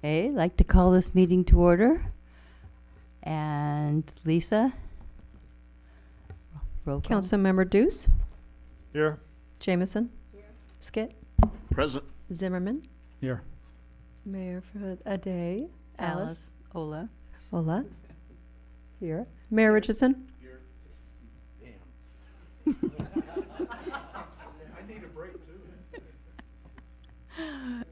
Okay, I'd like to call this meeting to order. And Lisa? Roll call. Councilmember Deuce, Here. Jameson, Skit, Present. Zimmerman, Here. Mayor for a day, Alice, Ola. Ola, here, Mayor Richardson. I need a break too.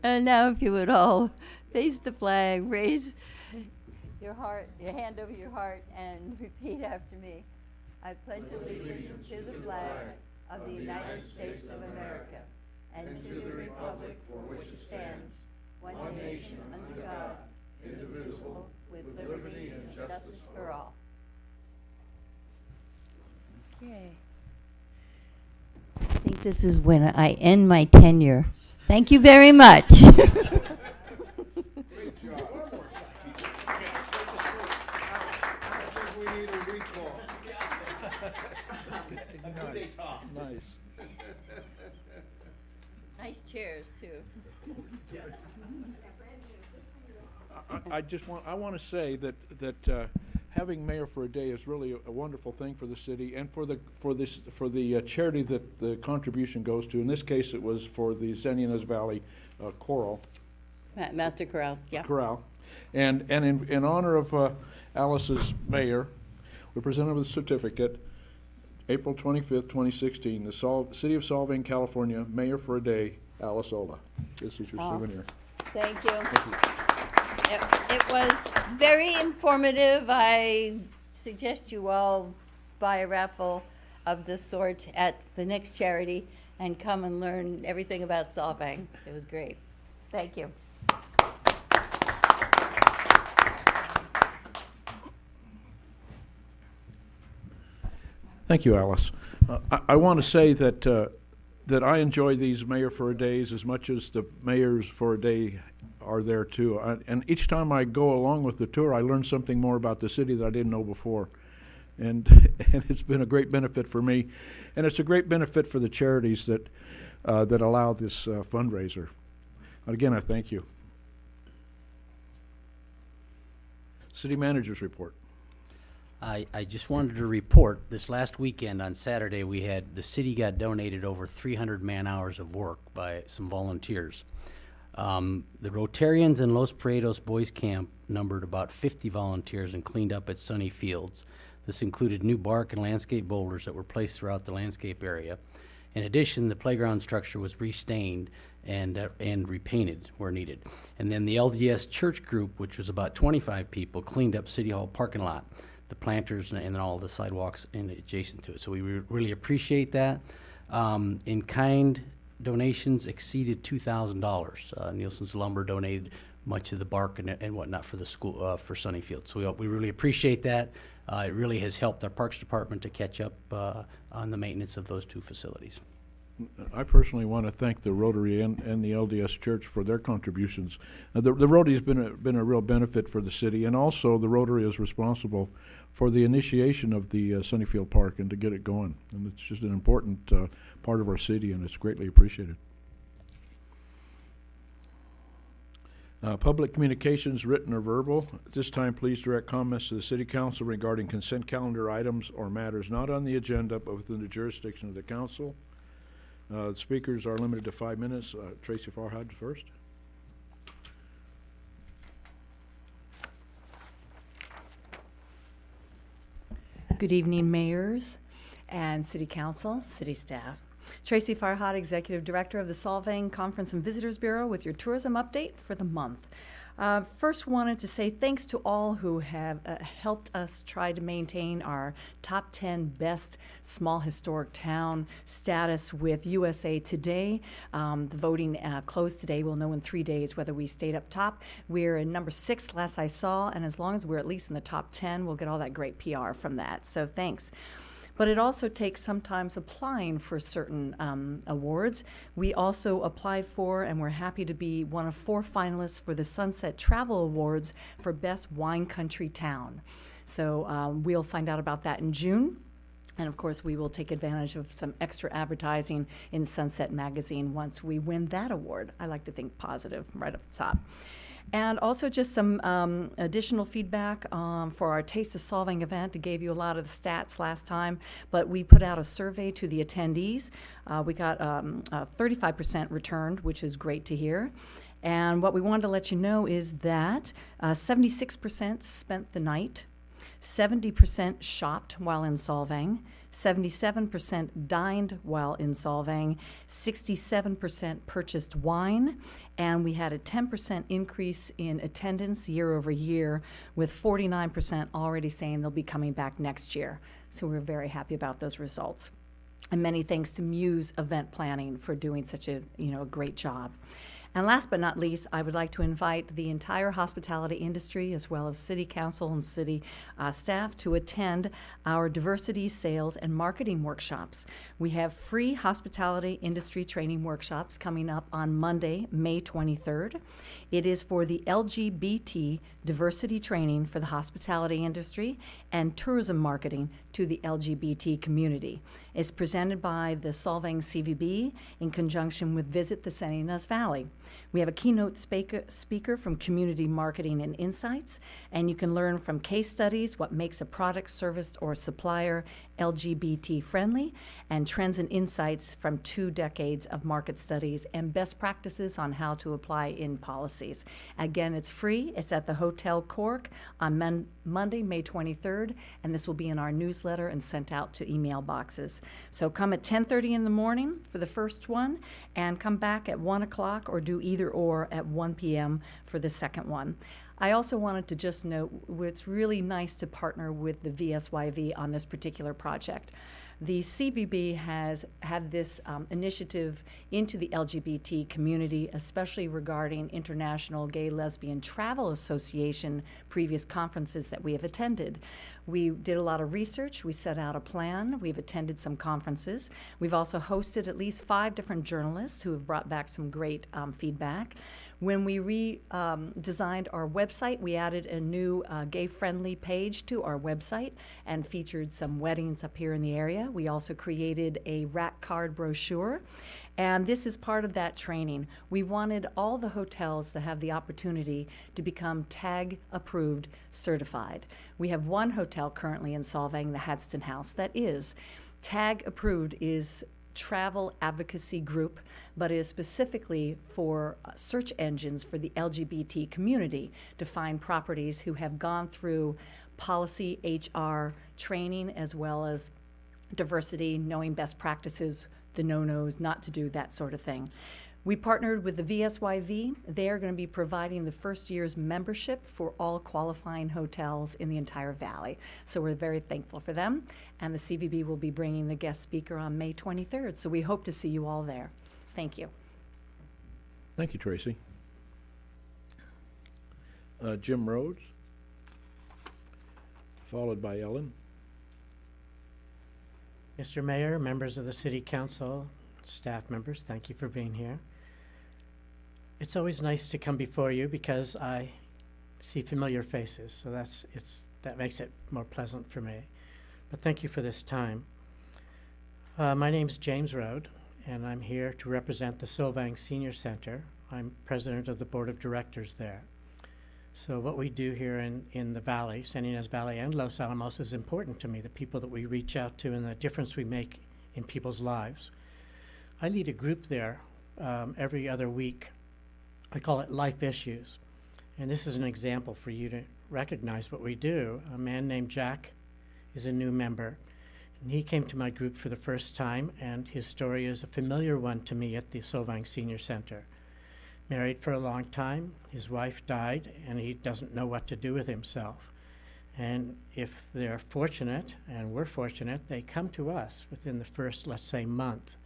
And now if you would all face the flag, raise your hand over your heart, and repeat after me. I pledge allegiance to the flag of the United States of America and to the republic for which it stands, one nation under God, indivisible, with liberty and justice for all. Okay. I think this is when I end my tenure. Thank you very much. Great job. I think we need a recall. Nice. Nice chairs, too. I want to say that having mayor for a day is really a wonderful thing for the city and for the charity that the contribution goes to. In this case, it was for the San Ynez Valley Choral. Master Corral, yeah. Corral. And in honor of Alice's mayor, we presented with a certificate, April 25th, 2016, the City of Solvang, California, Mayor for a Day, Alice Ola. This is your souvenir. Thank you. Thank you. It was very informative. I suggest you all buy a raffle of this sort at the next charity and come and learn everything about Solvang. It was great. Thank you. Thank you, Alice. I want to say that that I enjoy these Mayor for a Days as much as the mayors for a day are there too. And each time I go along with the tour, I learn something more about the city that I didn't know before. And it's been a great benefit for me, and it's a great benefit for the charities that that allow this fundraiser. Again, I thank you. City Manager's report. I just wanted to report this last weekend on Saturday the city got donated over 300 man-hours of work by some volunteers. The Rotarians in Los Paredos Boys Camp numbered about 50 volunteers and cleaned up at Sunny Fields. This included new bark and landscape boulders that were placed throughout the landscape area. In addition, the playground structure was restained and repainted where needed. And then the LDS church group, which was about 25 people, cleaned up City Hall parking lot, the planters and all the sidewalks adjacent to it. So we really appreciate that. In-kind donations exceeded $2,000. Nielsen's Lumber donated much of the bark and whatnot for the school, for Sunnyfield. So we really appreciate that. It really has helped our Parks Department to catch up on the maintenance of those two facilities. I personally want to thank the Rotary and the LDS Church for their contributions. The Rotary has been a real benefit for the city, and also the Rotary is responsible for the initiation of the Sunnyfield Park and to get it going. And it's just an important part of our city, and it's greatly appreciated. Public communications, written or verbal. At this time, please direct comments to the City Council regarding consent calendar items or matters not on the agenda but within the jurisdiction of the Council. Speakers are limited to 5 minutes. Tracy Farhad first. Good evening, mayors and city council, city staff. Tracy Farhad, Executive Director of the Solvang Conference and Visitors Bureau with your tourism update for the month. First wanted to say thanks to all who have helped us try to maintain our top 10 best small historic town status with USA Today. The voting closed today. We'll know in 3 days whether we stayed up top. We're in number 6 last I saw, and as long as we're at least in the top 10, we'll get all that great PR from that. So thanks. But it also takes sometimes applying for certain awards. We also applied for, and we're happy to be one of 4 finalists for the Sunset Travel Awards for Best Wine Country Town. So we'll find out about that in June. And of course, we will take advantage of some extra advertising in Sunset Magazine once we win that award. I like to think positive right up the top. And also just some additional feedback for our Taste of Solvang event. I gave you a lot of the stats last time, but we put out a survey to the attendees. We got 35% returned, which is great to hear. And what we wanted to let you know is that 76% spent the night, 70% shopped while in Solvang, 77% dined while in Solvang, 67% purchased wine, and we had a 10% increase in attendance year over year, with 49% already saying they'll be coming back next year. So we're very happy about those results. And many thanks to Muse Event Planning for doing such a great job. And last but not least, I would like to invite the entire hospitality industry, as well as City Council and City staff, to attend our diversity, sales, and marketing workshops. We have free hospitality industry training workshops coming up on Monday, May 23rd. It is for the LGBT diversity training for the hospitality industry and tourism marketing to the LGBT community. It's presented by the Solvang CVB in conjunction with Visit the Salinas Valley. We have a keynote speaker from Community Marketing and Insights, and you can learn from case studies what makes a product, service, or supplier LGBT friendly, and trends and insights from 2 decades of market studies and best practices on how to apply in policies. Again, it's free. It's at the Hotel Cork on Monday, May 23rd, and this will be in our newsletter and sent out to email boxes. So come at 10:30 in the morning for the first one, and come back at 1 o'clock or do either or at 1 p.m. for the second one. I also wanted to just note it's really nice to partner with the VSYV on this particular project. The CVB has had this initiative into the LGBT community, especially regarding International Gay Lesbian Travel Association previous conferences that we have attended. We did a lot of research. We set out a plan. We've attended some conferences. We've also hosted at least 5 different journalists who have brought back some great feedback. When we redesigned our website, we added a new gay-friendly page to our website and featured some weddings up here in the area. We also created a rack card brochure, and this is part of that training. We wanted all the hotels to have the opportunity to become TAG approved certified. We have one hotel currently in Solvang, the Hadston House, that is. TAG approved is travel advocacy group, but is specifically for search engines for the LGBT community to find properties who have gone through policy HR training, as well as diversity, knowing best practices, the no-nos, not to do that sort of thing. We partnered with the VSYV. They are going to be providing the first year's membership for all qualifying hotels in the entire valley. So we're very thankful for them. And the CVB will be bringing the guest speaker on May 23rd. So we hope to see you all there. Thank you. Thank you, Tracy. Jim Rhodes, followed by Ellen. Mr. Mayor, members of the City Council, staff members, thank you for being here. It's always nice to come before you because I see familiar faces, so that makes it more pleasant for me. But thank you for this time. My name's James Rode, and I'm here to represent the Solvang Senior Center. I'm president of the board of directors there. So what we do here in the valley, Salinas Valley and Los Alamos, is important to me, the people that we reach out to and the difference we make in people's lives. I lead a group there every other week. I call it Life Issues. And this is an example for you to recognize what we do. A man named Jack is a new member. And he came to my group for the first time, and his story is a familiar one to me at the Solvang Senior Center. Married for a long time, his wife died, and he doesn't know what to do with himself. And if they're fortunate, and we're fortunate, they come to us within the first, let's say, month.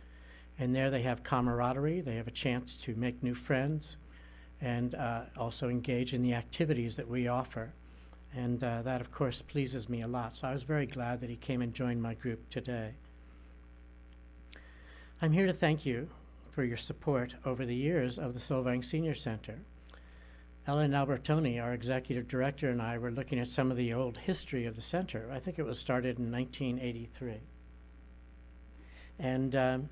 And there they have camaraderie, they have a chance to make new friends, and also engage in the activities that we offer. And that, of course, pleases me a lot. So I was very glad that he came and joined my group today. I'm here to thank you for your support over the years of the Solvang Senior Center. Ellen Albertoni, our executive director, and I were looking at some of the old history of the center. I think it was started in 1983. And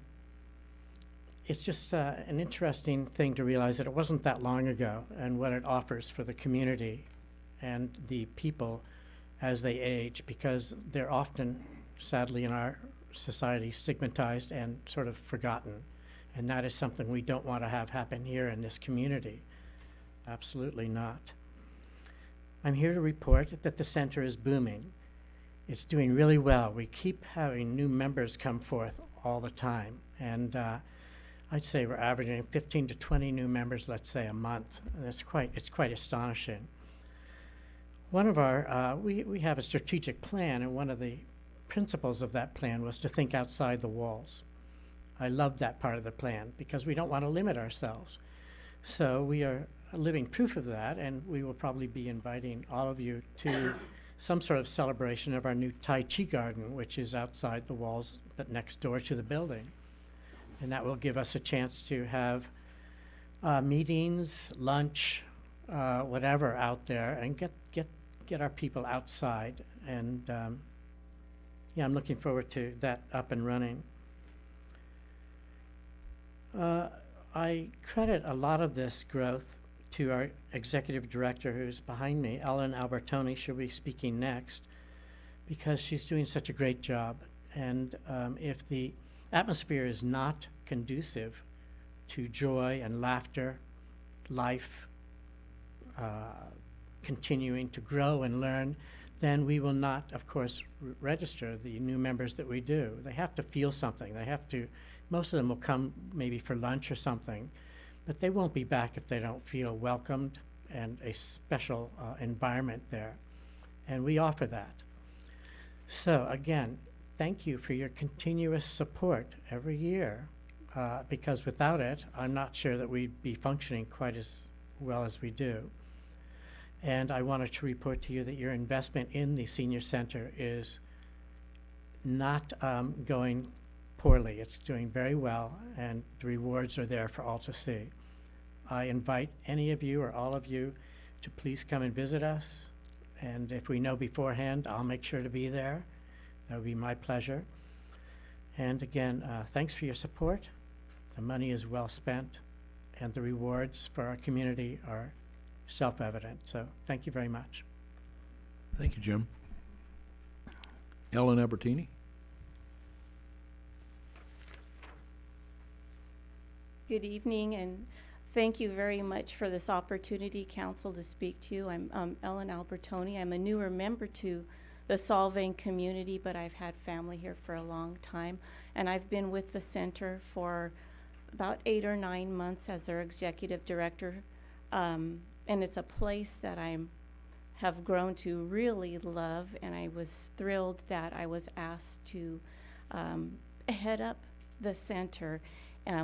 it's just an interesting thing to realize that it wasn't that long ago, and what it offers for the community and the people as they age, because they're often, sadly, in our society, stigmatized and sort of forgotten. And that is something we don't want to have happen here in this community. Absolutely not. I'm here to report that the center is booming. It's doing really well. We keep having new members come forth all the time. And I'd say we're averaging 15 to 20 new members, let's say, a month. And it's quite astonishing. One of our, we have a strategic plan, and one of the principles of that plan was to think outside the walls. I love that part of the plan because we don't want to limit ourselves. So we are a living proof of that, and we will probably be inviting all of you to some sort of celebration of our new Tai Chi garden, which is outside the walls but next door to the building. And that will give us a chance to have meetings, lunch, whatever out there, and get our people outside. And yeah, I'm looking forward to that up and running. I credit a lot of this growth to our executive director, who's behind me, Ellen Albertoni. She'll be speaking next because she's doing such a great job. And if the atmosphere is not conducive to joy and laughter, life, continuing to grow and learn, then we will not, of course, register the new members that we do. They have to feel something. They have to, most of them will come maybe for lunch or something, but they won't be back if they don't feel welcomed and a special environment there. And we offer that. So again, thank you for your continuous support every year, because without it, I'm not sure that we'd be functioning quite as well as we do. And I wanted to report to you that your investment in the senior center is not going poorly. It's doing very well, and the rewards are there for all to see. I invite any of you or all of you to please come and visit us. And if we know beforehand, I'll make sure to be there. That would be my pleasure. And again, thanks for your support. The money is well spent, and the rewards for our community are self-evident. So thank you very much. Thank you, Jim. Ellen Albertini? Good evening, and thank you very much for this opportunity, Council, to speak to you. I'm Ellen Albertoni. I'm a newer member to the Solvang community, but I've had family here for a long time, and I've been with the center for about 8 or 9 months as their executive director, and it's a place that I have grown to really love, and I was thrilled that I was asked to head up the center.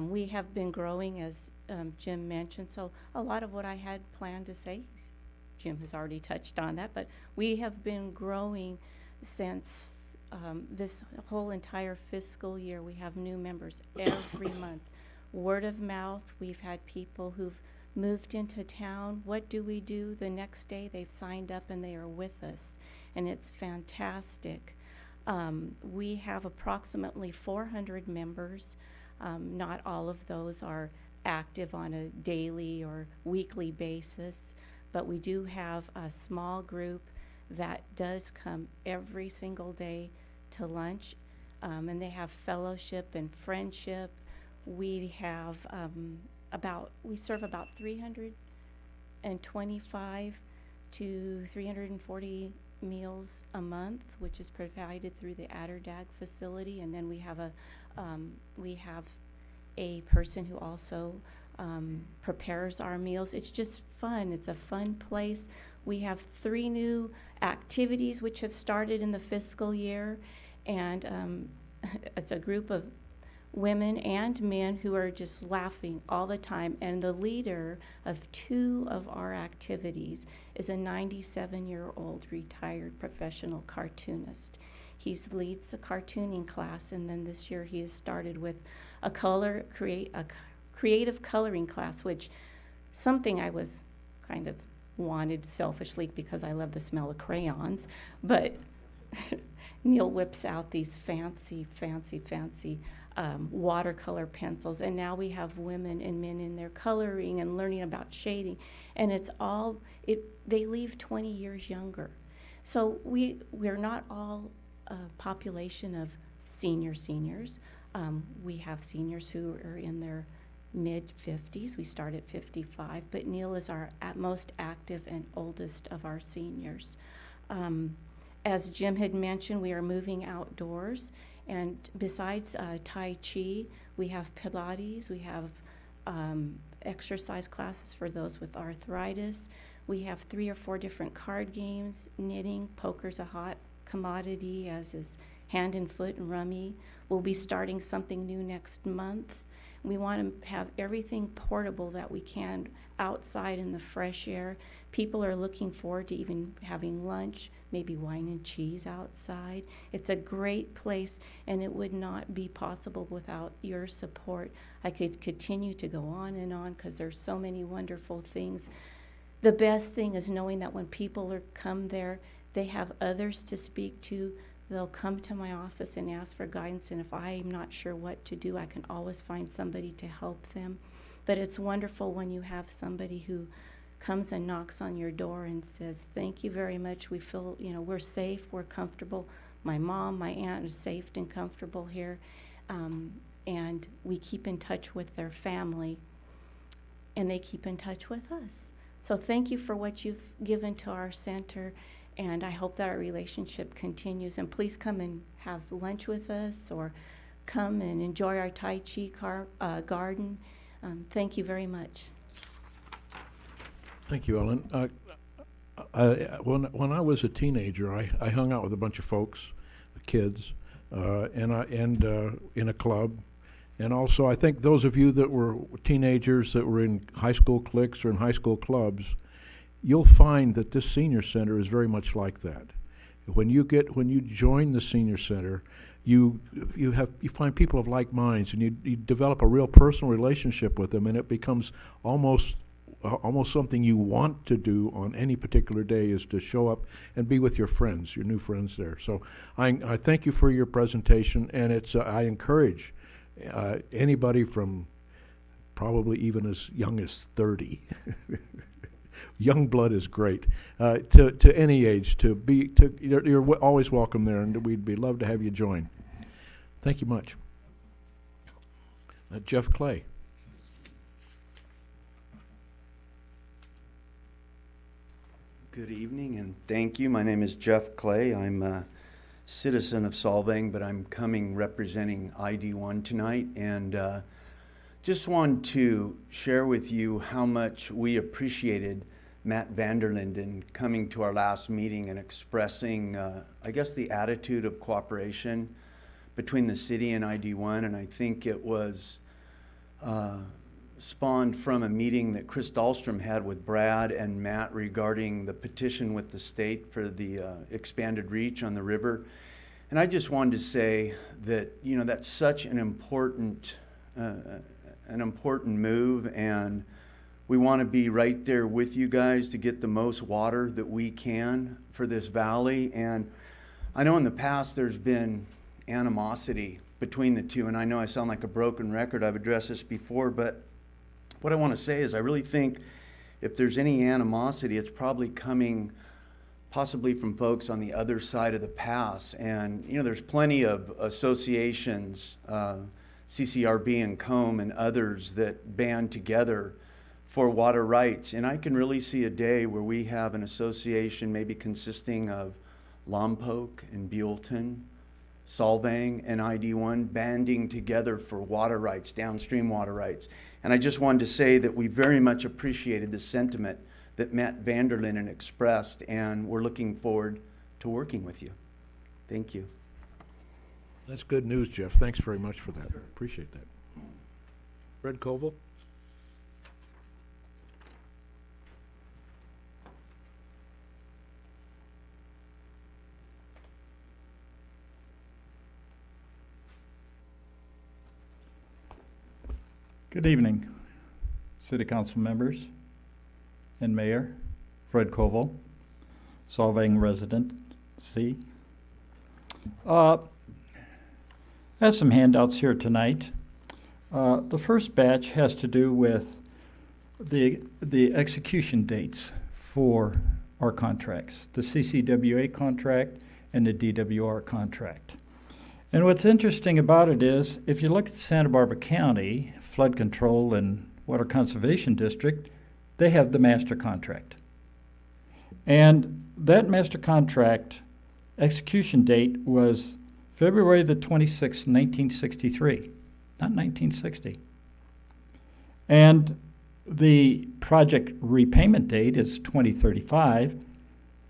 We have been growing, as Jim mentioned, so a lot of what I had planned to say, Jim has already touched on that, but we have been growing since this whole entire fiscal year. We have new members every month. Word of mouth, we've had people who've moved into town. What do? The next day they've signed up and they are with us, and it's fantastic. We have approximately 400 members. Not all of those are active on a daily or weekly basis, but we do have a small group that does come every single day to lunch, and they have fellowship and friendship. We have we serve about 325 to 340 meals a month, which is provided through the Atterdag facility, and then we have a person who also prepares our meals. It's just fun. It's a fun place. We have 3 new activities which have started in the fiscal year, and it's a group of women and men who are just laughing all the time. And the leader of 2 of our activities is a 97-year-old retired professional cartoonist. He leads the cartooning class, and then this year he has started with a creative coloring class, which something I was kind of wanted selfishly because I love the smell of crayons, but Neil whips out these fancy watercolor pencils, and now we have women and men in there coloring and learning about shading, and it's all, they leave 20 years younger. So we're not all a population of seniors. We have seniors who are in their mid-50s. We start at 55, but Neil is our most active and oldest of our seniors. As Jim had mentioned, we are moving outdoors, and besides Tai Chi, we have Pilates, we have exercise classes for those with arthritis. We have 3 or 4 different card games, knitting, poker's a hot commodity, as is hand and foot and rummy. We'll be starting something new next month. We want to have everything portable that we can outside in the fresh air. People are looking forward to even having lunch, maybe wine and cheese outside. It's a great place, and it would not be possible without your support. I could continue to go on and on because there's so many wonderful things. The best thing is knowing that when people come there, they have others to speak to. They'll come to my office and ask for guidance, and if I'm not sure what to do, I can always find somebody to help them. But it's wonderful when you have somebody who comes and knocks on your door and says, thank you very much. We feel, we're safe, we're comfortable. My mom, my aunt is safe and comfortable here. And we keep in touch with their family, and they keep in touch with us. So thank you for what you've given to our center. And I hope that our relationship continues. And please come and have lunch with us, or come and enjoy our Tai Chi garden. Thank you very much. Thank you, Ellen. When I was a teenager, I hung out with a bunch of folks, kids, and in a club. And also, I think those of you that were teenagers that were in high school cliques or in high school clubs, you'll find that this senior center is very much like that. When you join the senior center, you find people of like minds, and you develop a real personal relationship with them, and it becomes almost something you want to do on any particular day, is to show up and be with your friends, your new friends there. So I thank you for your presentation, and I encourage anybody from probably even as young as 30. Young blood is great. To any age, you're always welcome there, and we'd love to have you join. Thank you much. Jeff Clay. Good evening, and thank you. My name is Jeff Clay. I'm a citizen of Solvang, but I'm coming representing ID1 tonight, and just want to share with you how much we appreciated Matt Vanderlinden coming to our last meeting and expressing, I guess, the attitude of cooperation between the city and ID1. And I think it was spawned from a meeting that Chris Dahlstrom had with Brad and Matt regarding the petition with the state for the expanded reach on the river. And I just wanted to say that, that's such an important move, and we want to be right there with you guys to get the most water that we can for this valley. And I know in the past there's been animosity between the two, and I know I sound like a broken record. I've addressed this before, but what I want to say is I really think if there's any animosity, it's probably coming possibly from folks on the other side of the pass. And, there's plenty of associations, CCRB and COMB and others, that band together for water rights. And I can really see a day where we have an association maybe consisting of Lompoc and Buellton, Solvang and ID1 banding together for water rights, downstream water rights. And I just wanted to say that we very much appreciated the sentiment that Matt Vanderlinden expressed, and we're looking forward to working with you. Thank you. That's good news, Jeff. Thanks very much for that. Appreciate that. Fred Koval. Good evening, City Council members and Mayor. Fred Koval, Solvang resident, C. I have some handouts here tonight. The first batch has to do with the execution dates for our contracts, the CCWA contract and the DWR contract. And what's interesting about it is, if you look at Santa Barbara County Flood Control and Water Conservation District, they have the master contract. And that master contract execution date was February the 26th, 1963, not 1960. And the project repayment date is 2035.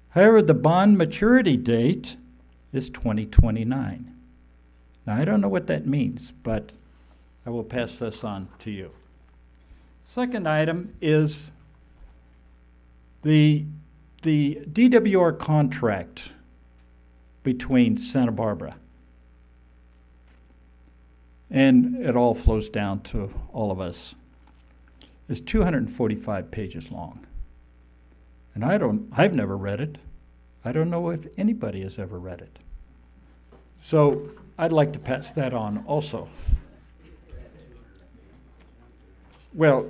However, the bond maturity date is 2029. Now, I don't know what that means, but I will pass this on to you. Second item is the DWR contract between Santa Barbara. And it all flows down to all of us. It's 245 pages long. And I've never read it. I don't know if anybody has ever read it. So I'd like to pass that on also. Well,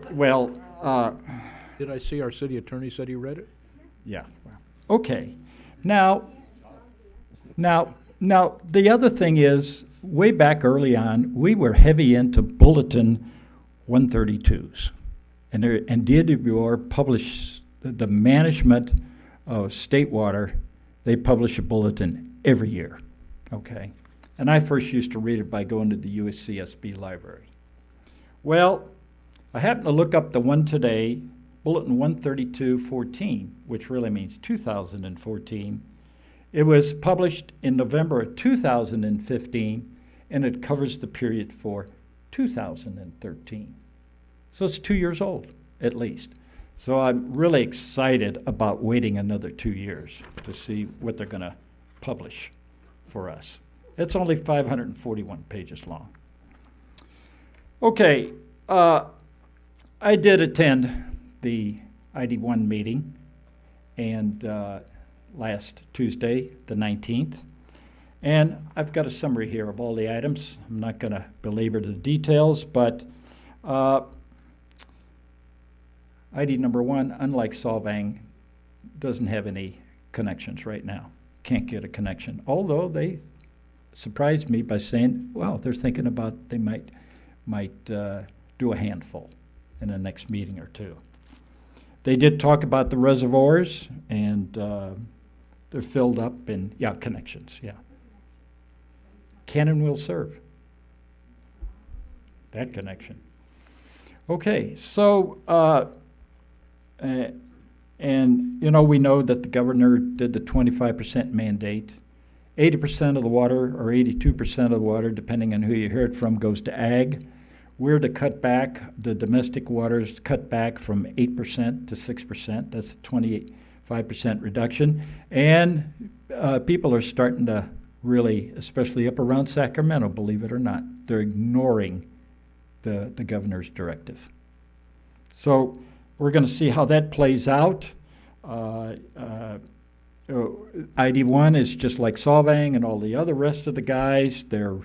Did I see our city attorney said he read it? yeah. Okay. Now, the other thing is, way back early on, we were heavy into Bulletin 132s. And DWR published the management of state water. They publish a bulletin every year, okay? And I first used to read it by going to the USCSB library. Well, I happened to look up the one today, Bulletin 132-14, which really means 2014. It was published in November of 2015, and it covers the period for 2013. So it's 2 years old, at least. So I'm really excited about waiting another 2 years to see what they're going to publish for us. It's only 541 pages long. Okay, I did attend the ID1 meeting and last Tuesday, the 19th. And I've got a summary here of all the items. I'm not going to belabor the details, but ID number one, unlike Solvang, doesn't have any connections right now. Can't get a connection. Although they surprised me by saying, well, they're thinking about they might do a handful in the next meeting or two. They did talk about the reservoirs, and they're filled up, and yeah, connections, yeah. Cannon will serve. That connection. Okay, so, and you know, we know that the governor did the 25% mandate. 80% of the water, or 82% of the water, depending on who you hear it from, goes to ag. We're to cut back, the domestic waters cut back from 8% to 6%. That's a 25% reduction. And people are starting to really, especially up around Sacramento, believe it or not, they're ignoring the governor's directive. So we're going to see how that plays out. ID1 is just like Solvang and all the other rest of the guys. Their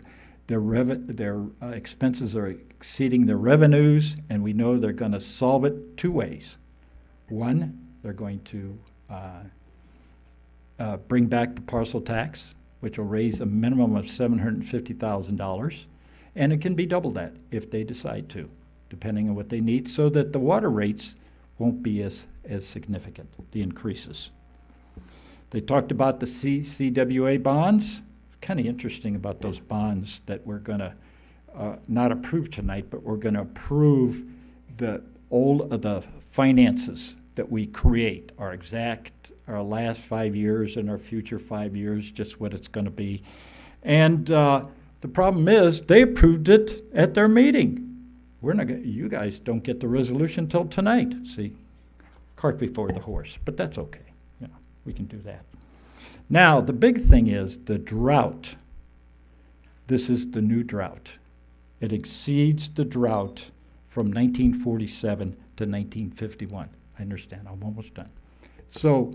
expenses are exceeding their revenues, and we know they're going to solve it two ways. One, they're going to bring back the parcel tax, which will raise a minimum of $750,000, and it can be double that if they decide to, depending on what they need, so that the water rates won't be as significant, the increases. They talked about the CCWA bonds. Kind of interesting about those bonds that we're going to not approve tonight, but we're going to approve the finances that we create, our last 5 years and our future 5 years, just what it's going to be. And the problem is they approved it at their meeting. You guys don't get the resolution till tonight. See, cart before the horse, but that's okay. We can do that. Now, the big thing is the drought. This is the new drought. It exceeds the drought from 1947 to 1951. I understand, I'm almost done. So,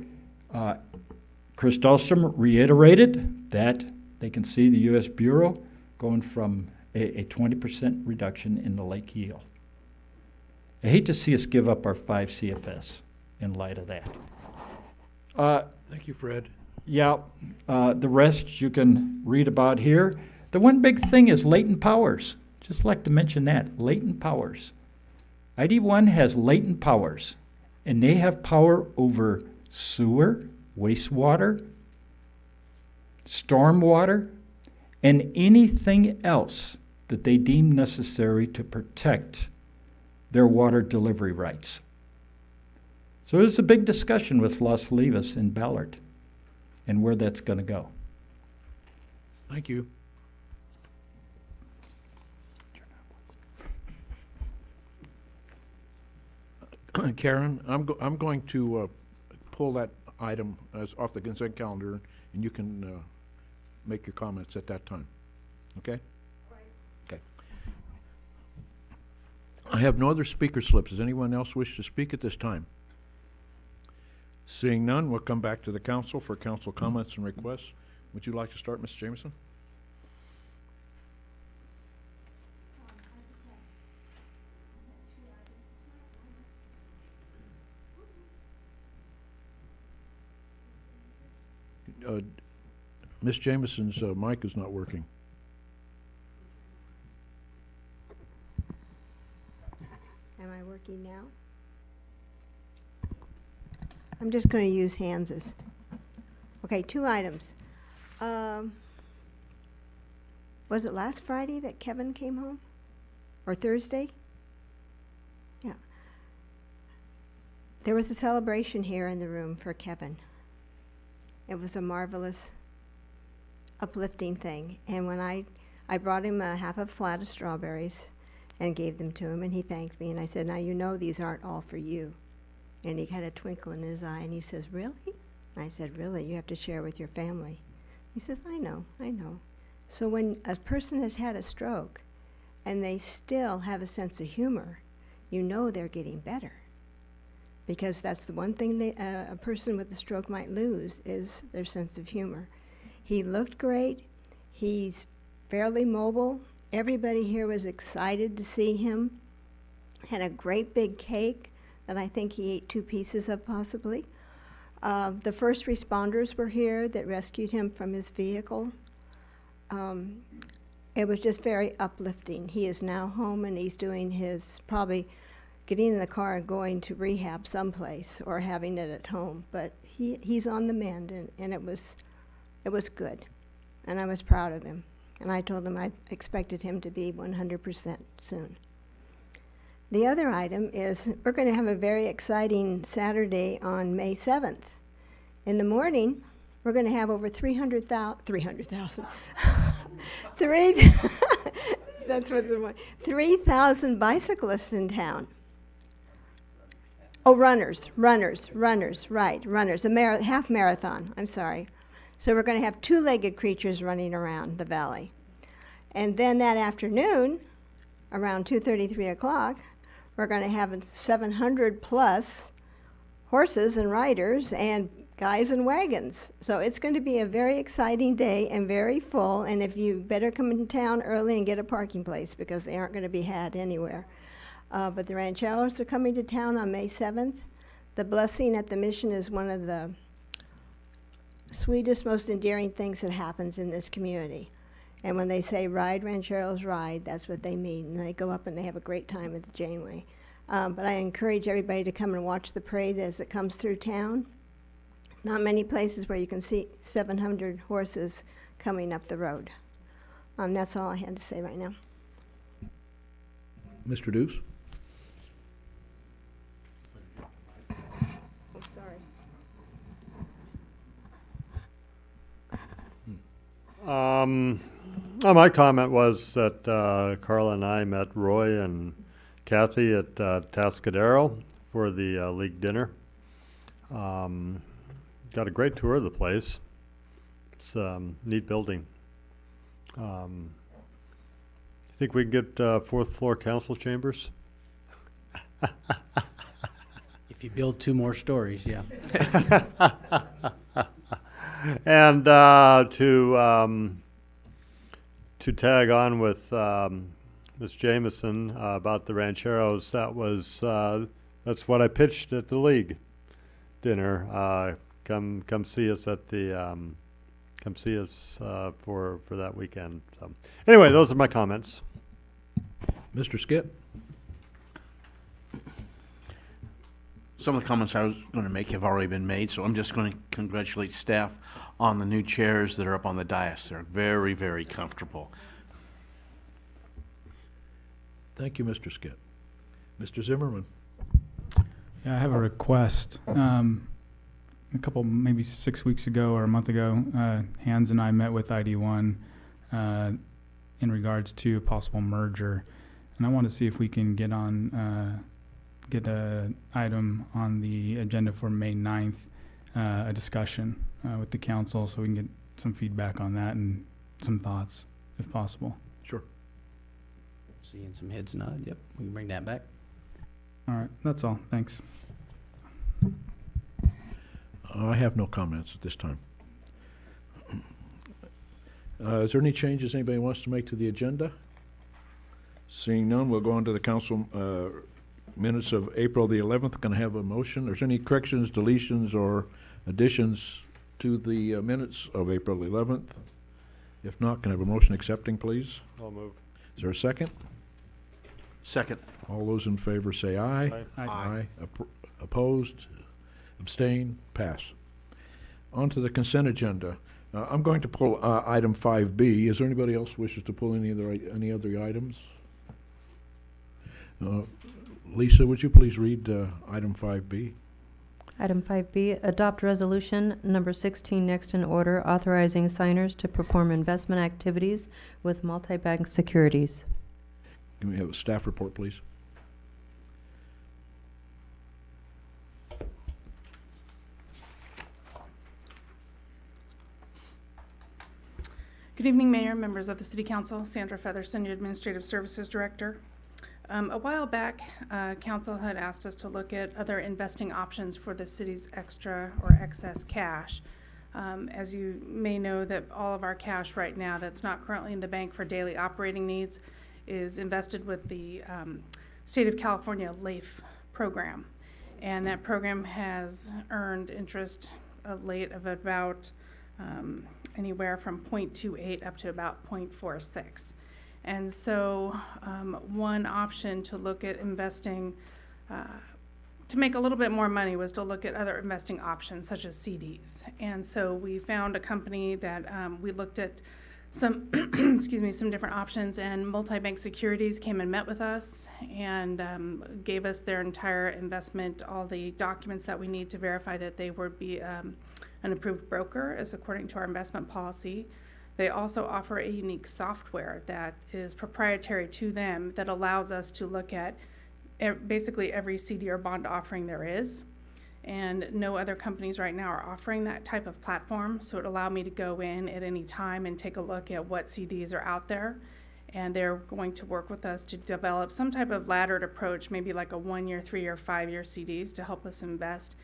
Chris Dahlstrom reiterated that they can see the U.S. Bureau going from a 20% reduction in the lake yield. I hate to see us give up our 5 CFS in light of that. Thank you, Fred. Yeah, the rest you can read about here. The one big thing is latent powers. Just like to mention that, latent powers. ID1 has latent powers, and they have power over sewer, wastewater, stormwater, and anything else that they deem necessary to protect their water delivery rights. So there's a big discussion with Las Olivas and Ballard and where that's going to go. Thank you. Karen, I'm going to pull that item as off the consent calendar, and you can make your comments at that time. Okay? Okay. I have no other speaker slips. Does anyone else wish to speak at this time? Seeing none, we'll come back to the council for council comments and requests. Would you like to start, Ms. Jameson? Ms. Jameson's mic is not working. Am I working now? I'm just going to use handses. Okay, 2 items. Was it last Friday that Kevin came home? Or Thursday? Yeah. There was a celebration here in the room for Kevin. It was a marvelous, uplifting thing. And when I brought him a half a flat of strawberries and gave them to him, and he thanked me, and I said, now you know these aren't all for you. And he had a twinkle in his eye, and he says, really? And I said, really, you have to share with your family. He says, I know. So when a person has had a stroke and they still have a sense of humor, you know they're getting better. Because that's the one thing a person with a stroke might lose is their sense of humor. He looked great. He's fairly mobile. Everybody here was excited to see him. Had a great big cake that I think he ate 2 pieces of possibly. The first responders were here that rescued him from his vehicle. It was just very uplifting. He is now home and he's doing his, probably getting in the car and going to rehab someplace or having it at home. But he's on the mend, and it was good. And I was proud of him. And I told him I expected him to be 100% soon. The other item is we're going to have a very exciting Saturday on May 7th. In the morning, we're going to have over 300,000, that's what's in my, 3,000 bicyclists in town. Oh, runners, right, a half marathon, I'm sorry. So we're going to have 2-legged creatures running around the valley. And then that afternoon, around 2:30, 3 o'clock, we're going to have 700 plus horses and riders and guys in wagons. So it's going to be a very exciting day and very full, and if you better come in town early and get a parking place because they aren't going to be had anywhere. But the rancheros are coming to town on May 7th. The blessing at the mission is one of the sweetest, most endearing things that happens in this community. And when they say ride, rancheros ride, that's what they mean. And they go up and they have a great time at the Janeway. But I encourage everybody to come and watch the parade as it comes through town. Not many places where you can see 700 horses coming up the road. That's all I had to say right now. Mr. Deuce? Oh, sorry. My comment was that Carla and I met Roy and Kathy at Tascadero for the league dinner. Got a great tour of the place. It's a neat building. Think we can get 4th floor council chambers? If you build 2 more stories, yeah. And to tag on with Ms. Jameson about the rancheros, that's what I pitched at the league dinner. Come see us at the for that weekend. So anyway, those are my comments. Mr. Skip? Some of the comments I was going to make have already been made, so I'm just going to congratulate staff on the new chairs that are up on the dais. They're very, very comfortable. Thank you, Mr. Skip. Mr. Zimmerman? Yeah, I have a request. A couple, maybe 6 weeks ago or a month ago, Hans and I met with ID1 in regards to a possible merger, and I want to see if we can get an item on the agenda for May 9th, a discussion with the council, so we can get some feedback on that and some thoughts, if possible. Sure. Seeing some heads nod. Yep, we can bring that back. All right, that's all. Thanks. I have no comments at this time. Is there any changes anybody wants to make to the agenda? Seeing none, we'll go on to the council minutes of April the 11th. Can I have a motion? Is there any corrections, deletions, or additions to the minutes of April 11th? If not, can I have a motion accepting, please? I'll move. Is there a second? Second. All those in favor say aye. Aye. Aye. Opposed? Abstain? Pass. On to the consent agenda. I'm going to pull item 5B. Is there anybody else who wishes to pull any other items? Lisa, would you please read item 5B? Item 5B, adopt resolution number 16 next in order, authorizing signers to perform investment activities with multi-bank securities. Can we have a staff report, please? Good evening, Mayor, members of the City Council. Sandra Featherson, your Administrative Services Director. A while back, Council had asked us to look at other investing options for the city's extra or excess cash. As you may know, that all of our cash right now that's not currently in the bank for daily operating needs is invested with the State of California LAIF program. And that program has earned interest of late of about anywhere from 0.28 up to about 0.46. And so one option to look at investing, to make a little bit more money, was to look at other investing options such as CDs. And so we found a company that we looked at some, excuse me, some different options, and Multi-Bank Securities came and met with us and gave us their entire investment, all the documents that we need to verify that they would be an approved broker as according to our investment policy. They also offer a unique software that is proprietary to them that allows us to look at basically every CD or bond offering there is. And no other companies right now are offering that type of platform, so it allowed me to go in at any time and take a look at what CDs are out there. And they're going to work with us to develop some type of laddered approach, maybe like a 1 year, 3 year, 5 year CDs to help us invest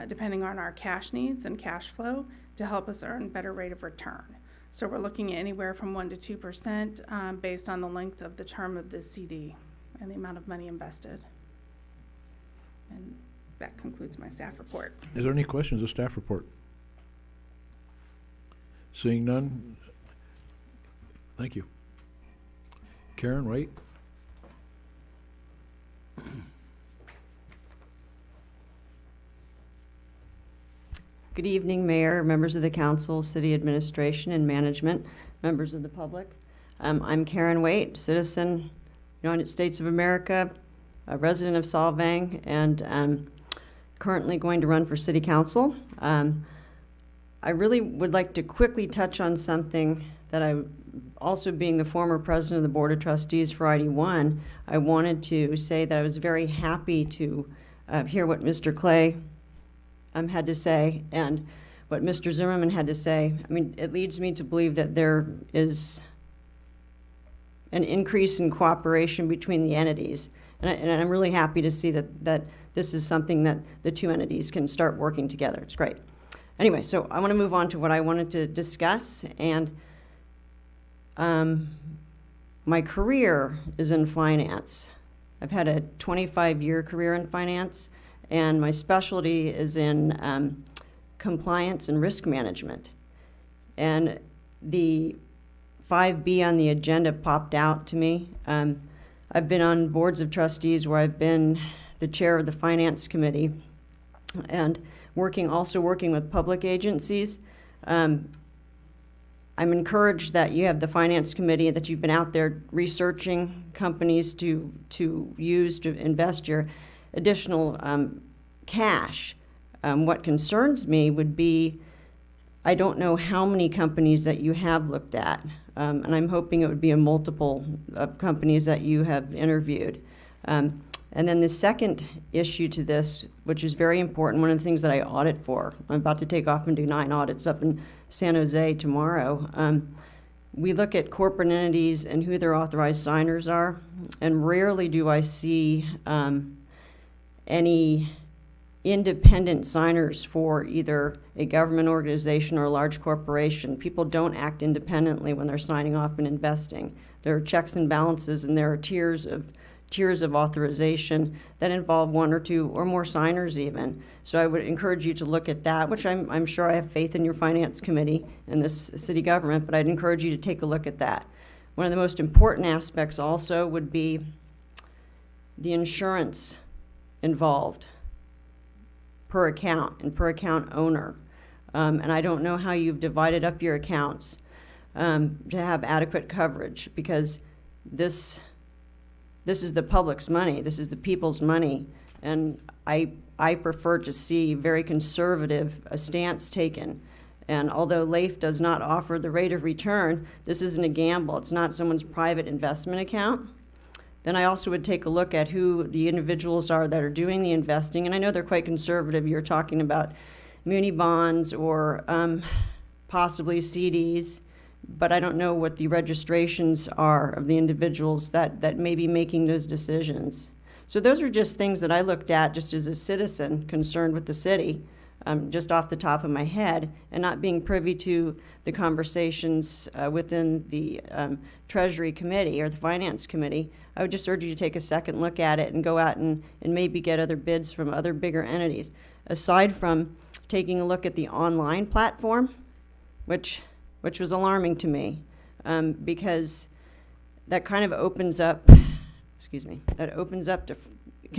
depending on our cash needs and cash flow to help us earn better rate of return. So we're looking at anywhere from 1 to 2% based on the length of the term of the CD and the amount of money invested. And that concludes my staff report. Is there any questions of staff report? Seeing none, thank you. Karen, right? Good evening, Mayor, members of the Council, City Administration and Management, members of the public. I'm Karen Waite, citizen, United States of America, a resident of Solvang, and currently going to run for City Council. I really would like to quickly touch on something that I, also being the former president of the Board of Trustees for ID1, I wanted to say that I was very happy to hear what Mr. Clay had to say and what Mr. Zimmerman had to say. I mean, it leads me to believe that there is an increase in cooperation between the entities. And I'm really happy to see that this is something that the two entities can start working together. It's great. Anyway, so I want to move on to what I wanted to discuss. And my career is in finance. I've had a 25-year career in finance, and my specialty is in compliance and risk management. And the 5B on the agenda popped out to me. I've been on boards of trustees where I've been the chair of the finance committee and also working with public agencies. I'm encouraged that you have the finance committee, that you've been out there researching companies to use to invest your additional cash. What concerns me would be, I don't know how many companies that you have looked at, and I'm hoping it would be a multiple of companies that you have interviewed. And then the second issue to this, which is very important, one of the things that I audit for, I'm about to take off and do 9 audits up in San Jose tomorrow. We look at corporate entities and who their authorized signers are, and rarely do I see any independent signers for either a government organization or a large corporation. People don't act independently when they're signing off and investing. There are checks and balances, and there are tiers of authorization that involve 1 or 2 or more signers even. So I would encourage you to look at that, which I'm sure I have faith in your finance committee and this city government, but I'd encourage you to take a look at that. One of the most important aspects also would be the insurance involved per account and per account owner. And I don't know how you've divided up your accounts to have adequate coverage, because this is the public's money. This is the people's money. And I prefer to see very conservative a stance taken. And although LAIF does not offer the rate of return, this isn't a gamble. It's not someone's private investment account. Then I also would take a look at who the individuals are that are doing the investing. And I know they're quite conservative. You're talking about muni bonds or possibly CDs. But I don't know what the registrations are of the individuals that may be making those decisions. So those are just things that I looked at just as a citizen concerned with the city, just off the top of my head, and not being privy to the conversations within the Treasury Committee or the Finance Committee. I would just urge you to take a second look at it and go out and maybe get other bids from other bigger entities. Aside from taking a look at the online platform, which was alarming to me, because that kind of opens up, can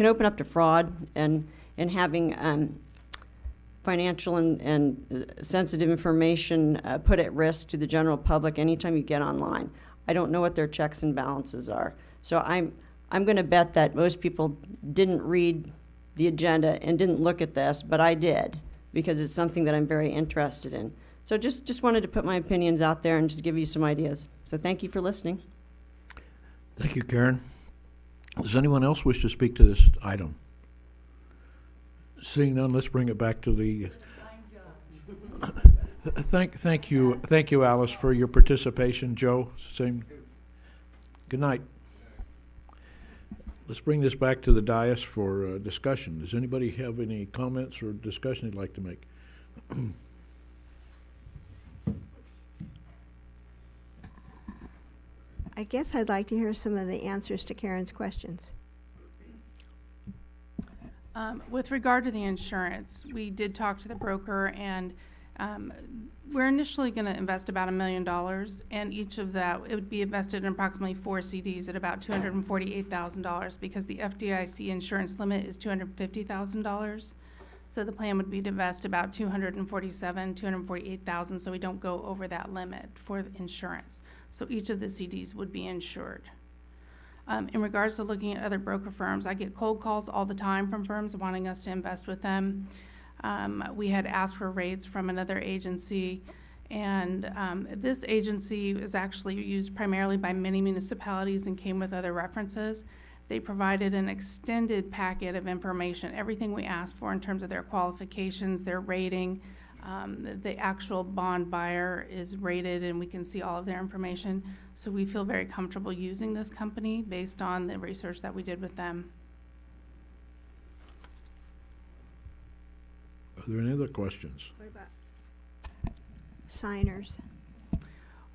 open up to fraud and having financial and sensitive information put at risk to the general public anytime you get online. I don't know what their checks and balances are. So I'm going to bet that most people didn't read the agenda and didn't look at this, but I did, because it's something that I'm very interested in. So just wanted to put my opinions out there and just give you some ideas. So thank you for listening. Thank you, Karen. Does anyone else wish to speak to this item? Seeing none, let's bring it back to the... Thank you, Alice, for your participation. Joe, same. Good night. Let's bring this back to the dais for discussion. Does anybody have any comments or discussion they'd like to make? I guess I'd like to hear some of the answers to Karen's questions. With regard to the insurance, we did talk to the broker, and we're initially going to invest about $1 million, and each of that, it would be invested in approximately 4 CDs at about $248,000, because the FDIC insurance limit is $250,000. So the plan would be to invest about $248,000, so we don't go over that limit for the insurance. So each of the CDs would be insured. In regards to looking at other broker firms, I get cold calls all the time from firms wanting us to invest with them. We had asked for rates from another agency, and this agency is actually used primarily by many municipalities and came with other references. They provided an extended packet of information, everything we asked for in terms of their qualifications, their rating. The actual bond buyer is rated, and we can see all of their information. So we feel very comfortable using this company based on the research that we did with them. Are there any other questions? What about signers?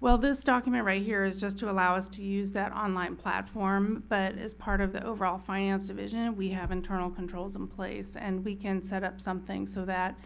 Well, this document right here is just to allow us to use that online platform, but as part of the overall finance division, we have internal controls in place, and we can set up something so that,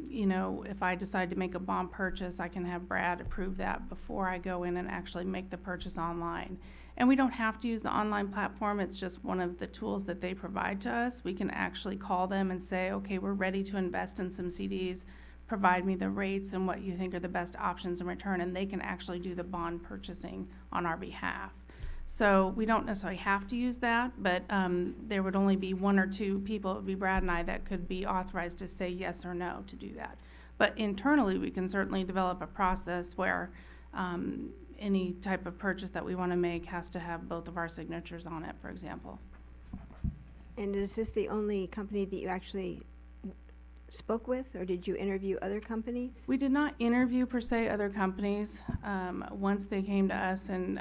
you know, if I decide to make a bond purchase, I can have Brad approve that before I go in and actually make the purchase online. And we don't have to use the online platform. It's just one of the tools that they provide to us. We can actually call them and say, okay, we're ready to invest in some CDs. Provide me the rates and what you think are the best options in return, and they can actually do the bond purchasing on our behalf. So we don't necessarily have to use that, but there would only be one or two people, it would be Brad and I, that could be authorized to say yes or no to do that. But internally, we can certainly develop a process where any type of purchase that we want to make has to have both of our signatures on it, for example. And is this the only company that you actually spoke with, or did you interview other companies? We did not interview per se other companies. Once they came to us, and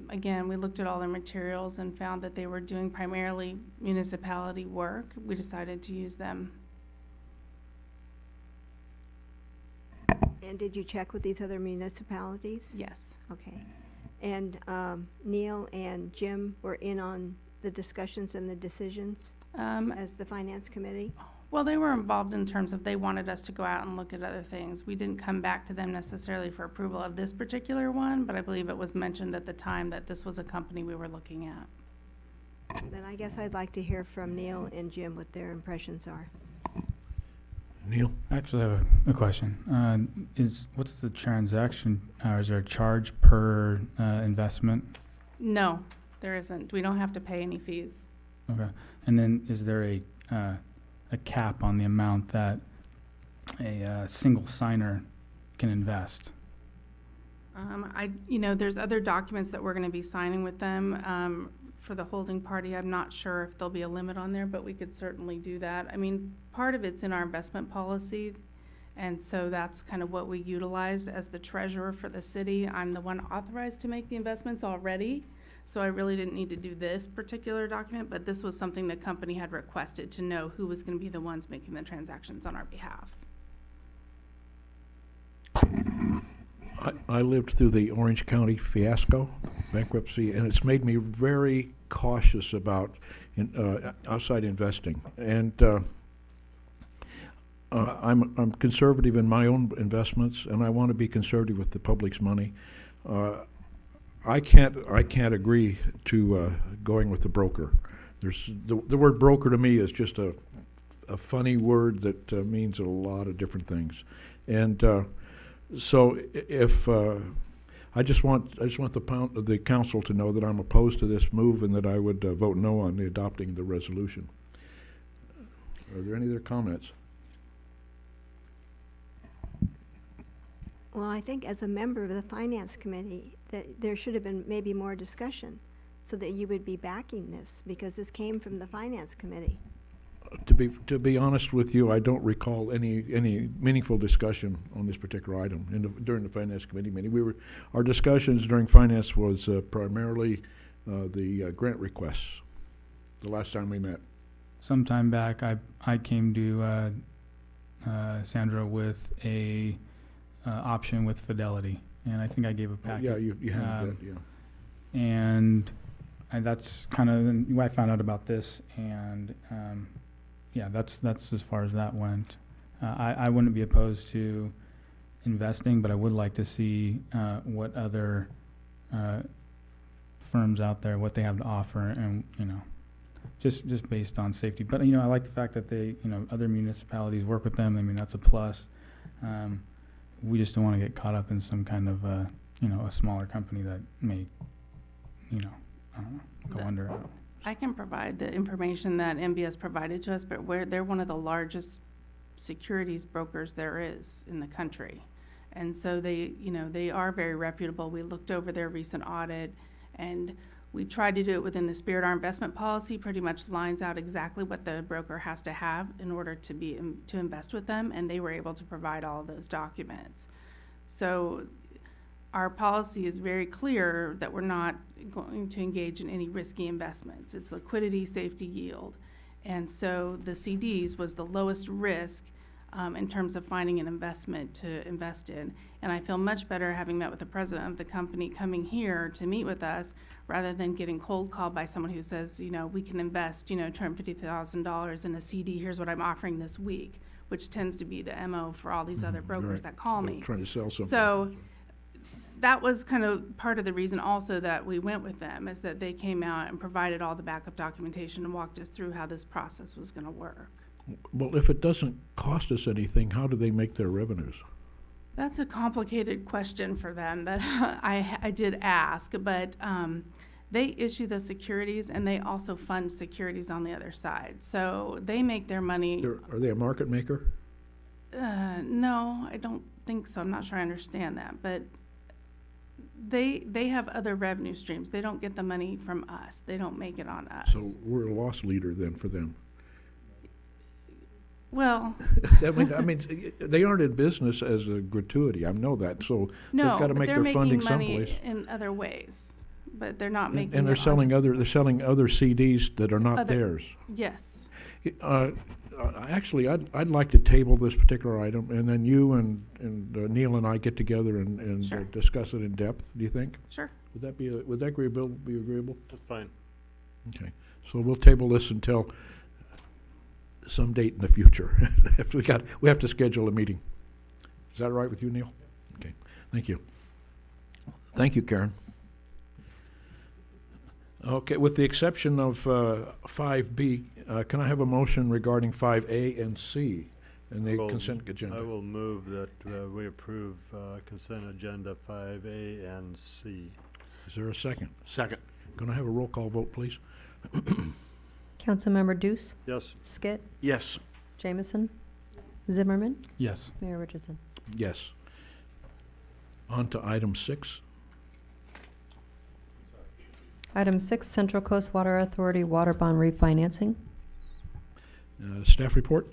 again, we looked at all their materials and found that they were doing primarily municipality work, we decided to use them. And did you check with these other municipalities? Yes. Okay. And Neil and Jim were in on the discussions and the decisions as the finance committee? Well, they were involved in terms of they wanted us to go out and look at other things. We didn't come back to them necessarily for approval of this particular one, but I believe it was mentioned at the time that this was a company we were looking at. Then I guess I'd like to hear from Neil and Jim what their impressions are. Neil? I actually have a question. What's the transaction, or is there a charge per investment? No, there isn't. We don't have to pay any fees. Okay. And then is there a cap on the amount that a single signer can invest? You know, there's other documents that we're going to be signing with them for the holding party. I'm not sure if there'll be a limit on there, but we could certainly do that. I mean, part of it's in our investment policy, and so that's kind of what we utilized as the treasurer for the city. I'm the one authorized to make the investments already, so I really didn't need to do this particular document, but this was something the company had requested to know who was going to be the ones making the transactions on our behalf. I lived through the Orange County fiasco, bankruptcy, and it's made me very cautious about outside investing. And I'm conservative in my own investments, and I want to be conservative with the public's money. I can't agree to going with the broker. There's the word broker to me is just a funny word that means a lot of different things, and so if I just want the council to know that I'm opposed to this move and that I would vote no on the adopting the resolution. Are there any other comments? Well, I think as a member of the finance committee, that there should have been maybe more discussion so that you would be backing this, because this came from the finance committee. To be honest with you, I don't recall any meaningful discussion on this particular item during the finance committee meeting. Our discussions during finance was primarily the grant requests. The last time we met. Sometime back, I came to Sandra with a option with Fidelity, and I think I gave a packet. Yeah, you had that. Yeah. And that's kind of when I found out about this, and yeah, that's as far as that went. I wouldn't be opposed to investing, but I would like to see what other firms out there, what they have to offer, and just based on safety. But I like the fact that they, other municipalities work with them. I mean, that's a plus. We just don't want to get caught up in some kind of a smaller company that may, I don't know, go under. I can provide the information that MBS provided to us, but they're one of the largest securities brokers there is in the country. And so they are very reputable. We looked over their recent audit, and we tried to do it within the spirit. Our investment policy pretty much lines out exactly what the broker has to have in order to invest with them, and they were able to provide all of those documents. So our policy is very clear that we're not going to engage in any risky investments. It's liquidity, safety, yield. And so the CDs was the lowest risk in terms of finding an investment to invest in. And I feel much better having met with the president of the company coming here to meet with us rather than getting cold called by someone who says, you know, we can invest, you know, $250,000 in a CD. Here's what I'm offering this week, which tends to be the MO for all these other brokers Right. that call They're me. trying to sell something. So that was kind of part of the reason also that we went with them, is that they came out and provided all the backup documentation and walked us through how this process was going to work. Well, if it doesn't cost us anything, how do they make their revenues? That's a complicated question for them that I did ask, but they issue the securities and they also fund securities on the other side. So they make their money. Are they a market maker? No, I don't think so. I'm not sure I understand that, but they have other revenue streams. They don't get the money from us. They don't make it on us. So we're a loss leader then for them. Well, I mean, they aren't in business as a gratuity. I know that. So no, they've got to but make they're their funding making money someplace. in other ways, but they're not making. And they're it on selling just they're selling other CDs that are not theirs. Yes. Actually, I'd like to table this particular item, and then you and Neil and I get together and Sure. discuss it in depth. Do you think? Sure. Would that be agreeable? That's fine. Okay, so we'll table this until some date in the future. We have to schedule a meeting. Is that all right with you, Neil? Okay, thank you. Thank you, Karen. Okay, with the exception of 5B, can I have a motion regarding 5A and C in the consent agenda? I will move that we approve consent agenda 5A and C. Is there a second? Second. Can I have a roll call vote, please? Councilmember Deuce? Yes. Skit? Yes. Jameson? Zimmerman? Yes. Mayor Richardson? Yes. On to item 6. Item 6, Central Coast Water Authority water bond refinancing. Staff report?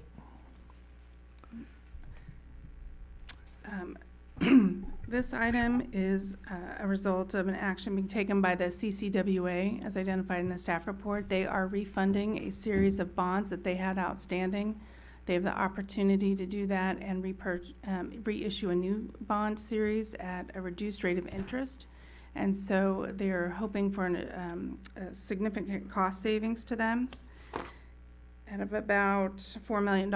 This item is a result of an action being taken by the CCWA, as identified in the staff report. They are refunding a series of bonds that they had outstanding. They have the opportunity to do that and reissue a new bond series at a reduced rate of interest. And so they're hoping for a significant cost savings to them at of about $4 million.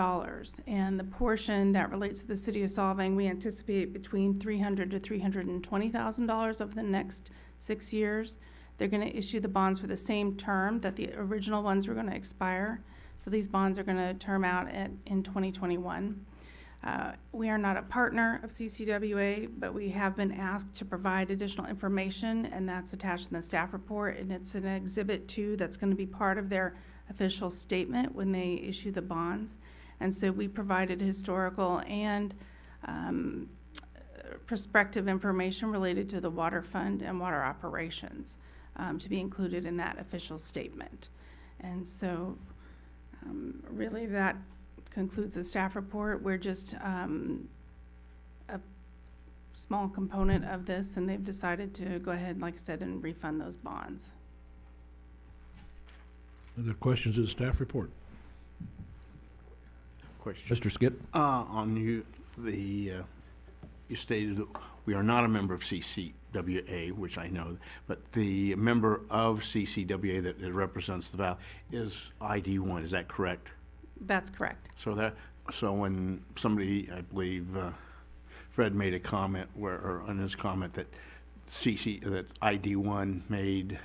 And the portion that relates to the city of Solvang, we anticipate between $300,000 to $320,000 over the next 6 years. They're going to issue the bonds for the same term that the original ones were going to expire. So these bonds are going to term out in 2021. We are not a partner of CCWA, but we have been asked to provide additional information, and that's attached in the staff report, and it's an Exhibit 2 that's going to be part of their official statement when they issue the bonds. And so we provided historical and prospective information related to the water fund and water operations to be included in that official statement. And so really that concludes the staff report. We're just a small component of this, and they've decided to go ahead, like I said, and refund those bonds. Other questions of the staff report? Question. Mr. Skit? On you stated that we are not a member of CCWA, which I know, but the member of CCWA that represents the valley is ID1. Is that correct? That's correct. So when somebody, I believe, Fred made a comment or on his comment that that ID1 made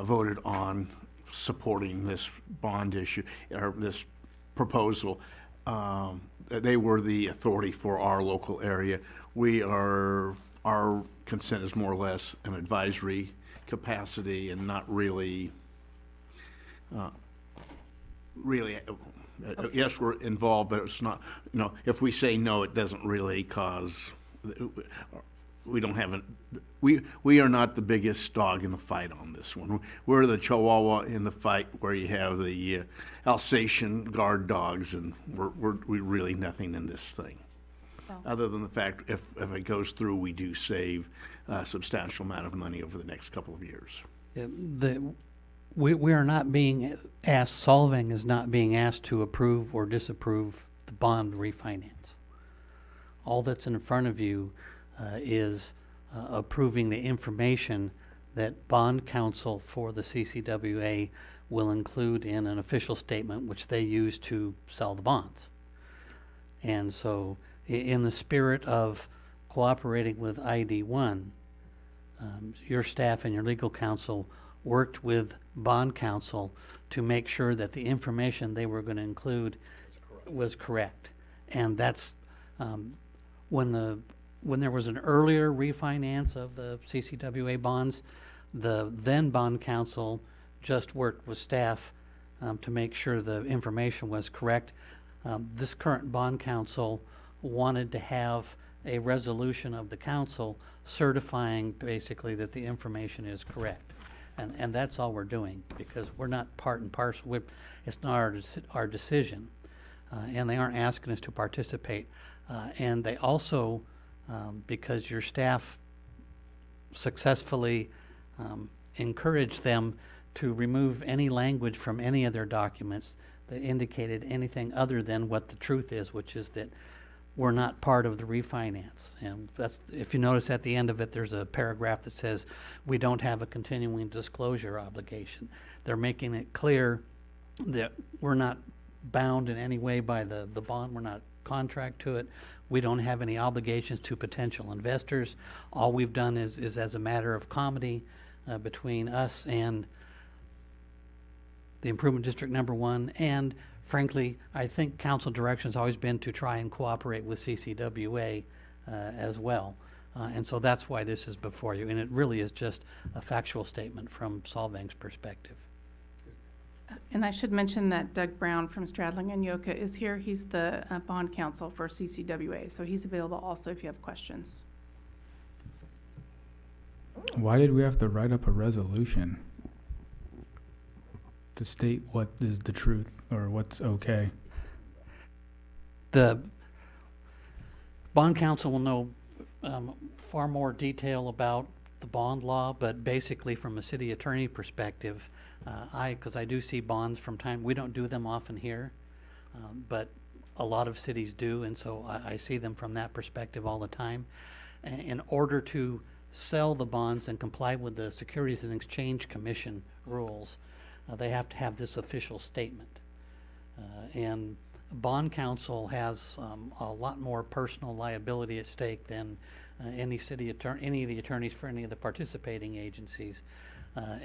voted on supporting this bond issue or this proposal, they were the authority for our local area. Our consent is more or less an advisory capacity and not really. Yes, we're involved, but it's not, if we say no, it doesn't really cause, we don't have we are not the biggest dog in the fight on this one. We're the Chihuahua in the fight where you have the Alsatian guard dogs, and we're really nothing in this thing. Well, Other than the fact, if it goes through, we do save a substantial amount of money over the next couple of years. We are not being asked, Solvang is not being asked to approve or disapprove the bond refinance. All that's in front of you is approving the information that bond counsel for the CCWA will include in an official statement which they use to sell the bonds. And so in the spirit of cooperating with ID1, your staff and your legal counsel worked with bond counsel to make sure that the information they were going to include was correct. And that's when there was an earlier refinance of the CCWA bonds, the then bond counsel just worked with staff to make sure the information was correct. This current bond counsel wanted to have a resolution of the council certifying basically that the information is correct. And that's all we're doing, because we're not part and parcel. It's not our decision. And they aren't asking us to participate. And they also, because your staff successfully encouraged them to remove any language from any of their documents that indicated anything other than what the truth is, which is that we're not part of the refinance. And that's, if you notice at the end of it, there's a paragraph that says we don't have a continuing disclosure obligation. They're making it clear that we're not bound in any way by the bond. We're not contract to it. We don't have any obligations to potential investors. All we've done is as a matter of comedy between us and the Improvement District Number 1, and frankly, I think council direction has always been to try and cooperate with CCWA as well. And so that's why this is before you. And it really is just a factual statement from Solvang's perspective. And I should mention that Doug Brown from Stradling and Yoka is here. He's the bond counsel for CCWA, so he's available also if you have questions. Why did we have to write up a resolution to state what is the truth or what's okay? The bond counsel will know far more detail about the bond law, but basically from a city attorney perspective, because I do see bonds from time, we don't do them often here, but a lot of cities do, and so I see them from that perspective all the time. In order to sell the bonds and comply with the Securities and Exchange Commission rules, they have to have this official statement. And bond counsel has a lot more personal liability at stake than any city attorney, any of the attorneys for any of the participating agencies.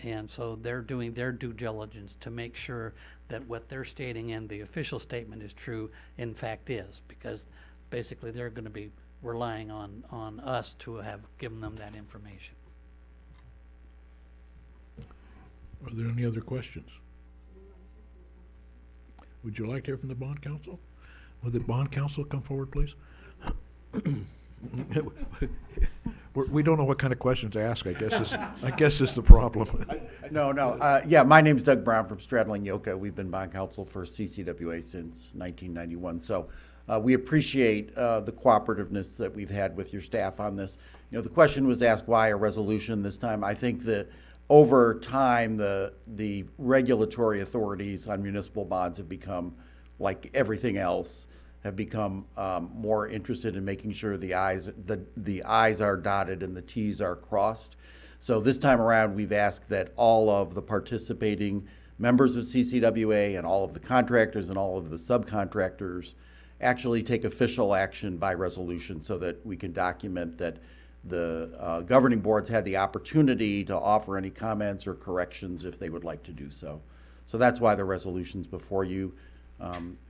And so they're doing their due diligence to make sure that what they're stating in the official statement is true, in fact is, because basically they're going to be relying on us to have given them that information. Are there any other questions? Would you like to hear from the bond counsel? Would the bond counsel come forward, please? We don't know what kind of questions to ask, I guess is the problem. Yeah, my name's Doug Brown from Stradling Yoka. We've been bond counsel for CCWA since 1991. So we appreciate the cooperativeness that we've had with your staff on this. You know, the question was asked, why a resolution this time? I think that over time, the regulatory authorities on municipal bonds have become, like everything else, have become more interested in making sure the I's are dotted and the T's are crossed. So this time around, we've asked that all of the participating members of CCWA and all of the contractors and all of the subcontractors actually take official action by resolution so that we can document that the governing boards had the opportunity to offer any comments or corrections if they would like to do so. So that's why the resolution's before you.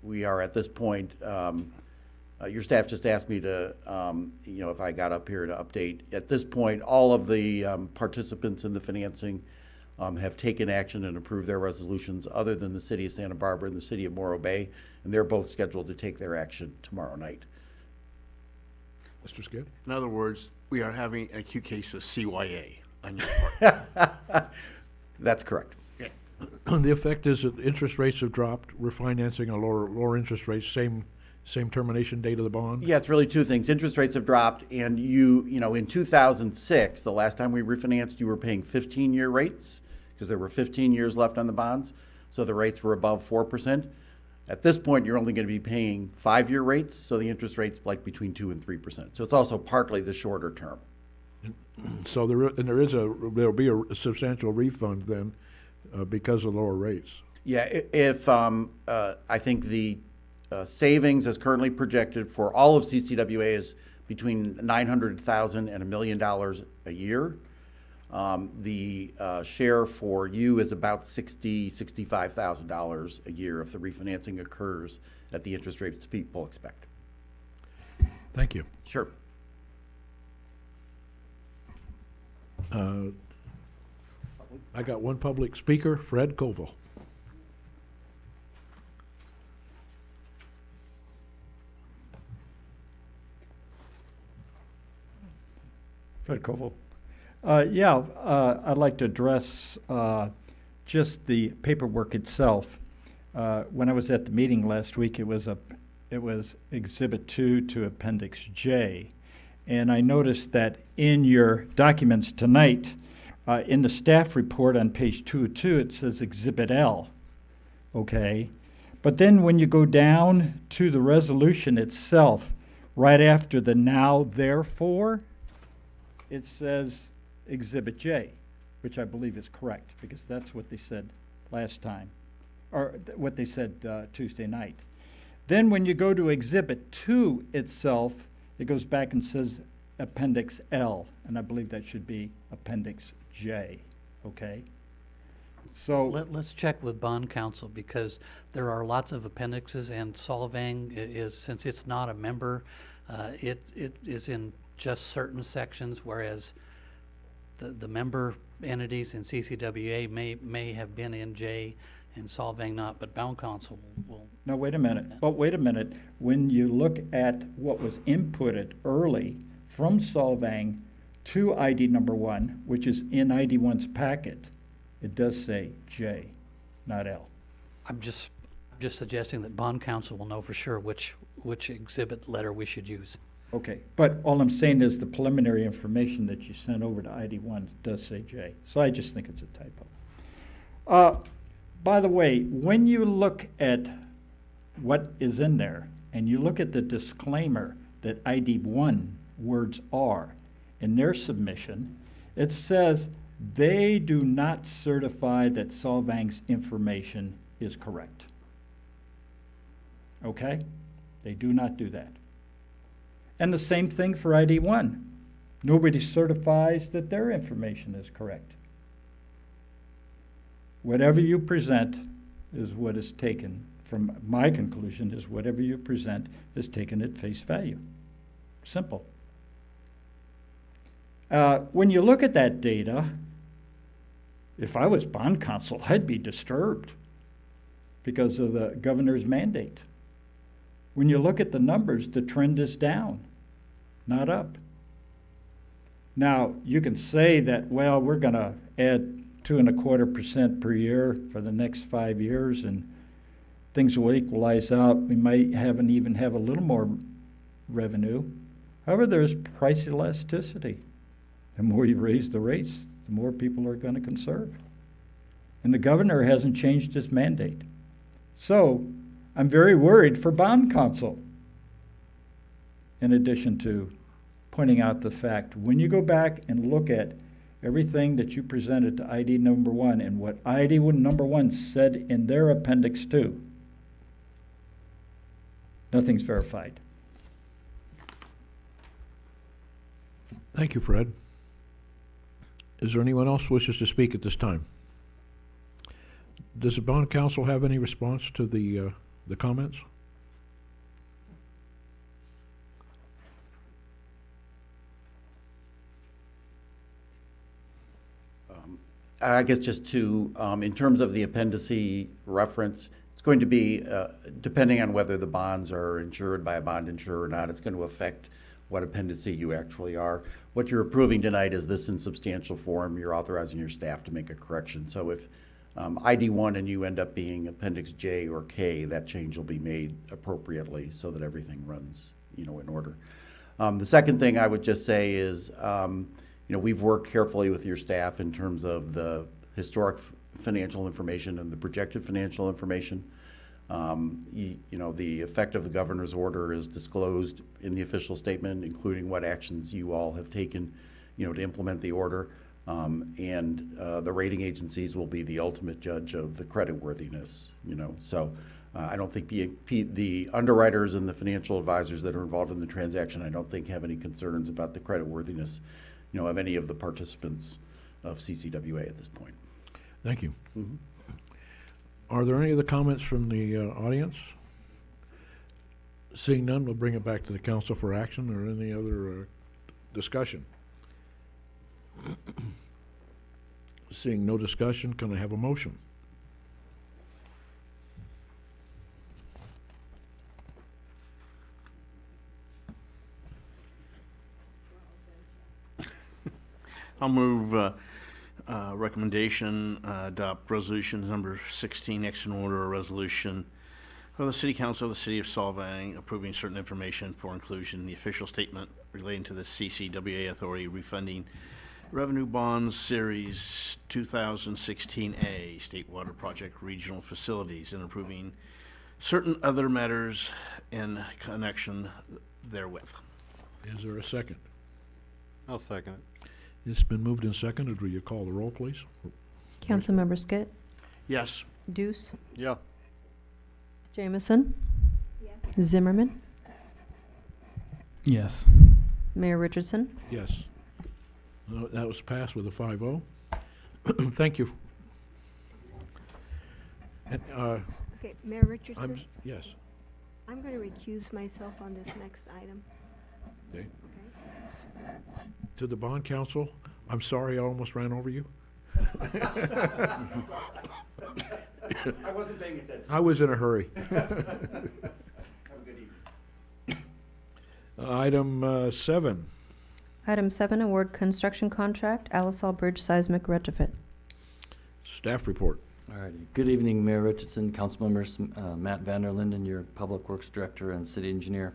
We are at this point, your staff just asked me to, if I got up here to update. At this point, all of the participants in the financing have taken action and approved their resolutions, other than the city of Santa Barbara and the city of Morro Bay, and they're both scheduled to take their action tomorrow night. Mr. Skid? In other words, we are having an acute case of CYA on your part. That's correct. Okay. The effect is that interest rates have dropped. We're financing a lower interest rate, same termination date of the bond? Yeah, it's really two things. Interest rates have dropped, and in 2006, the last time we refinanced, you were paying 15-year rates, because there were 15 years left on the bonds, so the rates were above 4%. At this point, you're only going to be paying 5-year rates, so the interest rate's like between 2 and 3%. So it's also partly the shorter term. So there'll be a substantial refund then because of lower rates. Yeah, if I think the savings as currently projected for all of CCWA is between $900,000 and $1 million a year. The share for you is about $65,000 a year if the refinancing occurs at the interest rates people expect. Thank you. Sure. I got one public speaker, Fred Koval. Fred Koval. I'd like to address just the paperwork itself. When I was at the meeting last week, it was Exhibit 2 to Appendix J. And I noticed that in your documents tonight, in the staff report on page 202, it says Exhibit L, okay? But then when you go down to the resolution itself, right after the now therefore, it says Exhibit J, which I believe is correct, because that's what they said last time, or what they said Tuesday night. Then when you go to Exhibit 2 itself, it goes back and says Appendix L, and I believe that should be Appendix J, okay? So Let's check with bond counsel, because there are lots of appendixes, and Solvang is, since it's not a member, it is in just certain sections, whereas the member entities in CCWA may have been in J and Solvang not, but bond counsel will. Now, wait a minute. When you look at what was inputted early from Solvang to ID number 1, which is in ID 1's packet, it does say J, not L. I'm just suggesting that bond counsel will know for sure which exhibit letter we should use. Okay, but all I'm saying is the preliminary information that you sent over to ID 1 does say J. So I just think it's a typo. By the way, when you look at what is in there, and you look at the disclaimer that ID 1 words are in their submission, it says they do not certify that Solvang's information is correct. Okay? They do not do that. And the same thing for ID 1. Nobody certifies that their information is correct. Whatever you present is what is taken, from my conclusion, is whatever you present is taken at face value. Simple. When you look at that data, if I was bond counsel, I'd be disturbed because of the governor's mandate. When you look at the numbers, the trend is down, not up. Now, you can say that, well, we're going to add 2.25% per year for the next 5 years, and things will equalize out. We might even have a little more revenue. However, there's price elasticity. The more you raise the rates, the more people are going to conserve. And the governor hasn't changed his mandate. So I'm very worried for bond counsel. In addition to pointing out the fact, when you go back and look at everything that you presented to ID number 1 and what ID number 1 said in their appendix 2, nothing's verified. Thank you, Fred. Is there anyone else who wishes to speak at this time? Does the bond counsel have any response to the comments? I guess just to, in terms of the appendice reference, it's going to be, depending on whether the bonds are insured by a bond insurer or not, it's going to affect what appendice you actually are. What you're approving tonight is this in substantial form. You're authorizing your staff to make a correction. So if ID 1 and you end up being Appendix J or K, that change will be made appropriately so that everything runs, in order. The second thing I would just say is, we've worked carefully with your staff in terms of the historic financial information and the projected financial information. You know, the effect of the governor's order is disclosed in the official statement, including what actions you all have taken, you know, to implement the order. The rating agencies will be the ultimate judge of the creditworthiness, you know. So I don't think the underwriters and the financial advisors that are involved in the transaction, I don't think have any concerns about the creditworthiness, you know, of any of the participants of CCWA at this point. Thank you. Mhm. Are there any other comments from the audience? Seeing none, we'll bring it back to the council for action or any other discussion. Seeing no discussion, can I have a motion? I'll move recommendation, adopt resolution number 16, next in order, a resolution for the City Council of the City of Solvang approving certain information for inclusion in the official statement relating to the CCWA authority refunding revenue bonds series 2016A, State Water Project Regional Facilities, and approving certain other matters in connection therewith. Is there a second? I'll second it. It's been moved and seconded. Will you call the roll, please? Councilmember Skitt, Yes. Deuce, Yeah. Jameson, Zimmerman, Yes. Mayor Richardson. Yes. That was passed with a 5-0. Thank you. And, Okay, Mayor Richardson, yes. I'm going to recuse myself on this next item. Okay. Okay? To the bond council, I'm sorry I almost ran over you. I wasn't paying attention. I was in a hurry. Have a good evening. Item 7. Item 7, award construction contract, Alisal Bridge seismic retrofit. Staff report. Alrighty. Good evening, Mayor Richardson, council members, Matt Vanderlinden, your Public Works Director and City Engineer.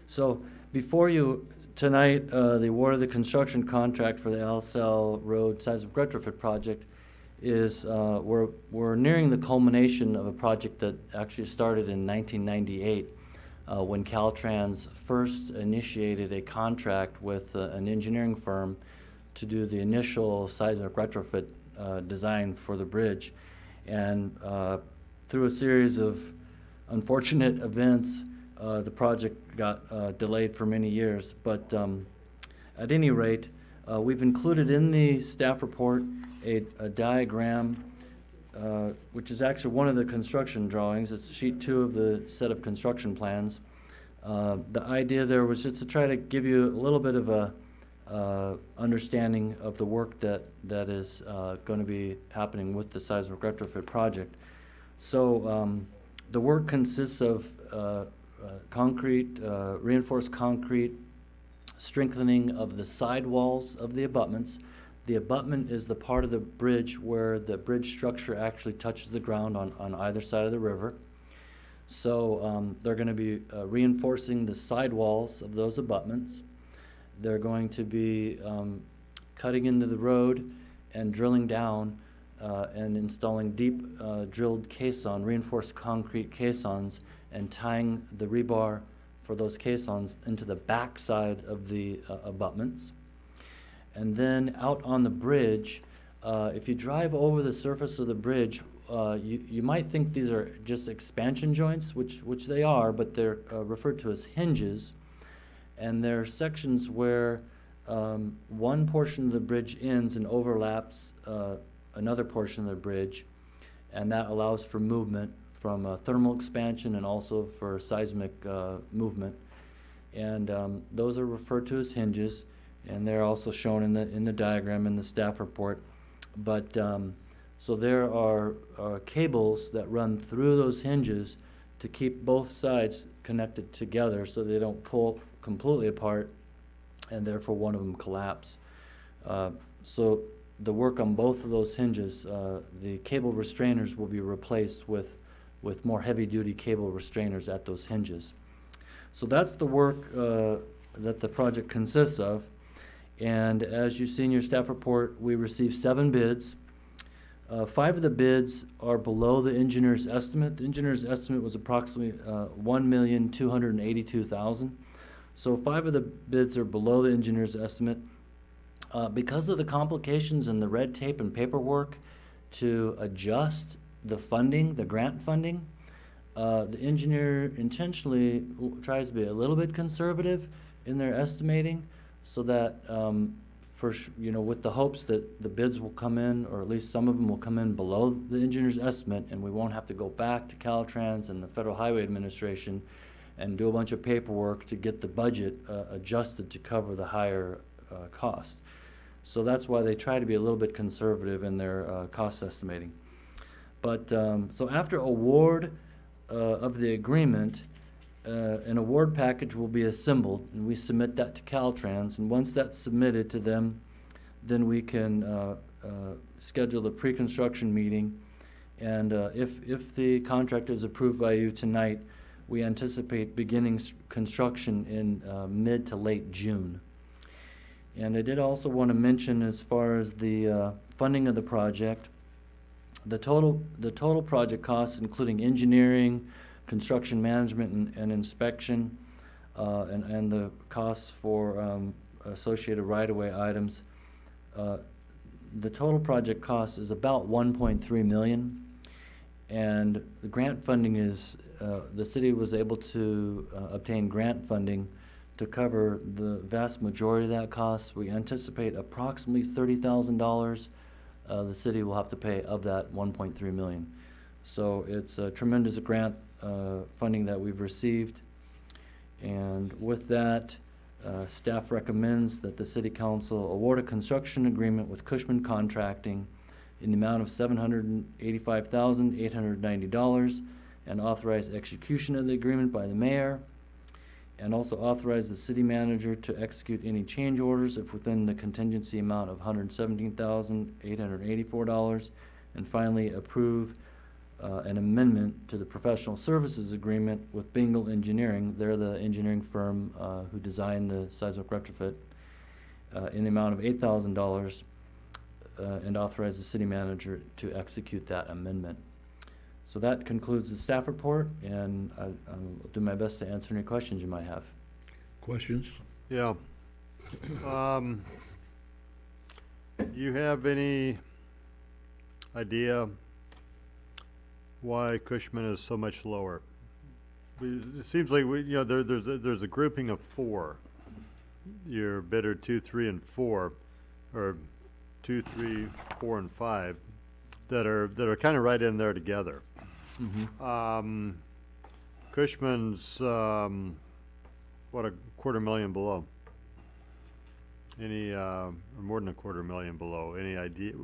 So before you tonight, the award of the construction contract for the Alisal Road seismic retrofit project is we're nearing the culmination of a project that actually started in 1998 when Caltrans first initiated a contract with an engineering firm to do the initial seismic retrofit design for the bridge. And through a series of unfortunate events, the project got delayed for many years. But at any rate, we've included in the staff report a diagram which is actually one of the construction drawings. It's sheet 2 of the set of construction plans. The idea there was just to try to give you a little bit of a understanding of the work that is going to be happening with the seismic retrofit project. So the work consists of concrete, reinforced concrete, strengthening of the side walls of the abutments. The abutment is the part of the bridge where the bridge structure actually touches the ground on either side of the river. So they're going to be reinforcing the side walls of those abutments. They're going to be cutting into the road and drilling down and installing deep drilled caisson, reinforced concrete caissons, and tying the rebar for those caissons into the back side of the abutments. And then out on the bridge, if you drive over the surface of the bridge, you might think these are just expansion joints, which they are, but they're referred to as hinges. And there are sections where one portion of the bridge ends and overlaps another portion of the bridge, and that allows for movement from thermal expansion and also for seismic movement. And those are referred to as hinges, and they're also shown in the diagram in the staff report. But so there are cables that run through those hinges to keep both sides connected together so they don't pull completely apart and therefore one of them collapse. So the work on both of those hinges, the cable restrainers will be replaced with more heavy-duty cable restrainers at those hinges. So that's the work that the project consists of. And as you see in your staff report, we received 7 bids. 5 of the bids are below the engineer's estimate. The engineer's estimate was approximately $1,282,000. So 5 of the bids are below the engineer's estimate. Because of the complications and the red tape and paperwork to adjust the funding, the grant funding, the engineer intentionally tries to be a little bit conservative in their estimating, so that with the hopes that the bids will come in, or at least some of them will come in below the engineer's estimate, and we won't have to go back to Caltrans and the Federal Highway Administration and do a bunch of paperwork to get the budget adjusted to cover the higher cost. So that's why they try to be a little bit conservative in their cost estimating. But so after award of the agreement, an award package will be assembled, and we submit that to Caltrans. And once that's submitted to them, then we can schedule the pre-construction meeting. And if the contract is approved by you tonight, we anticipate beginning construction in mid to late June. And I did also want to mention, as far as the funding of the project, the total project costs, including engineering, construction management, and inspection, and the costs for associated right-of-way items, the total project cost is about $1.3 million. And the grant funding is, the city was able to obtain grant funding to cover the vast majority of that cost. We anticipate approximately $30,000 the city will have to pay of that $1.3 million. So it's a tremendous grant funding that we've received. And with that, staff recommends that the City Council award a construction agreement with Cushman Contracting in the amount of $785,890 and authorize execution of the agreement by the mayor, and also authorize the city manager to execute any change orders if within the contingency amount of $117,884, and finally approve an amendment to the professional services agreement with Bingle Engineering. They're the engineering firm who designed the seismic retrofit in the amount of $8,000, and authorize the city manager to execute that amendment. So that concludes the staff report, and I'll do my best to answer any questions you might have. Questions? Yeah. You have any idea why Cushman is so much lower? It seems like there's a grouping of 4. Your bidder 2, 3, and 4, or 2, 3, 4, and 5, that are kind of right in there together. Mm-hmm. Cushman's what, $250,000 below? Any or more than $250,000 below? Any idea?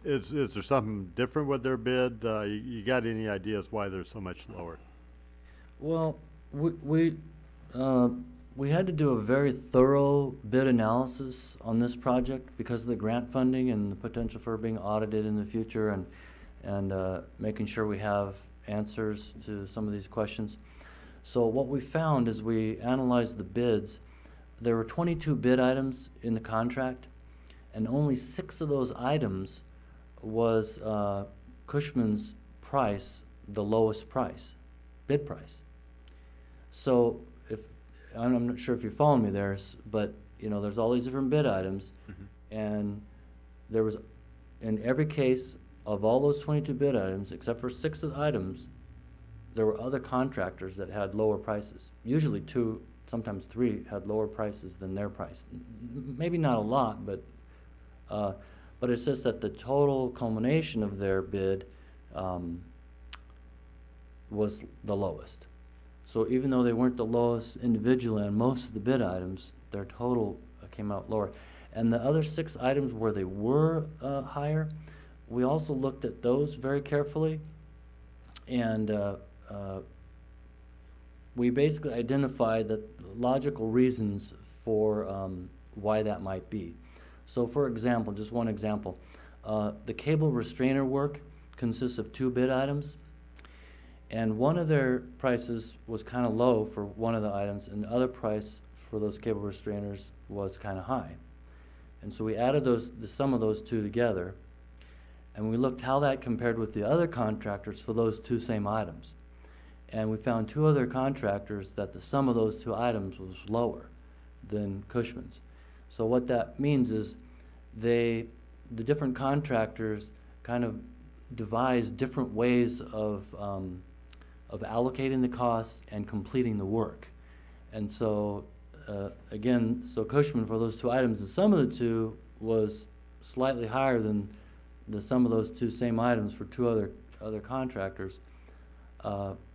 Is there something different with their bid? You got any ideas why they're so much lower? Well, we had to do a very thorough bid analysis on this project because of the grant funding and the potential for being audited in the future, and making sure we have answers to some of these questions. So what we found is we analyzed the bids. There were 22 bid items in the contract, and only 6 of those items was Cushman's price, the lowest price, bid price. So I'm not sure if you're following me there, but there's all these different bid items, and there was, in every case of all those 22 bid items, except for 6 of the items, there were other contractors that had lower prices. Usually 2, sometimes 3 had lower prices than their price. Maybe not a lot, but it's just that the total culmination of their bid was the lowest. So even though they weren't the lowest individually on most of the bid items, their total came out lower. And the other 6 items where they were higher, we also looked at those very carefully, and we basically identified the logical reasons for why that might be. So for example, just one example, the cable restrainer work consists of 2 bid items, and one of their prices was kind of low for one of the items, and the other price for those cable restrainers was kind of high. And so we added the sum of those 2 together, And we looked how that compared with the other contractors for those two same items. And we found two other contractors that the sum of those two items was lower than Cushman's. So what that means is the different contractors kind of devised different ways of allocating the costs and completing the work. And so, again, so Cushman for those two items, the sum of the two was slightly higher than the sum of those two same items for two other contractors.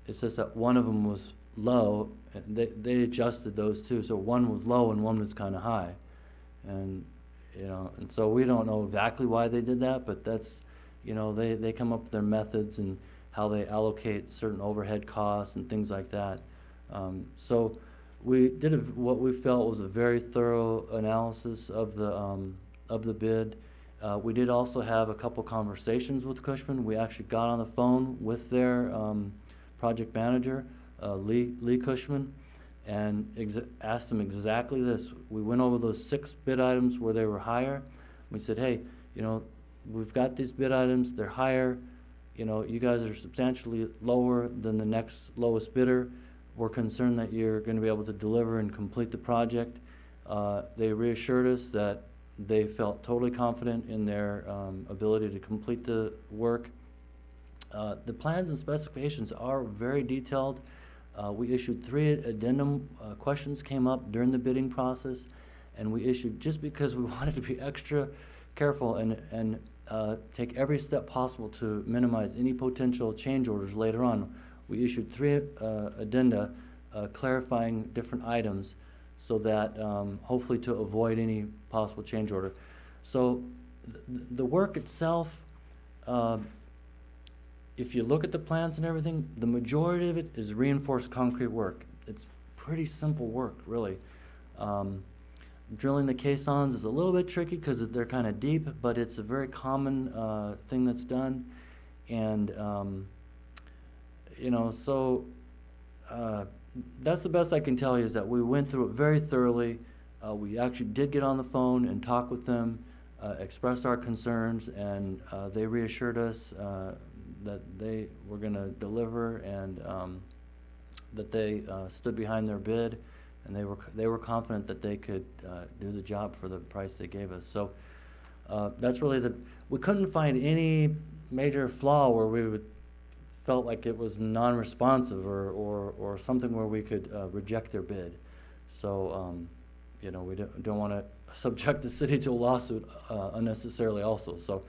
It's just that one of them was low, and they adjusted those two, so one was low and one was kind of high. And, you know, and so we don't know exactly why they did that, but that's, you know, they come up with their methods and how they allocate certain overhead costs and things like that. So we did what we felt was a very thorough analysis of the bid. We did also have a couple conversations with Cushman. We actually got on the phone with their project manager, Lee Cushman, and asked him exactly this. We went over those 6 bid items where they were higher. We said, hey, you know, we've got these bid items, they're higher. You know, you guys are substantially lower than the next lowest bidder. We're concerned that you're going to be able to deliver and complete the project. They reassured us that they felt totally confident in their ability to complete the work. The plans and specifications are very detailed. We issued 3 addendum questions came up during the bidding process, and we issued, just because we wanted to be extra careful and take every step possible to minimize any potential change orders later on. We issued 3 addenda clarifying different items so that hopefully to avoid any possible change order. So the work itself, if you look at the plans and everything, the majority of it is reinforced concrete work. It's pretty simple work, really. Drilling the caissons is a little bit tricky because they're kind of deep, but it's a very common thing that's done. And, you know, so that's the best I can tell you, is that we went through it very thoroughly. We actually did get on the phone and talk with them, expressed our concerns, and they reassured us that they were going to deliver, and that they stood behind their bid, and they were confident that they could do the job for the price they gave us. So that's really we couldn't find any major flaw where we felt like it was non-responsive or something where we could reject their bid. So you know, we don't want to subject the city to a lawsuit unnecessarily also. So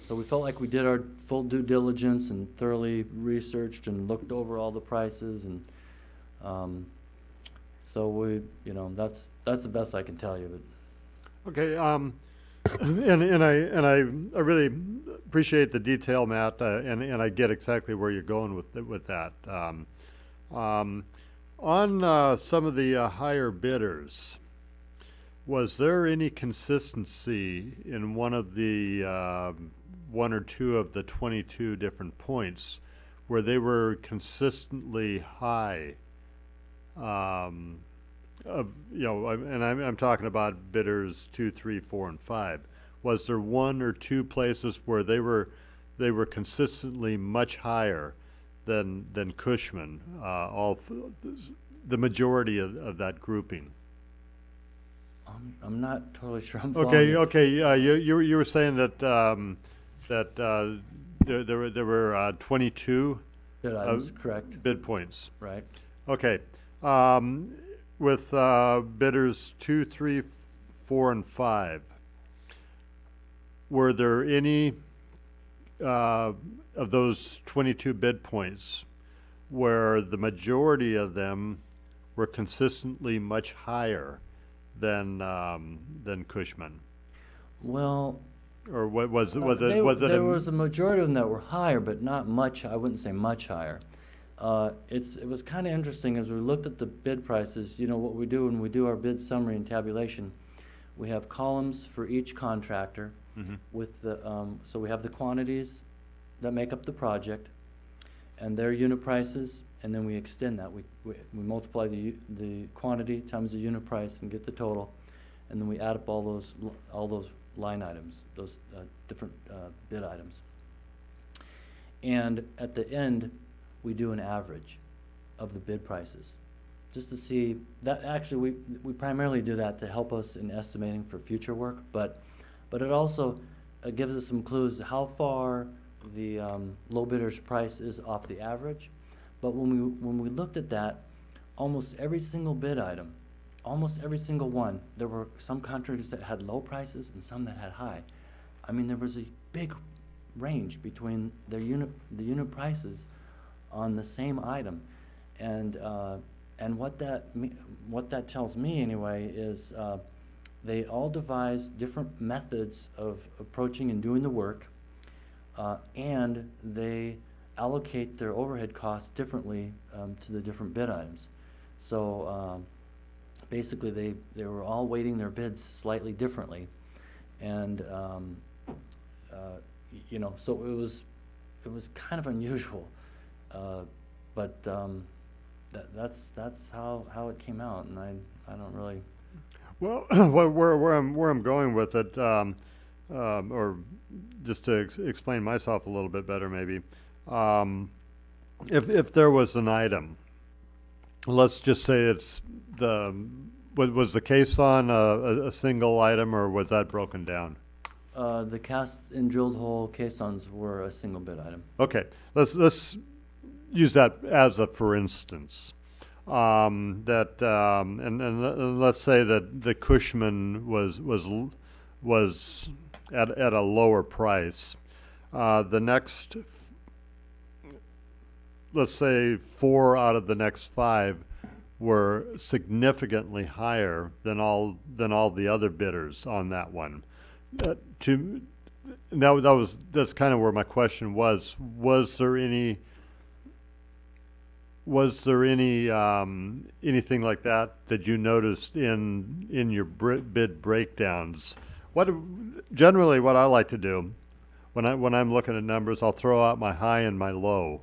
so we felt like we did our full due diligence and thoroughly researched and looked over all the prices, and so we, you know, that's the best I can tell you. But Okay, and I really appreciate the detail, Matt, and I get exactly where you're going with that. On some of the higher bidders, was there any consistency in one or two of the 22 different points where they were consistently high? You know, and I'm talking about bidders 2, 3, 4, and 5. Was there 1 or 2 places where they were consistently much higher than Cushman? The majority of that grouping. I'm not totally sure I'm Okay. following you. Okay. You were saying that there were 22 Bid items, correct. bid points. Right. Okay. With bidders 2, 3, 4, and 5, were there any of those 22 bid points where the majority of them were consistently much higher than Cushman? Well, or what was it? There was a majority of them that were higher, but not much. I wouldn't say much higher. It was kind of interesting as we looked at the bid prices. You know what we do when we do our bid summary and tabulation, we have columns for each contractor. Mm-hmm. With the so we have the quantities that make up the project, and their unit prices, and then we extend that. We multiply the quantity times the unit price and get the total, and then we add up all those line items, those different bid items. And at the end, we do an average of the bid prices, just to see that. Actually, we primarily do that to help us in estimating for future work, but it also gives us some clues to how far the low bidder's price is off the average. But when we looked at that, almost every single bid item, almost every single one, there were some contractors that had low prices and some that had high. I mean, there was a big range between the unit prices on the same item, and what that tells me anyway is they all devised different methods of approaching and doing the work, and they allocate their overhead costs differently to the different bid items. So basically, they were all weighting their bids slightly differently, and you know, so it was kind of unusual, but that's how it came out, and I don't really. Well, where I'm going with it, or just to explain myself a little bit better, maybe, if there was an item, let's just say it's was the caisson a single item, or was that broken down? The cast and drilled hole caissons were a single bid item. Okay, let's use that as a for instance. And let's say that the Cushman was at a lower price. The next, let's say 4 out of the next 5 were significantly higher than all the other bidders on that one. That's kind of where my question was. Was there any anything like that you noticed in your bid breakdowns? Generally what I like to do when I'm looking at numbers, I'll throw out my high and my low,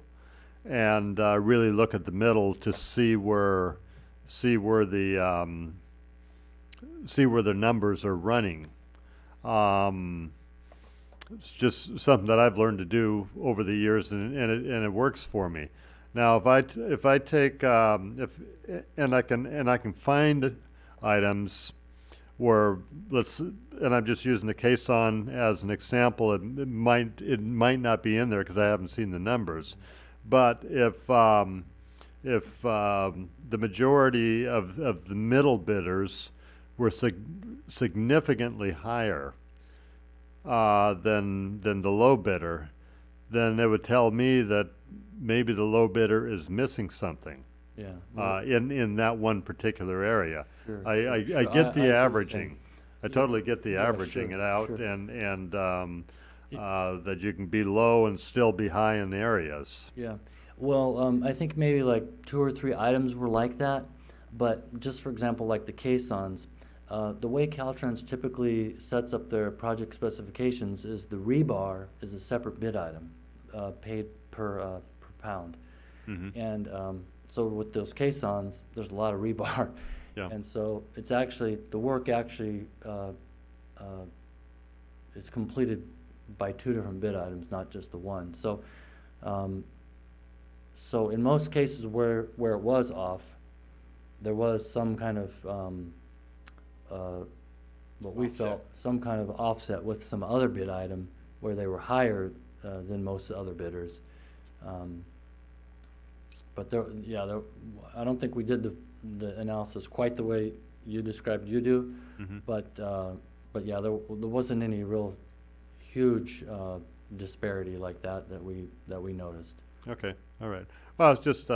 and really look at the middle to see where the numbers are running. It's just something that I've learned to do over the years, and it works for me. Now, if I take and I can find items where and I'm just using the caisson as an example. It might not be in there because I haven't seen the numbers, but if the majority of the middle bidders were significantly higher than the low bidder, then it would tell me that maybe the low bidder is missing something. Yeah. In that one particular area. Sure, I sure. get I the see averaging. I Yeah. totally get the Yeah, averaging sure, it out, sure. and that you can be low and still be high in areas. Yeah. Well, I think maybe like 2 or 3 items were like that, but just for example, like the caissons, the way Caltrans typically sets up their project specifications is the rebar is a separate bid item, paid per pound. Mm-hmm. And so with those caissons, there's a lot of rebar. Yeah. And so it's actually, the work actually is completed by 2 different bid items, not just the one. So so in most cases where it was off, there was some kind of what we felt some kind of offset with some other bid item where they were higher than most other bidders. But I don't think we did the analysis quite the way you described you do. Mm-hmm. But yeah, there wasn't any real huge disparity like that we noticed. Okay, all right. Well, it's just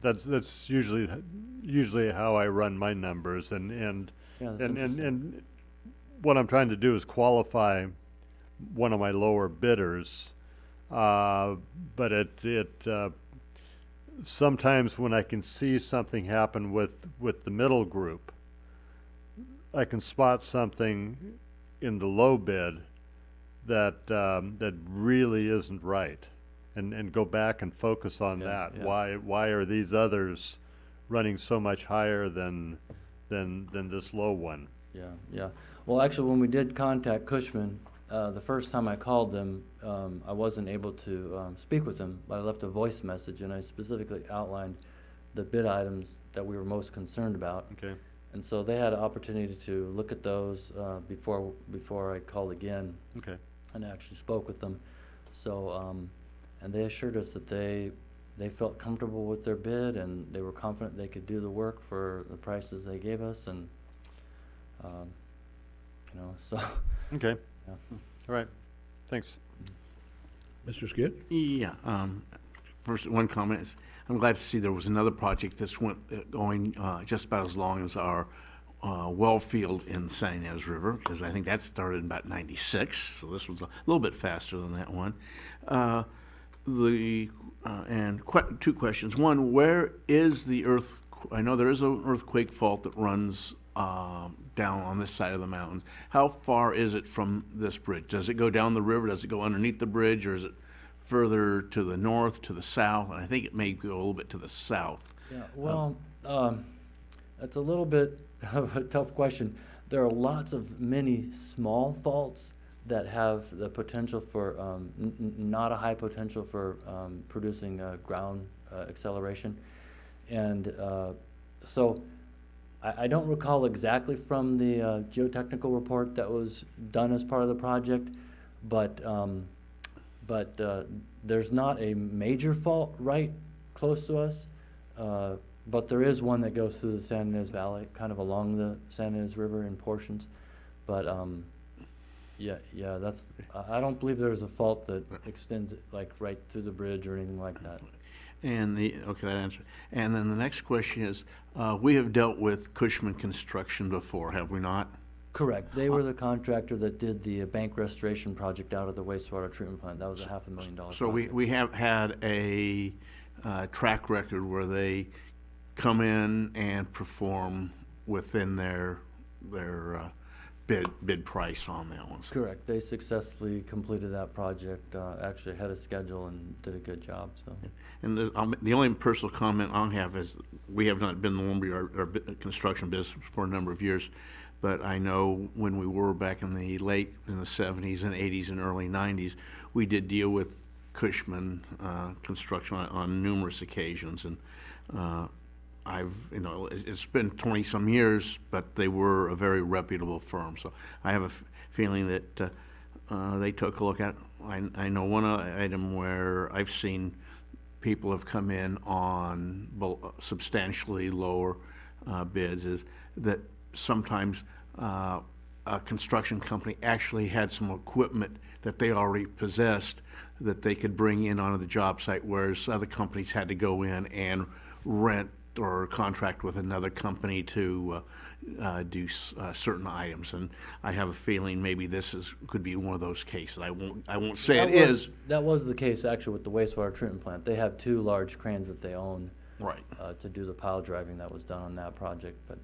that's usually how I run my numbers, and Yeah, that's interesting. and what I'm trying to do is qualify one of my lower bidders, but it sometimes when I can see something happen with the middle group, I can spot something in the low bid that really isn't right, and go back and focus on that. Yeah. Why are these others running so much higher than this low one? Yeah. Well, actually, when we did contact Cushman, the first time I called them, I wasn't able to speak with them, but I left a voice message, and I specifically outlined the bid items that we were most concerned about. Okay. And so they had an opportunity to look at those before I called again. Okay. And actually spoke with them. So, and they assured us that they felt comfortable with their bid, and they were confident they could do the work for the prices they gave us, and so. Okay. Yeah. All right. Thanks. Mr. Skid? Yeah, first, one comment is, I'm glad to see there was another project that's going just about as long as our well field in San Ynez River, because I think that started in about 96, so this was a little bit faster than that one. Two questions. One, where is the I know there is an earthquake fault that runs down on this side of the mountains. How far is it from this bridge? Does it go down the river? Does it go underneath the bridge, or is it further to the north, to the south? And I think it may go a little bit to the south. Yeah, well, that's a little bit of a tough question. There are lots of many small faults that have the potential for, not a high potential for producing ground acceleration. And so I don't recall exactly from the geotechnical report that was done as part of the project, but there's not a major fault right close to us, but there is one that goes through the San Ynez Valley, kind of along the San Ynez River in portions. But yeah, that's, I don't believe there's a fault that extends like right through the bridge or anything like that. And okay, that answer. And then the next question is, we have dealt with Cushman Construction before, have we not? Correct. They were the contractor that did the bank restoration project out of the wastewater treatment plant. That was a $500,000 So project. we have had a track record where they come in and perform within their bid price on that one. Correct. They successfully completed that project, actually ahead of schedule, and did a good job. So. And the only personal comment I'll have is, we have not been in the lumber or construction business for a number of years, but I know when we were back in the 70s and 80s and early 90s, we did deal with Cushman Construction on numerous occasions, and it's been 20-some years, but they were a very reputable firm. So I have a feeling that they took a look at. I know one item where I've seen people have come in on substantially lower bids is that sometimes a construction company actually had some equipment that they already possessed that they could bring in onto the job site, whereas other companies had to go in and rent or contract with another company to do certain items. And I have a feeling maybe this could be one of those cases. I won't say it is. That was the case actually with the wastewater treatment plant. They have 2 large cranes that they own. Right. To do the pile driving that was done on that project. But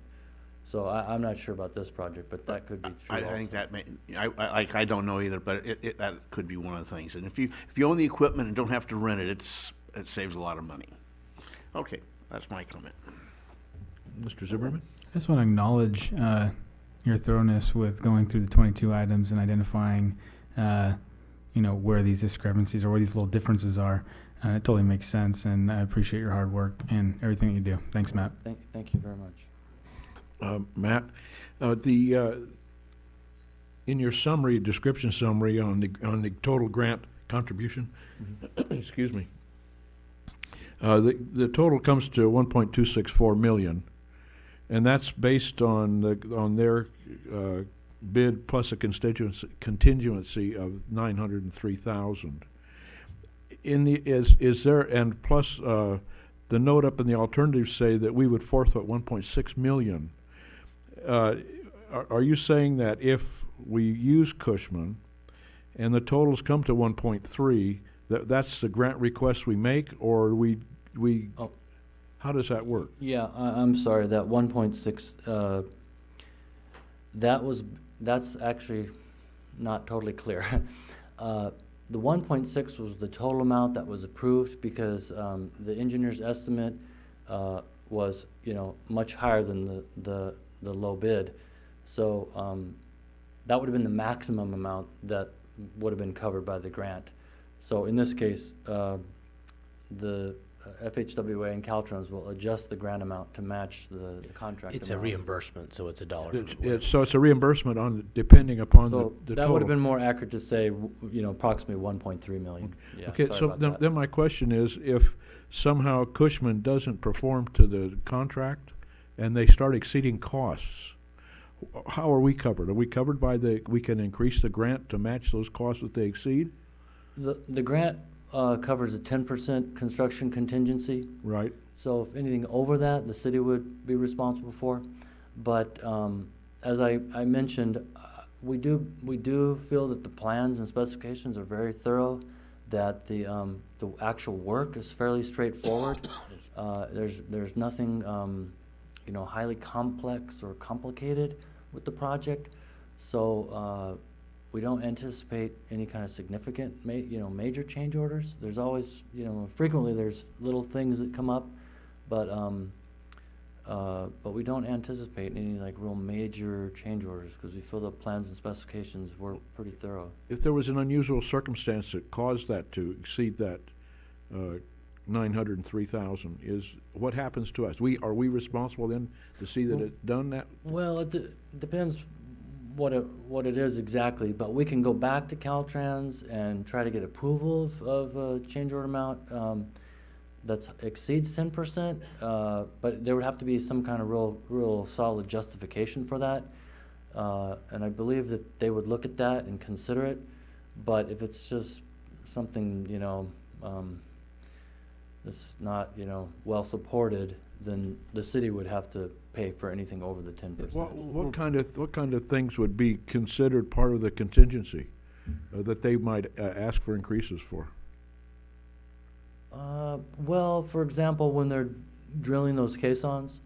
so I'm not sure about this project, but that could be true. I think that I don't know either, but that could be one of the things. And if you own the equipment and don't have to rent it, it saves a lot of money. Okay, that's my comment. Mr. Zimmerman? I just want to acknowledge your thoroughness with going through the 22 items and identifying, where these discrepancies or where these little differences are. It totally makes sense, and I appreciate your hard work and everything that you do. Thanks, Matt. Thank you very much. Matt, in your description summary on the total grant contribution, excuse me, the total comes to 1.264 million, and that's based on their bid plus a contingency of 903,000. Is there, and plus the note up in the alternatives say that we would forfeit 1.6 million. Are you saying that if we use Cushman and the totals come to 1.3, that's the grant request we make, or how does that work? Yeah, I'm sorry, that 1.6, that's actually not totally clear. The 1.6 was the total amount that was approved because the engineer's estimate was much higher than the low bid. So that would have been the maximum amount that would have been covered by the grant. So in this case, the FHWA and Caltrans will adjust the grant amount to match the contract It's a amount. reimbursement, so it's a dollar. So it's a reimbursement on, depending upon So the that would have total. been more accurate to say, approximately 1.3 million. Yeah, Okay, sorry so about then, that. then my question is, if somehow Cushman doesn't perform to the contract and they start exceeding costs, how are we covered? Are we covered by we can increase the grant to match those costs that they exceed? The grant covers a 10% construction contingency. Right. So if anything over that, the city would be responsible for. But as I mentioned, we do feel that the plans and specifications are very thorough, that the actual work is fairly straightforward. There's nothing highly complex or complicated with the project. So we don't anticipate any kind of significant major change orders. There's always, frequently there's little things that come up, but we don't anticipate any like real major change orders because we feel the plans and specifications were pretty thorough. If there was an unusual circumstance that caused that to exceed that 903,000, what happens to us? Are we responsible then to see that it's done that? Well, it depends what it is exactly, but we can go back to Caltrans and try to get approval of a change order amount that exceeds 10%, but there would have to be some kind of real solid justification for that, and I believe that they would look at that and consider it. But if it's just something that's not well supported, then the city would have to pay for anything over the 10%. What kind of things would be considered part of the contingency that they might ask for increases for? Well, for example, when they're drilling those caissons,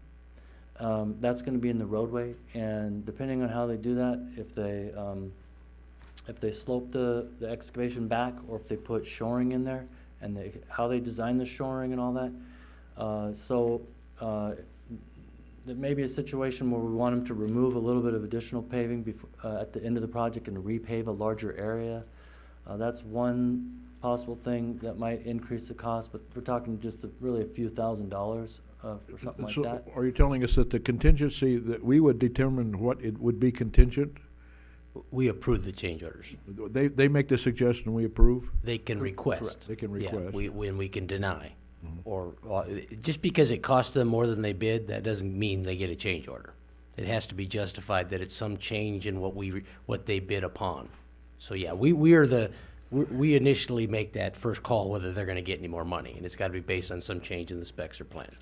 that's going to be in the roadway, and depending on how they do that, if they slope the excavation back, or if they put shoring in there, and how they design the shoring and all that. There may be a situation where we want them to remove a little bit of additional paving at the end of the project and repave a larger area. That's one possible thing that might increase the cost, but we're talking just really a few $1,000s for something like that. Are you telling us that the contingency, that we would determine what it would be contingent? We approve the change orders. They make the suggestion, we approve? They can request. Correct. They can request. Yeah, we can deny. Or just because it costs them more than they bid, that doesn't mean they get a change order. It has to be justified that it's some change in what they bid upon. So yeah, we initially make that first call whether they're going to get any more money, and it's got to be based on some change in the specs or plans.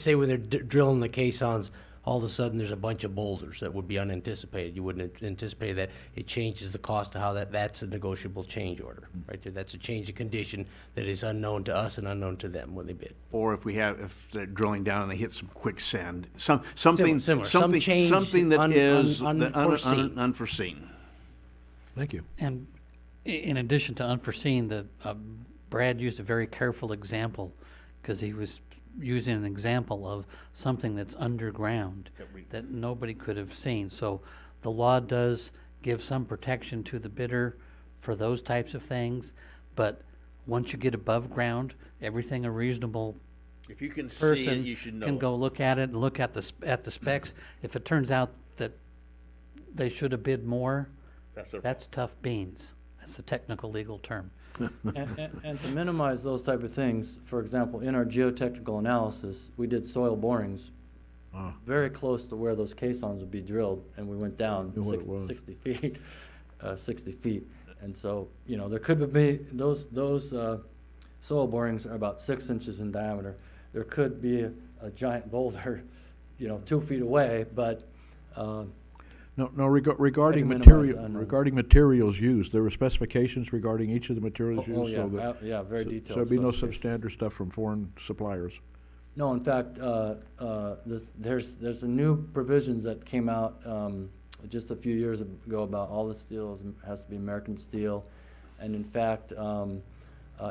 Say when they're drilling the caissons, all of a sudden there's a bunch of boulders that would be unanticipated. You wouldn't anticipate that. It changes the cost of how that's a negotiable change order right there. That's a change of condition that is unknown to us and unknown to them when they bid. Or if they're drilling down and they hit some quicksand, something Similar. something Some change something that is unforeseen. unforeseen. Thank you. And in addition to unforeseen, Brad used a very careful example because he was using an example of something that's underground that nobody could have seen. So the law does give some protection to the bidder for those types of things, but once you get above ground, everything a reasonable If you can see person it, you should know can it. go look at it and look at the specs. If it turns out that they should have bid more, that's tough beans. That's a technical legal term. And to minimize those type of things, for example, in our geotechnical analysis, we did soil borings very close to where those caissons would be drilled, and we went down 60 feet, 60 feet. And so, there could be those soil borings are about 6 inches in diameter. There could be a giant boulder, 2 feet away, but Regarding materials used, there were specifications regarding each of the materials used? Very detailed. So there'd be no substandard stuff from foreign suppliers? No, in fact, there's a new provisions that came out just a few years ago about all the steel has to be American steel, and in fact,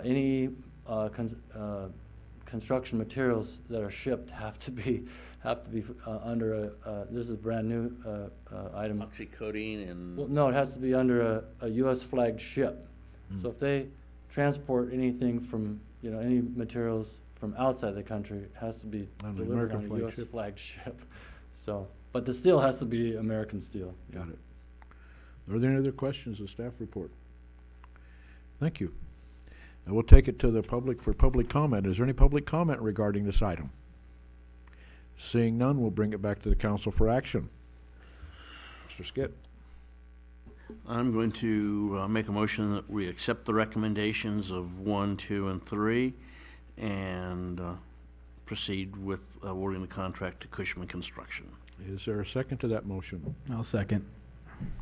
any construction materials that are shipped have have to be under this is a brand new item. Oxycodone and. Well, no, it has to be under a U.S. flagged ship. So if they transport anything from, any materials from outside the country, it has to be On the delivered American on a flagged U.S. ship. flagged ship. So, but the steel has to be American steel. Got it. Are there any other questions of staff report? Thank you. And we'll take it to the public for public comment. Is there any public comment regarding this item? Seeing none, we'll bring it back to the council for action. Mr. Skit. I'm going to make a motion that we accept the recommendations of 1, 2, and 3 and proceed with awarding the contract to Cushman Construction. Is there a second to that motion? I'll second.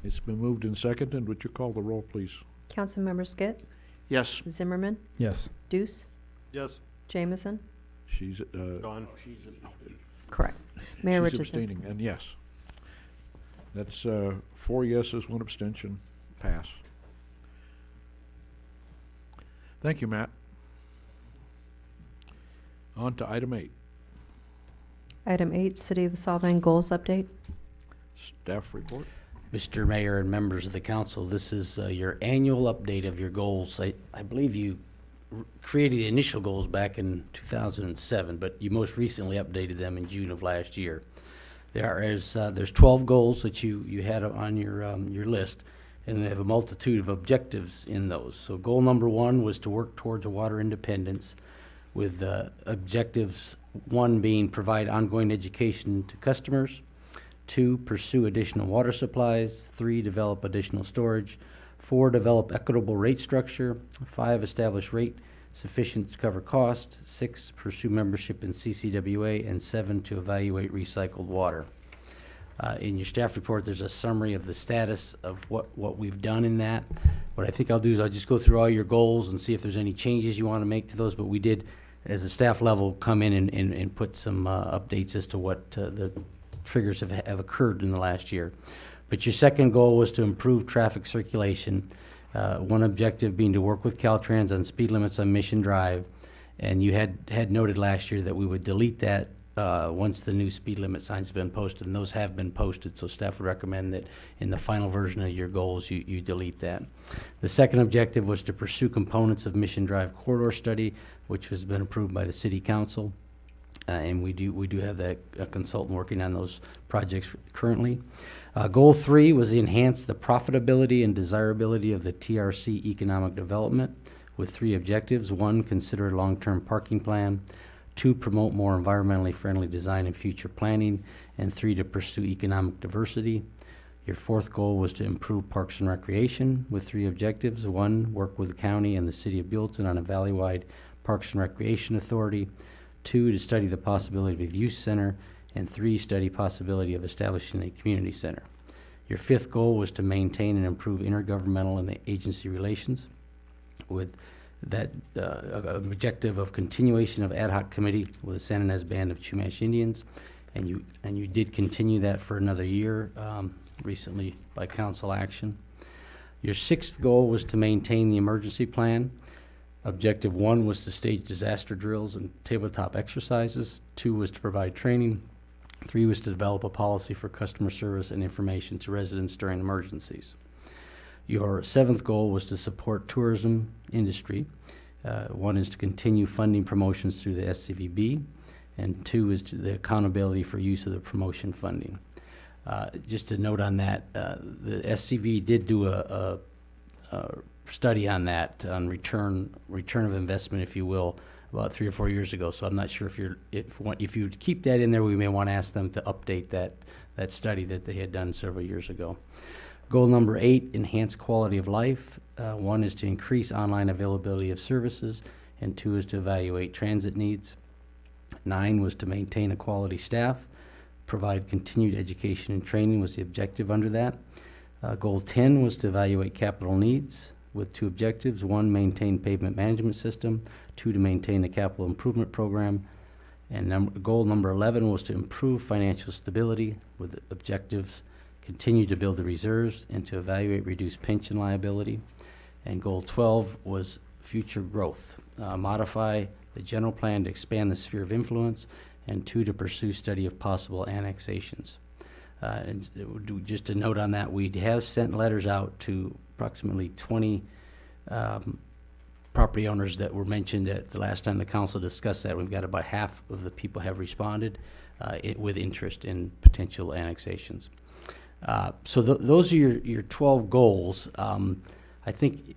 It's been moved and seconded. Would you call the roll, please? Councilmember Skit, Yes. Zimmerman, Yes. Deuce, Yes. Jameson. She's, Gone. Correct. Mayor she's Richardson. abstaining, and yes. That's 4 yeses, 1 abstention, pass. Thank you, Matt. On to item 8. Item 8, City of Solvang goals update. Staff report. Mr. Mayor and members of the council, this is your annual update of your goals. I believe you created the initial goals back in 2007, but you most recently updated them in June of last year. There's 12 goals that you had on your list, and they have a multitude of objectives in those. So goal number 1 was to work towards water independence, with objectives 1 being provide ongoing education to customers, 2, pursue additional water supplies, 3, develop additional storage, 4, develop equitable rate structure, 5, establish rate sufficient to cover cost, 6, pursue membership in CCWA, and 7, to evaluate recycled water. In your staff report, there's a summary of the status of what we've done in that. What I think I'll do is I'll just go through all your goals and see if there's any changes you want to make to those, but we did, as a staff level, come in and put some updates as to what the triggers have occurred in the last year. But your second goal was to improve traffic circulation. One objective being to work with Caltrans on speed limits on Mission Drive. And you had noted last year that we would delete that once the new speed limit signs have been posted, and those have been posted, so staff would recommend that in the final version of your goals, you delete that. The second objective was to pursue components of Mission Drive corridor study, which has been approved by the City Council. And we do have that consultant working on those projects currently. Goal 3 was to enhance the profitability and desirability of the TRC economic development with 3 objectives. 1, consider a long-term parking plan. 2, promote more environmentally friendly design and future planning. And 3, to pursue economic diversity. Your 4th goal was to improve parks and recreation with 3 objectives. 1, work with the county and the city of Buellton on a valley-wide parks and recreation authority. 2, to study the possibility of a youth center, and 3, study possibility of establishing a community center. Your 5th goal was to maintain and improve intergovernmental and agency relations with that objective of continuation of ad hoc committee with the San Ynez Band of Chumash Indians, and you did continue that for another year recently by council action. Your 6th goal was to maintain the emergency plan. Objective 1 was to stage disaster drills and tabletop exercises. 2 was to provide training. 3 was to develop a policy for customer service and information to residents during emergencies. Your 7th goal was to support tourism industry. 1 is to continue funding promotions through the SCVB, and 2 is to the accountability for use of the promotion funding. Just to note on that, the SCV did do a study on that, on return of investment, if you will, about 3 or 4 years ago. So I'm not sure if you keep that in there, we may want to ask them to update that study that they had done several years ago. Goal number 8, enhance quality of life. 1 is to increase online availability of services, and 2 is to evaluate transit needs. 9 was to maintain a quality staff. Provide continued education and training was the objective under that. Goal 10 was to evaluate capital needs with 2 objectives. 1, maintain pavement management system. 2, to maintain the capital improvement program. And goal number 11 was to improve financial stability with objectives, continue to build the reserves, and to evaluate reduced pension liability. And goal 12 was future growth. Modify the general plan to expand the sphere of influence and 2, to pursue study of possible annexations. Just a note on that, we have sent letters out to approximately 20 property owners that were mentioned at the last time the council discussed that. We've got about half of the people have responded with interest in potential annexations. So those are your 12 goals. I think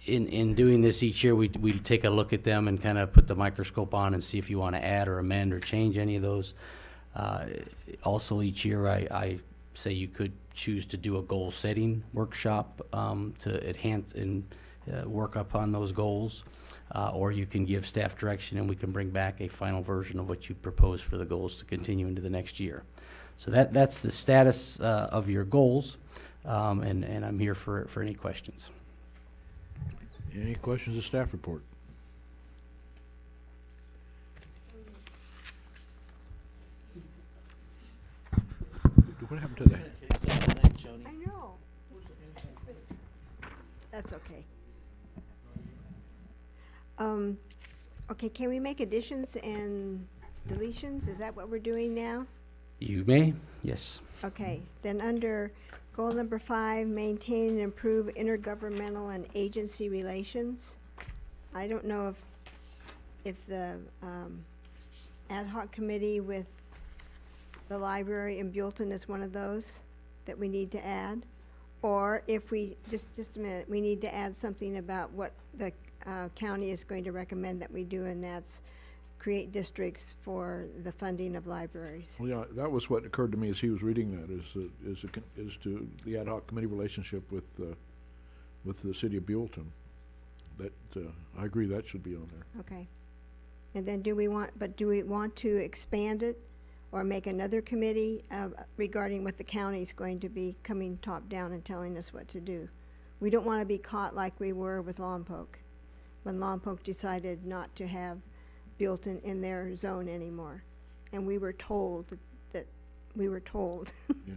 in doing this each year, we take a look at them and kind of put the microscope on and see if you want to add or amend or change any of those. Also, each year, I say you could choose to do a goal-setting workshop to enhance and work upon those goals, or you can give staff direction and we can bring back a final version of what you propose for the goals to continue into the next year. So that's the status of your goals, and I'm here for any questions. Any questions of staff report? What happened to that? I know. That's okay. Okay, can we make additions and deletions? Is that what we're doing now? You may, yes. Okay, then under goal number 5, maintain and improve intergovernmental and agency relations. I don't know if the ad hoc committee with the library in Buellton is one of those that we need to add, or if we, just a minute, we need to add something about what the county is going to recommend that we do, and that's create districts for the funding of libraries. Well, yeah, that was what occurred to me as he was reading that, is to the ad hoc committee relationship with the city of Buellton. That I agree that should be on there. Okay. And then do we want to expand it or make another committee regarding what the county is going to be coming top down and telling us what to do? We don't want to be caught like we were with Lompoc, when Lompoc decided not to have Buellton in their zone anymore. And we were told that we were told. Yeah.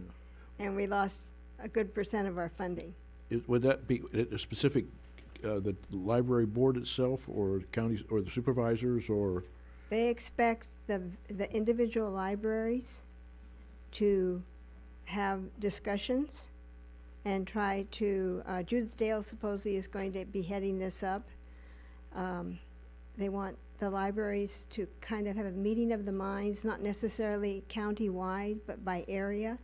And we lost a good % of our funding. Would that be a specific, the library board itself, or counties, or the supervisors, or? They expect the individual libraries to have discussions and try to, Judith Dale supposedly is going to be heading this up. They want the libraries to kind of have a meeting of the minds, not necessarily county-wide, but by area,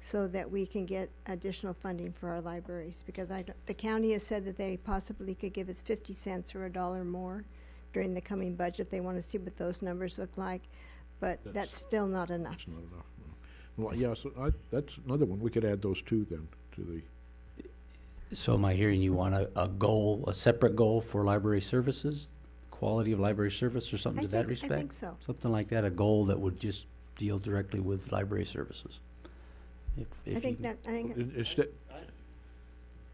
so that we can get additional funding for our libraries. Because the county has said that they possibly could give us 50 cents or $1 more during the coming budget. They want to see what those numbers look like, but that's still not enough. That's not enough. No. Well, yeah, so that's another one. We could add those two then to the. So am I hearing you want a goal, a separate goal for library services? Quality of library service or something to that respect? I think so. Something like that, a goal that would just deal directly with library services. I think that, I think,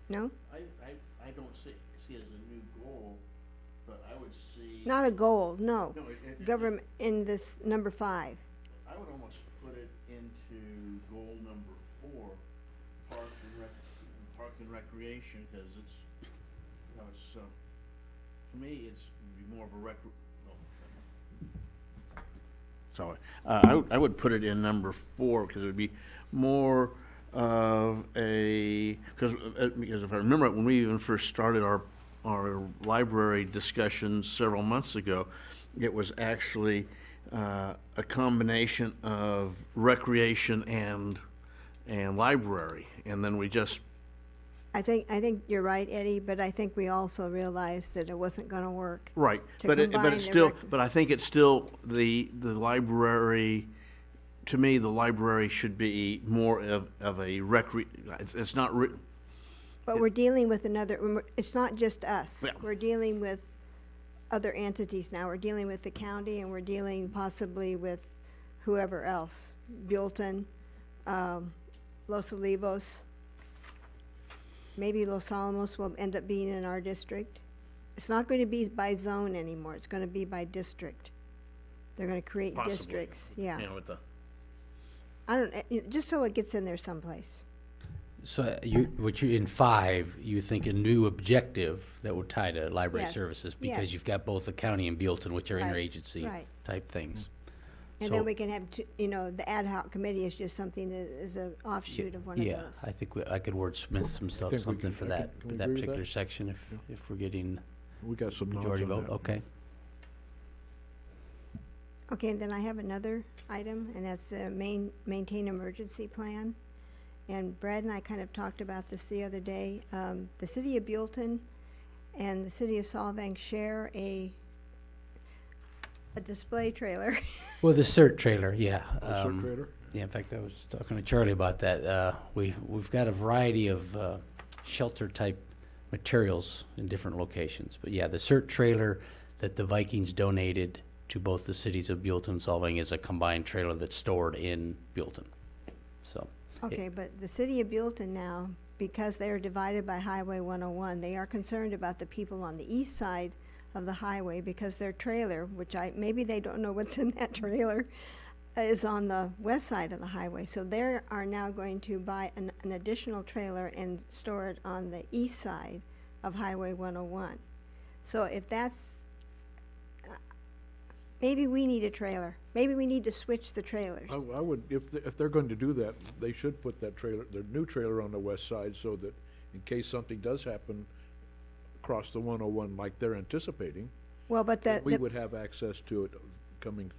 no? I don't see it as a new goal, but I would see. Not a goal, no. No, Government, in this number 5. I would almost put it into goal number 4, park and recreation, because it's, you know, it's, to me, it's more of a So I would put it in number 4, because it would be more of a, because if I remember it, when we even first started our library discussions several months ago, it was actually a combination of recreation and library, and then we just. I think you're right, Eddie, but I think we also realized that it wasn't going to work. Right, but it's still, but I think it's still the library. To me, the library should be more of a it's not. But we're dealing with another. It's not just us. Yeah. We're dealing with other entities now. We're dealing with the county, and we're dealing possibly with whoever else. Buellton, Los Olivos. Maybe Los Alamos will end up being in our district. It's not going to be by zone anymore. It's going to be by district. They're going to create Possibly. Districts. Yeah. You know, with the. I don't. Just so it gets in there someplace. So in 5, you think a new objective that would tie to library Yes. services, because Yes. you've got both the county and Buellton, which are Right. interagency Right. type things. And So- then we can have, the ad hoc committee is just something that is an offshoot of one of those. Yeah, I think I could wordsmith some stuff, think we something can- for I that, can we that agree with particular that? section if we're getting We got some nods majority on vote, that. okay. Okay, and then I have another item, and that's maintain emergency plan. And Brad and I kind of talked about this the other day. The city of Buellton and the city of Solvang share a display trailer. Well, the CERT trailer, yeah. CERT trailer? Yeah, in fact, I was talking to Charlie about that. We've got a variety of shelter-type materials in different locations. But yeah, the CERT trailer that the Vikings donated to both the cities of Buellton and Solvang is a combined trailer that's stored in Buellton. So. Okay, but the city of Buellton now, because they are divided by Highway 101, they are concerned about the people on the east side of the highway because their trailer, which maybe they don't know what's in that trailer, is on the west side of the highway. So they are now going to buy an additional trailer and store it on the east side of Highway 101. So if that's, maybe we need a trailer. Maybe we need to switch the trailers. I would, if they're going to do that, they should put that trailer, their new trailer on the west side so that in case something does happen across the 101 like they're anticipating, Well, but we would have access to it coming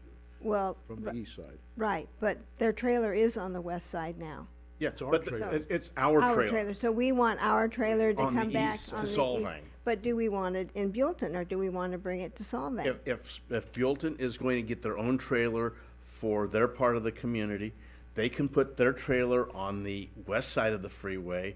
from the east side. right, but their trailer is on the west side now. Yeah, It's our but trailer. it's our trailer. So we want our trailer to On the come back east on to the east. Solvang. But do we want it in Buellton, or do we want to bring it to Solvang? If Buellton is going to get their own trailer for their part of the community, they can put their trailer on the west side of the freeway.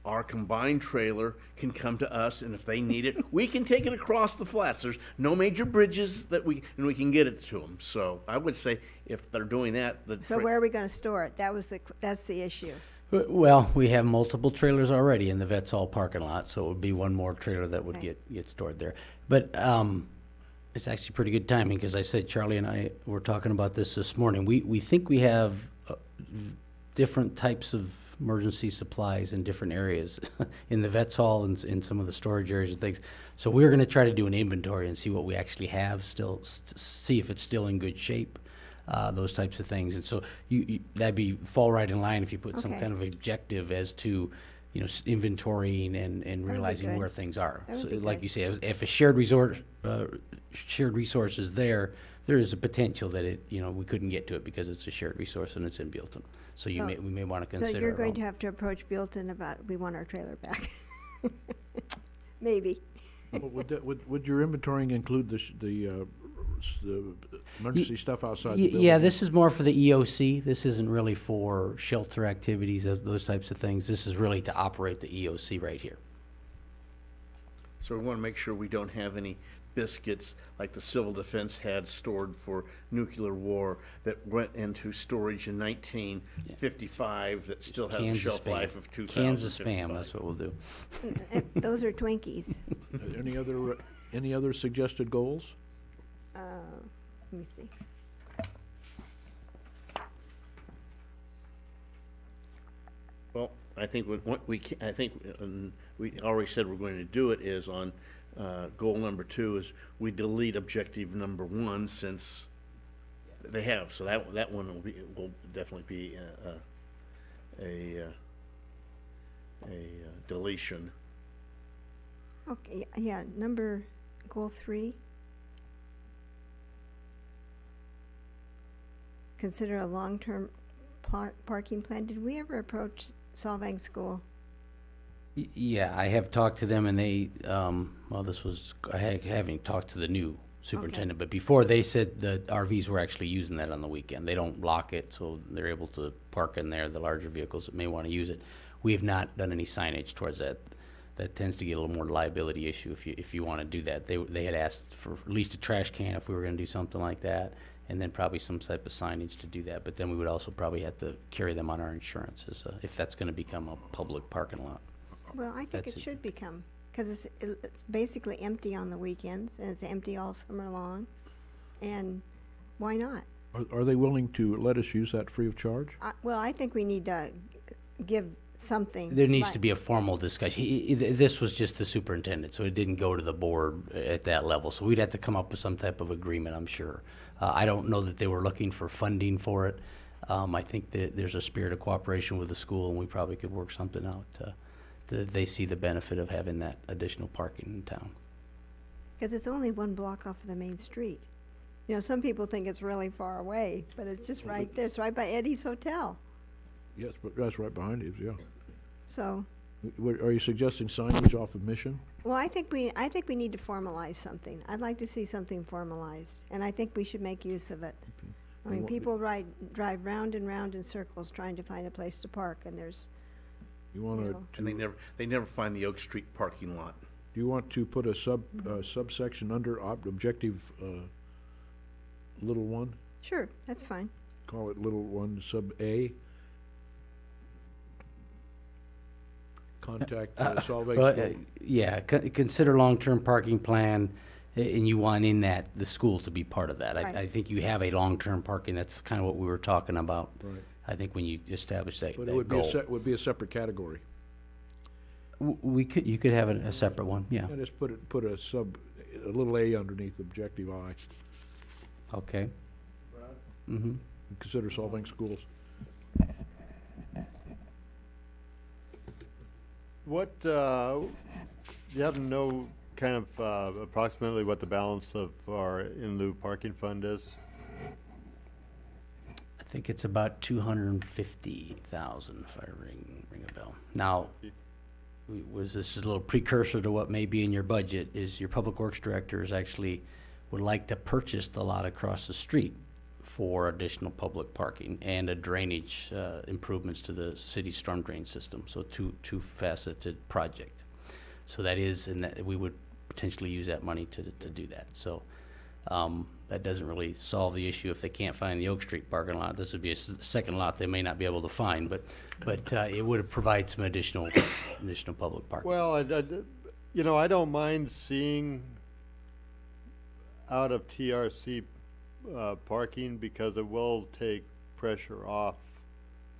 Our combined trailer can come to us, and if they need it, we can take it across the flats. There's no major bridges and we can get it to them. So I would say if they're doing that, So where are we going to store it? That's the issue. Well, we have multiple trailers already in the Vets Hall parking lot, so it would be one more trailer that would get stored there. But it's actually pretty good timing, because I said Charlie and I were talking about this morning. We think we have different types of emergency supplies in different areas, in the Vets Hall and in some of the storage areas and things. So we're going to try to do an inventory and see what we actually have still, see if it's still in good shape. Those types of things, and so that'd fall right in line if you put some Okay. kind of objective as to, inventorying and realizing good. where things are. That would So, be like good. you say, if a shared resource is there is a potential that we couldn't get to it because it's a shared resource and it's in Buellton. So we may want to consider. So you're our going own. to have to approach Buellton about, we want our trailer back. Maybe. Well, would your inventorying include the emergency stuff outside the building? Yeah, this is more for the EOC. This isn't really for shelter activities, those types of things. This is really to operate the EOC right here. So we want to make sure we don't have any biscuits like the civil defense had stored for nuclear war that went into storage in 1955 that still has a Cans of shelf spam. life of 2055. Cans of spam, that's what we'll do. Those are Twinkies. Any other suggested goals? Let me see. Well, I think we already said we're going to do it is on goal number 2 is we delete objective number 1 since they have. So that one will definitely be a deletion. Okay, yeah, goal 3. Consider a long-term parking plan. Did we ever approach Solvang School? Yeah, I have talked to them, and they, I haven't talked to the new superintendent, but before they said the RVs were actually using that on the weekend. They don't lock it, so they're able to park in there, the larger vehicles that may want to use it. We have not done any signage towards that. That tends to get a little more liability issue if you want to do that. They had asked for at least a trash can if we were going to do something like that, and then probably some type of signage to do that. But then we would also probably have to carry them on our insurance if that's going to become a public parking lot. Well, I think That's it it. should become, because it's basically empty on the weekends, and it's empty all summer long, and why not? Are they willing to let us use that free of charge? Well, I think we need to give something. There needs like- to be a formal discussion. This was just the superintendent, so it didn't go to the board at that level. So we'd have to come up with some type of agreement, I'm sure. I don't know that they were looking for funding for it. I think that there's a spirit of cooperation with the school, and we probably could work something out. That they see the benefit of having that additional parking in town. Because it's only one block off of the main street. You know, some people think it's really far away, but it's just right there. It's right by Eddie's Hotel. Yes, but that's right behind you, yeah. So, Are you suggesting signage off of Mission? well, I think we need to formalize something. I'd like to see something formalized, and I think we should make use of it. I mean, Well, people drive round and round in circles trying to find a place to park, and there's, You want you to, know, And they never find the Oak Street parking lot. do you want to put a subsection under objective, little one? sure, that's fine. Call it little one, sub A? Contact Solvang Well, School. yeah, consider long-term parking plan, and you want in that the school to be part of that. Right. I think you have a long-term parking, that's kind of what we were talking about. Right. I think when you establish that, But that it would be goal. would be a separate category. You could have a separate one, yeah. And just put a little A underneath objective I. Okay. Mm-hmm. Consider Solvang schools. What, do you happen to know kind of approximately what the balance of our in lieu parking fund is? I think it's about 250,000, if I ring a bell. Now, this is a little precursor to what may be in your budget, is your public works director is actually would like to purchase the lot across the street for additional public parking and a drainage improvements to the city's storm drain system. So two faceted project. So that is, and that we would potentially use that money to do that. So that doesn't really solve the issue if they can't find the Oak Street parking lot. This would be a second lot they may not be able to find, but it would provide some additional public parking. Well, I don't mind seeing out of TRC parking because it will take pressure off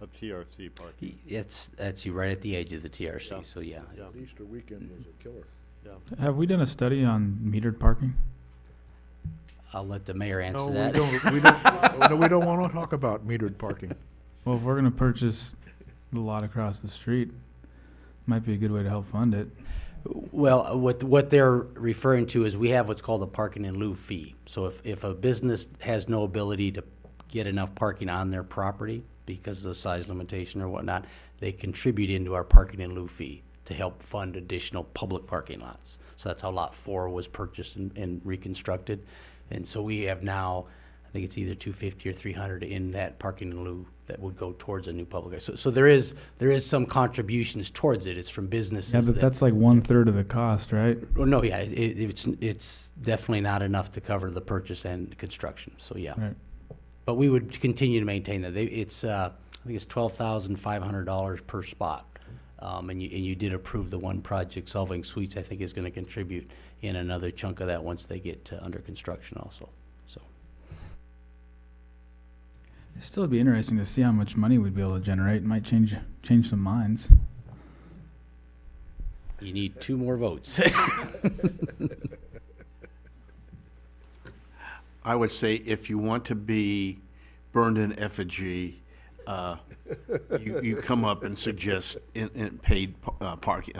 of TRC parking. That's you right at the edge of the TRC, Yeah. so yeah. Yeah. Easter weekend was a killer. Yeah. Have we done a study on metered parking? I'll let the mayor answer No, that. we don't want to talk about metered parking. Well, if we're gonna purchase the lot across the street, might be a good way to help fund it. Well, what they're referring to is we have what's called a parking in lieu fee. So if a business has no ability to get enough parking on their property because of the size limitation or whatnot, they contribute into our parking in lieu fee to help fund additional public parking lots. So that's how Lot 4 was purchased and reconstructed. And so we have now, I think it's either 250 or 300 in that parking in lieu that would go towards a new public. So there is some contributions towards it. It's from businesses. Yeah, but that's like 1/3 of the cost, right? Well, no, yeah, it's definitely not enough to cover the purchase and construction, so yeah. Right. But we would continue to maintain that. It's, I think it's $12,500 per spot. And you did approve the one project, Solvang Suites, I think is gonna contribute in another chunk of that once they get under construction also, so. It still would be interesting to see how much money we'd be able to generate. It might change some minds. You need 2 more votes. I would say if you want to be burned in effigy, you come up and suggest in paid parking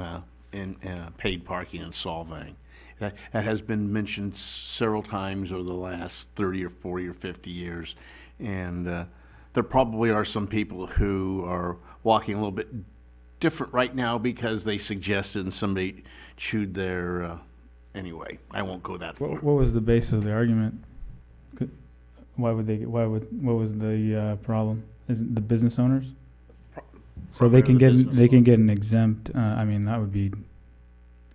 paid parking in Solvang. That has been mentioned several times over the last 30 or 40 or 50 years, and there probably are some people who are walking a little bit different right now because they suggested and somebody chewed their. Anyway, I won't go that far. What was the basis of the argument? What was the problem? Is it the business owners? So they can get an exempt. I mean, that would be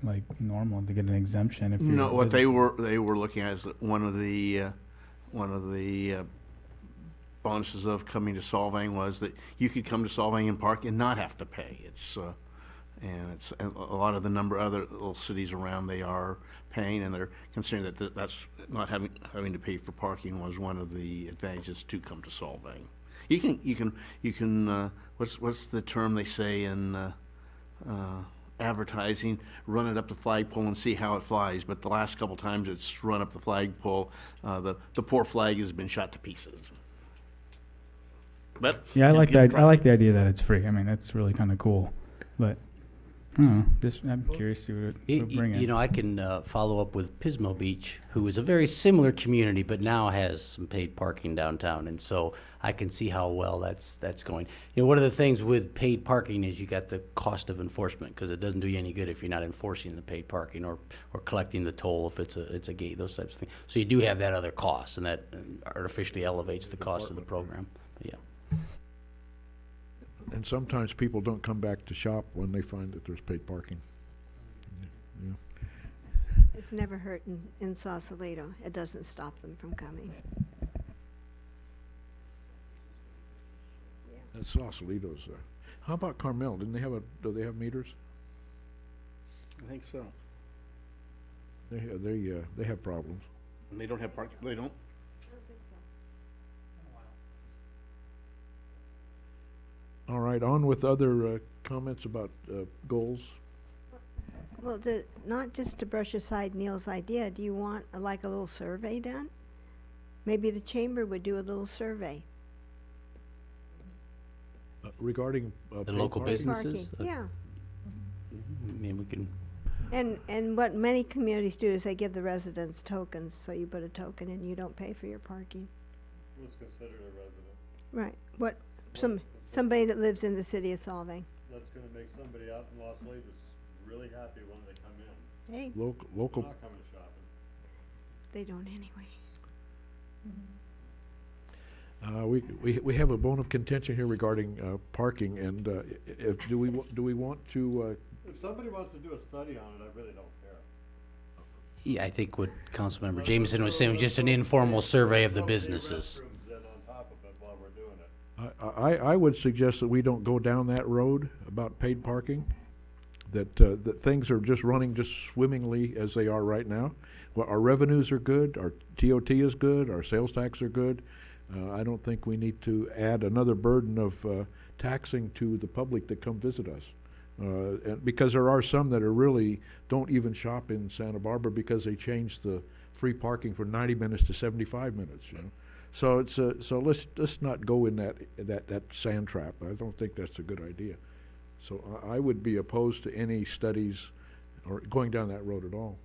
like normal to get an exemption if. No, what they were looking at is that one of the bonuses of coming to Solvang was that you could come to Solvang and park and not have to pay. And a lot of the number of other little cities around, they are paying, and they're considering that that's not having to pay for parking was one of the advantages to come to Solvang. You can, what's the term they say in, advertising, run it up the flagpole and see how it flies, but the last couple times it's run up the flagpole, the poor flag has been shot to pieces. But Yeah, I can like get that. I like the idea that it's free. I mean, that's really kind of cool. But I don't know. Just I'm curious to see what it bring in. You know, I can follow up with Pismo Beach, who is a very similar community, but now has some paid parking downtown, and so I can see how well that's going. You know, one of the things with paid parking is you got the cost of enforcement, because it doesn't do you any good if you're not enforcing the paid parking or collecting the toll if it's a gate, those types of things. So you do have that other cost, and that artificially elevates the cost of the program. But yeah. And sometimes people don't come back to shop when they find that there's paid parking. Yeah. It's never hurt in Sausalito. It doesn't stop them from coming. That's Sausalito's. How about Carmel? Do they have meters? I think so. They have problems. And they don't have parking, they don't? All right, on with other comments about goals. Well, not just to brush aside Neil's idea, do you want like a little survey done? Maybe the chamber would do a little survey. Regarding The paid local parking? businesses? Parking, yeah. I mean, we can. And what many communities do is they give the residents tokens, so you put a token and you don't pay for your parking. Who's considered a resident? Right. Somebody that lives in the city of Solvang. That's gonna make somebody out in Los Angeles really happy when they come in. Hey, Local. They're not coming shopping. they don't anyway. We have a bone of contention here regarding parking, and do we want to? If somebody wants to do a study on it, I really don't care. Yeah, I think what Councilmember Jameson was saying was just an informal survey of the businesses. Restrooms in on top of it while we're doing it. I would suggest that we don't go down that road about paid parking, that things are just running just swimmingly as they are right now. Well, our revenues are good, our TOT is good, our sales tax are good. I don't think we need to add another burden of taxing to the public that come visit us. And because there are some that are really don't even shop in Santa Barbara because they changed the free parking from 90 minutes to 75 minutes. You know? So it's so let's not go in that sand trap. I don't think that's a good idea. So I would be opposed to any studies or going down that road at all.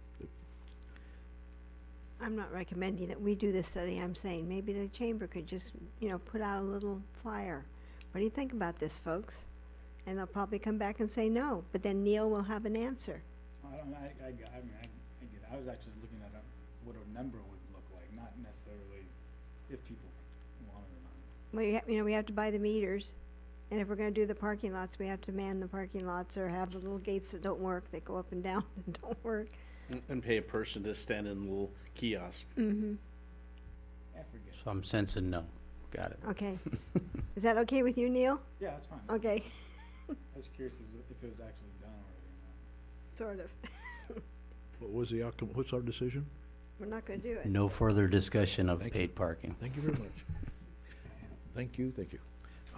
I'm not recommending that we do this study. I'm saying maybe the chamber could just, put out a little flyer. What do you think about this, folks? And they'll probably come back and say no, but then Neil will have an answer. I get it. I was actually looking at what a number would look like, not necessarily if people want it or not. Well, we have to buy the meters, and if we're gonna do the parking lots, we have to man the parking lots or have the little gates that don't work, that go up and down and don't work. And pay a person to stand in the little kiosk. Mm-hmm. So I'm sensing no. Got it. Okay. Is that okay with you, Neil? Yeah, that's fine. Okay. I was curious if it was actually done already. Sort of. What was the outcome? What's our decision? We're not gonna do it. No further discussion of Thank paid you. parking. Thank you very much. Thank you.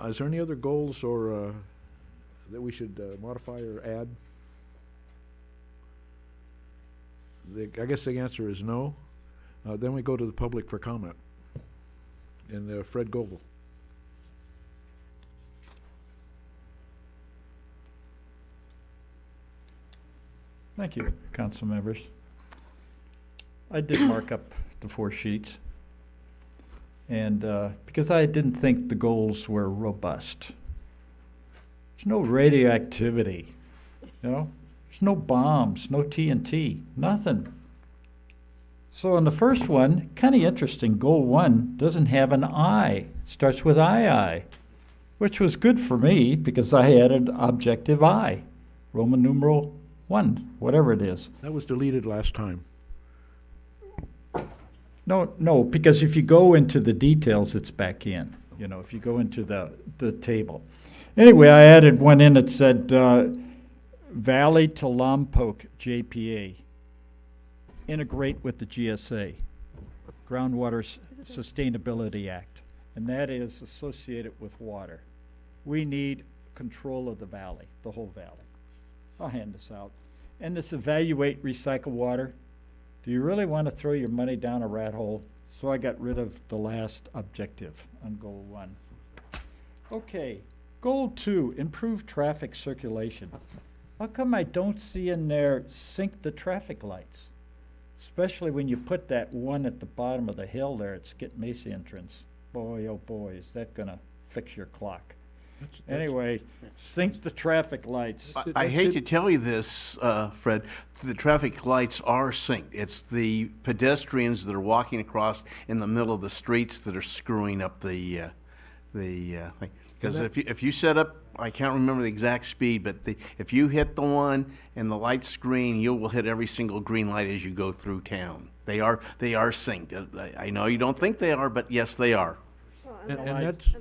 Is there any other goals or that we should modify or add? I guess the answer is no. Then we go to the public for comment. And Fred Goebel. Thank you, council members. I did mark up the 4 sheets. And because I didn't think the goals were robust. There's no radioactivity, There's no bombs, no TNT, nothing. So on the first one, kind of interesting, goal 1 doesn't have an I. It starts with II, which was good for me because I added objective I, Roman numeral 1, whatever it is. That was deleted last time. No, because if you go into the details, it's back in. If you go into the table. Anyway, I added one in that said Valley to Lompoc JPA. Integrate with the GSA, Groundwater Sustainability Act. and that is associated with water. We need control of the valley, the whole valley. I'll hand this out. And this evaluate, recycle water. Do you really want to throw your money down a rat hole? So I got rid of the last objective on goal 1. Okay, goal 2, improve traffic circulation. How come I don't see in there sync the traffic lights? Especially when you put that one at the bottom of the hill there at Skit Mesa entrance. Boy, oh boy, is that gonna fix your clock. Anyway, sync the traffic lights. I hate to tell you this, Fred, the traffic lights are synced. It's the pedestrians that are walking across in the middle of the streets that are screwing up the thing. Because if you set up, I can't remember the exact speed, but if you hit the one and the light's green, you will hit every single green light as you go through town. They are synced. I know you don't think they are, but yes, they are.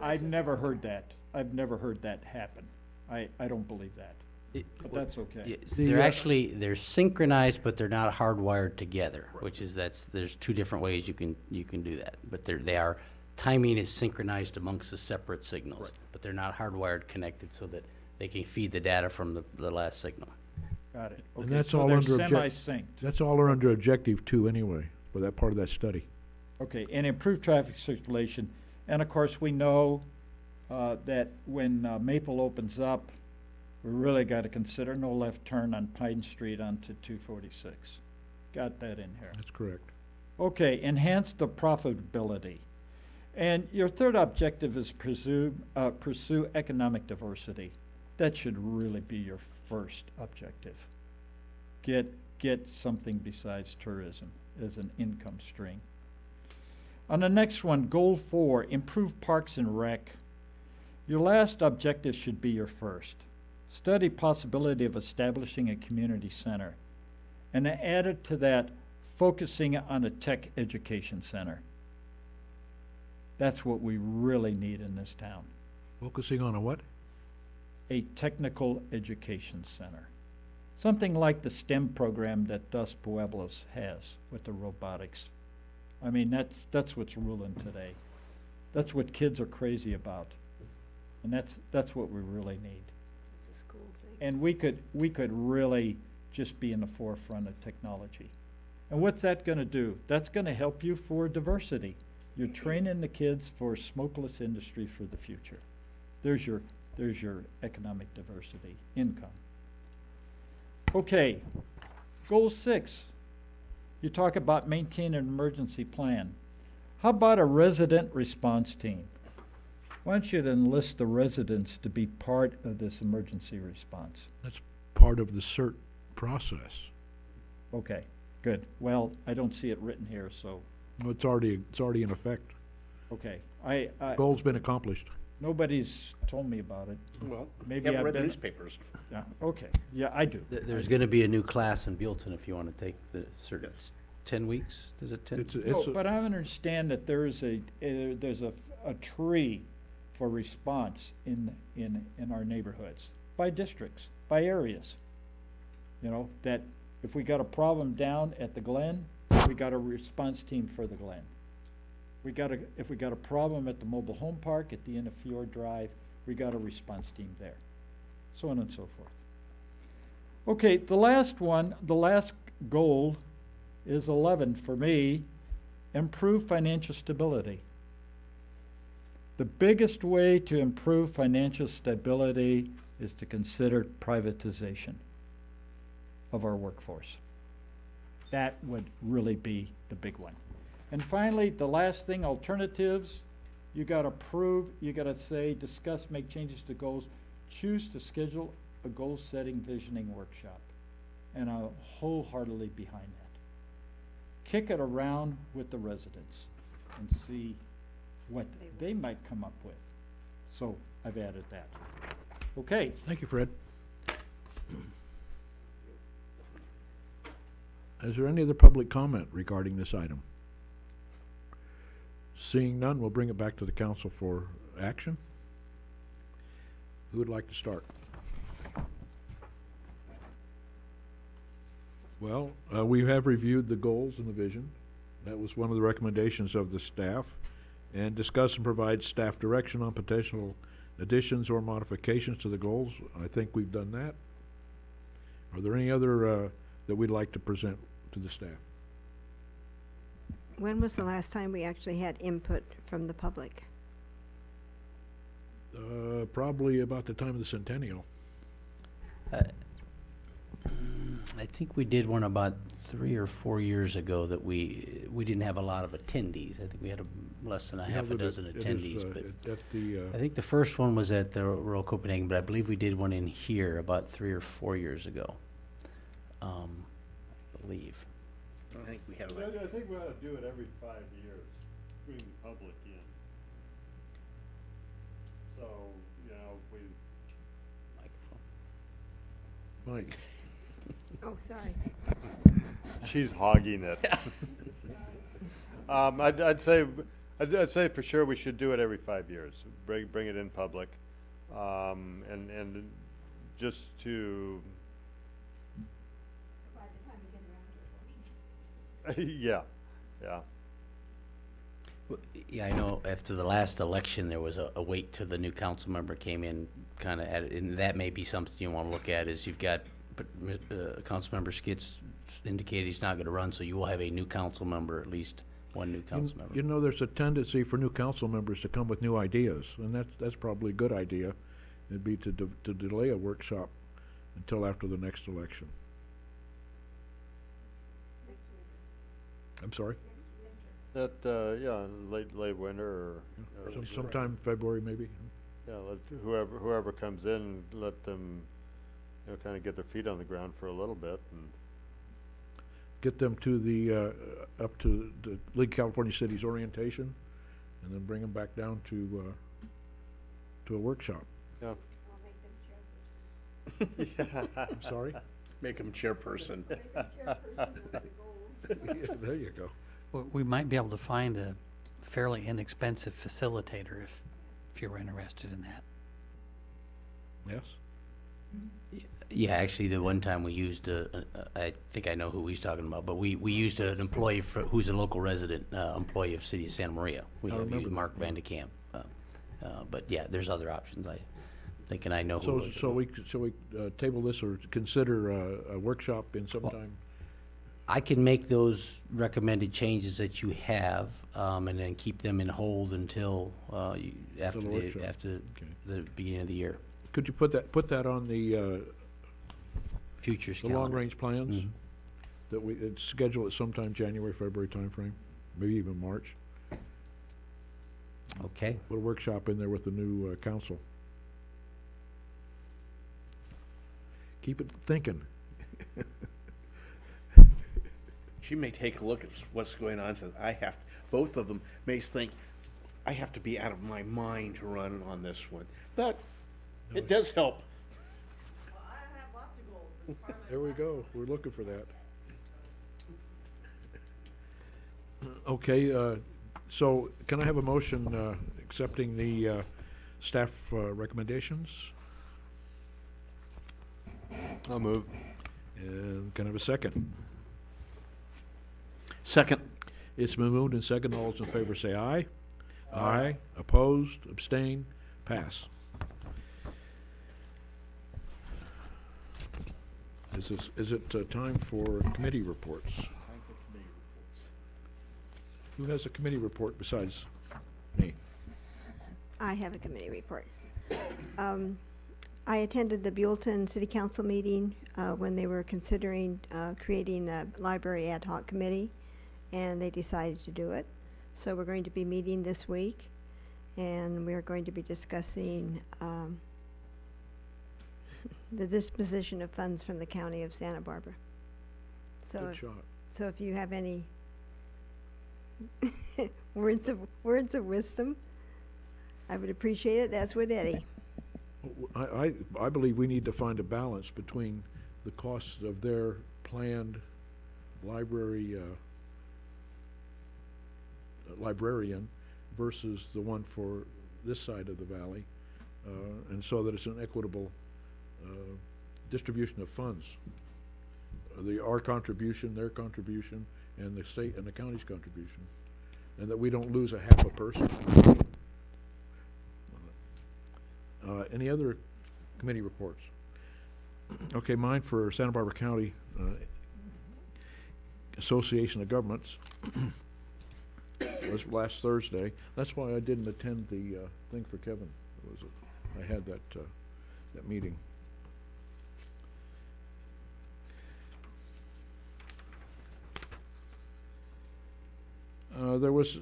I've never heard that. I've never heard that happen. I don't believe that. But that's okay. They're synchronized, but they're not hardwired together, which is there's two different ways you can do that. But timing is synchronized amongst the separate signals, but they're not hardwired connected so that they can feed the data from the last signal. Got it. And Okay, that's so all they're under semi-synced. That's all under objective 2 anyway, for that part of that study. Okay, and improve traffic circulation. And of course, we know that when Maple opens up, we really got to consider no left turn on Pine Street onto 246. Got that in here. That's correct. Okay, enhance the profitability. And your third objective is pursue economic diversity. That should really be your first objective. Get something besides tourism as an income stream. On the next one, goal 4, improve parks and rec. Your last objective should be your first. Study possibility of establishing a community center. And added to that, focusing on a tech education center. That's what we really need in this town. Focusing on a what? A technical education center. Something like the STEM program that Dos Pueblos has with the robotics. I mean, that's what's ruling today. That's what kids are crazy about. And that's what we really need. It's a school thing. And we could really just be in the forefront of technology. And what's that gonna do? That's gonna help you for diversity. You're training the kids for smokeless industry for the future. There's your economic diversity, income. Okay, goal 6. You talk about maintain an emergency plan. How about a resident response team? Why don't you enlist the residents to be part of this emergency response? That's part of the CERT process. Okay, good. Well, I don't see it written here, so, Well, it's already in effect. okay. Goal's been accomplished. Nobody's told me about it. Well, Maybe haven't I've read the been- newspapers. Yeah, okay. Yeah, I do. There's going to be a new class in Buellton if you want to take the certain 10 weeks. Is it 10? No, but I understand that there's a tree for response in our neighborhoods, by districts, by areas. You know, that if we got a problem down at the Glen, we got a response team for the Glen. If we got a problem at the mobile home park at the end of Fjord Drive, we got a response team there. So on and so forth. Okay, the last goal is 11 for me, improve financial stability. The biggest way to improve financial stability is to consider privatization of our workforce. That would really be the big one. And finally, the last thing, alternatives. You gotta say, discuss, make changes to goals, choose to schedule a goal-setting visioning workshop. And I'm wholeheartedly behind that. Kick it around with the residents and see what they might come up with. So I've added that. Okay. Thank you, Fred. Is there any other public comment regarding this item? Seeing none, we'll bring it back to the council for action. Who would like to start? Well, we have reviewed the goals and the vision. That was one of the recommendations of the staff. and discuss and provide staff direction on potential additions or modifications to the goals. I think we've done that. Are there any other that we'd like to present to the staff? When was the last time we actually had input from the public? Probably about the time of the centennial. I think we did one about 3 or 4 years ago that we didn't have a lot of attendees. I think we had less than a half a dozen attendees. But I think the first one was at the Royal Copenhagen, but I believe we did one in here about 3 or 4 years ago. I believe. I think we had I think we ought to do it every 5 years, bring the public in. So, you know, if we. Mike. Oh, sorry. She's hogging it. I'd say for sure we should do it every 5 years. Bring it in public, and just to. Yeah. Well, yeah, I know after the last election, there was a wait till the new council member came in, kind of, and that may be something you want to look at, is you've got Councilmember Skitz indicated he's not going to run, so you will have a new council member, at least one new council member. You know, there's a tendency for new council members to come with new ideas, and that's probably a good idea. It'd be to delay a workshop until after the next election. I'm sorry? That, late winter or. Sometime February, maybe. Yeah, let whoever comes in, let them, kind of get their feet on the ground for a little bit and. Get them to the, up to the League of California Cities orientation, and then bring them back down to a workshop. Yeah. I'm sorry? Make them chairperson. There you go. We might be able to find a fairly inexpensive facilitator if you're interested in that. Yes? Yeah, actually, the one time we used I think I know who he's talking about, but we used an employee who's a local resident, employee of City of Santa Maria. We have used Mark Van de Kamp. But yeah, there's other options. I thinking I know who. So we table this or consider a workshop in sometime? I can make those recommended changes that you have, and then keep them in hold until after the beginning of the year. Could you put that on the futures the calendar. long-range plans? That we schedule it sometime January, February timeframe, maybe even March. Okay. Put a workshop in there with the new council. Keep it thinking. She may take a look at what's going on and says, both of them may think, I have to be out of my mind to run on this one. But it does help. Well, I have lots of goals. There we go. We're looking for that. Okay, so can I have a motion accepting the staff recommendations? I'll move. And can I have a second? Second. It's been moved and second. All those in favor say aye. Aye. Opposed, abstain, pass. Is it time for committee reports? Who has a committee report besides me? I have a committee report. I attended the Buellton City Council meeting when they were considering creating a library ad hoc committee, and they decided to do it. So we're going to be meeting this week, and we're going to be discussing the disposition of funds from the county of Santa Barbara. Good shot. So if you have any words of wisdom, I would appreciate it, as would Eddie. I believe we need to find a balance between the costs of their planned librarian versus the one for this side of the valley, and so that it's an equitable distribution of funds. Our contribution, their contribution, and the state and the county's contribution. and that we don't lose a half a person. Any other committee reports? Okay, mine for Santa Barbara County Association of Governments was last Thursday. That's why I didn't attend the thing for Kevin. I had that meeting. There was